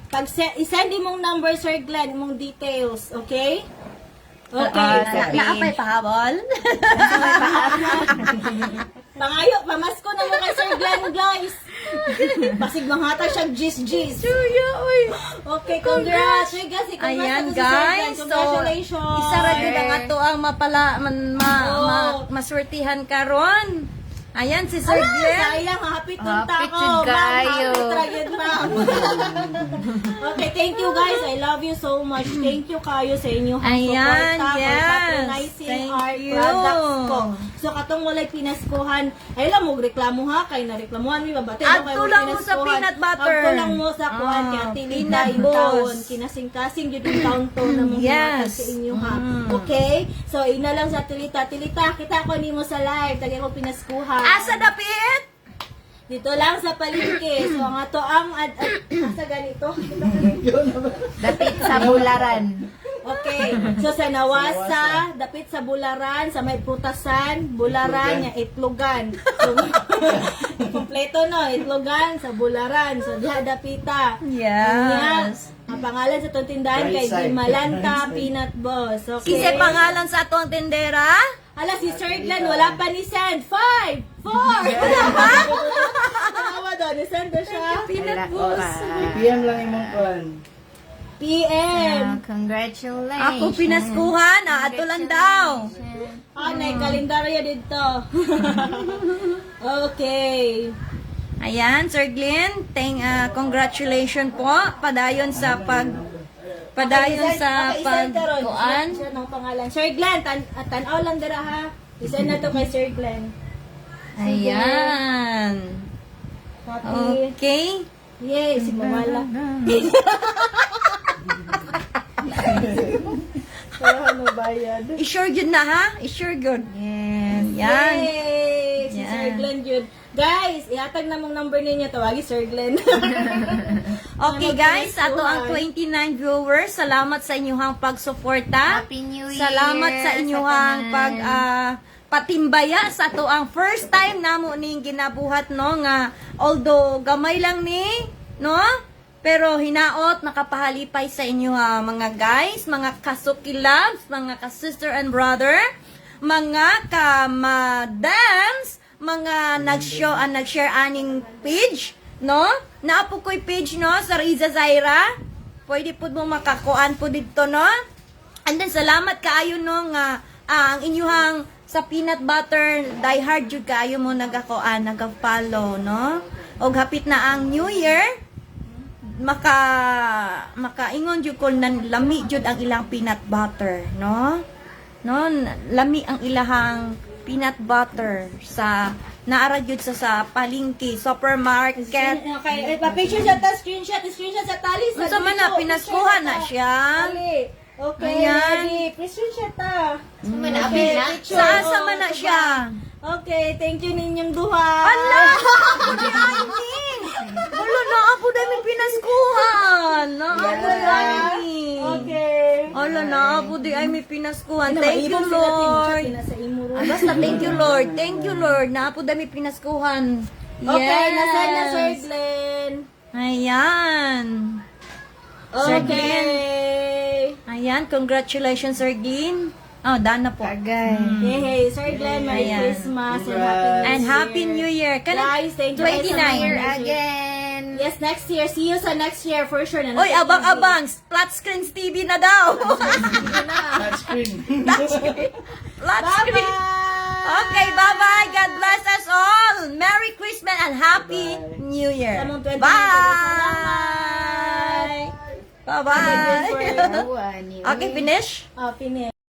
Pag i-send imong number, Sir Glenn, imong details, okay? Okay. Naapay pahabol? Pangayo, pamasko na mo kay Sir Glenn, guys. Basig manghata siyang gis-gis. Okay, congrats. Sir, guys, Ayan congrats sa Sir Glenn. guys, so Congratulations. isa ra gyud ang ato ang maswertihan karon. Ayan, si Sir Ala, Glenn. sayang, hapit tong Hapit tako. jud Ma'am, kayo. hapit ra yun, ma'am. Okay, thank you guys. I love you so much. Thank you kayo sa inyong Ayan, support for yes. patronizing Thank our you. products ko. So, katong walay pinaskuhan, ay lang mo reklamo ha, kay nareklamuhan mi babate. Adto lang mo sa peanut butter. Adto lang mo sa kuhan, kaya peanut tilida yung boss. taon. Kinasing-kasing yun yung taon to na mong Yes. sa inyo ha. Okay? So, ina lang sa tilita. Tilita, kita ko ni mo sa live. Tagyan ko pinaskuhan. Asa dapit? Dito lang sa palengke. So, ang ato ang asa ganito. Dapit sa bularan. Okay. So, sa Nawasa, dapit sa Bularan, sa may Putasan, Bularan, ya Itlogan. So, kompleto no, Itlogan, sa Bularan. So, diha dapita. Yes. Ang pangalan sa itong tindahan kay Right side. Gimalanta Peanut Boss. Okay. Kisa pangalan sa atong tendera? Hala, si Sir Glenn, wala pa ni Send. 5, 4. Wala pa? Tawa daw, ni Send na siya. Wala pa. PM lang imong kuan. PM. Congratulations. Ako pinaskuhan, ato lang daw. Ah, may kalendaryo dito. Okay. Ayan, Sir Glenn, congratulations po. Padayon sa pagkuan. Siya ng pangalan. Sir Glenn, tanaw lang dira ha. Isend na to kay Sir Glenn. Ayan. Happy. Okay. Yay, si Mawala. Kaya ano bayad? I-sure good na ha? I-sure good. Yes. Yan. Yay! Si Yan. Sir Glenn Jude. Guys, ihatag na mong number ninyo. Tawagi Sir Glenn. Okay guys, ato ang 29 viewers. Salamat sa inyong pagsuporta. Happy New Year. Salamat sa inyong tanan. patimbaya sa ato ang first time namo ning ginabuhat no nga although gamay lang ni no pero hinaot nakapahalipay sa inyo ha mga guys, mga kasuki loves, mga ka-sister and brother, mga ka-madams, mga nag-show and nag-share aning page, no? Naapo ko'y page, no? Sa Riza Zaira. Pwede po mo makakuan po dito, no? And then, salamat kaayo, no? Nga, ang inyuhang sa peanut butter, die hard jud kaayo mo nagakuan, nag-follow, no? Og hapit na ang New Year, makaingon jud ko nan lami jud ang ilang peanut butter, no? No, lami ang ilahang peanut butter sa naara jud sa palengke, supermarket. Okay, pa-picture siya ta, screenshot sa tali. Unsa man na pinaskuhan na siya. Tali. Okay, Ayan. ready. Screenshot ta. Okay, picture. Sa asa man na siya. Okay, thank you ninyong duha. Ala! Wala na ako dami pinaskuhan. Na ako dami. Okay. Ala na ako di ay may pinaskuhan. Ano, Thank you, maibog sila, Lord. tingin, nasa imo ro. Ah, basta thank you, Lord. Thank you, Lord. Na ako dami pinaskuhan. Okay, Yes. nasa na Sir Glenn. Ayan. Sir Okay. Ayan, congratulations, Sir Glenn. Oh, done na po. Tagay. Hey, Sir Glenn, Merry Ayan. Christmas And Happy New Year. Guys, thank you guys sa 29. Year mga- again. Yes, next year. See you sa next year for sure. Na Oy, abang-abang. Flat screens TV na daw. Touchscreen. Flat screen. Bye-bye! Okay, bye-bye. God bless us all. Merry Christmas and Happy New Year. Tamang 29. Bye. Bye-bye. Awa, ni- Okay, finish? Finish.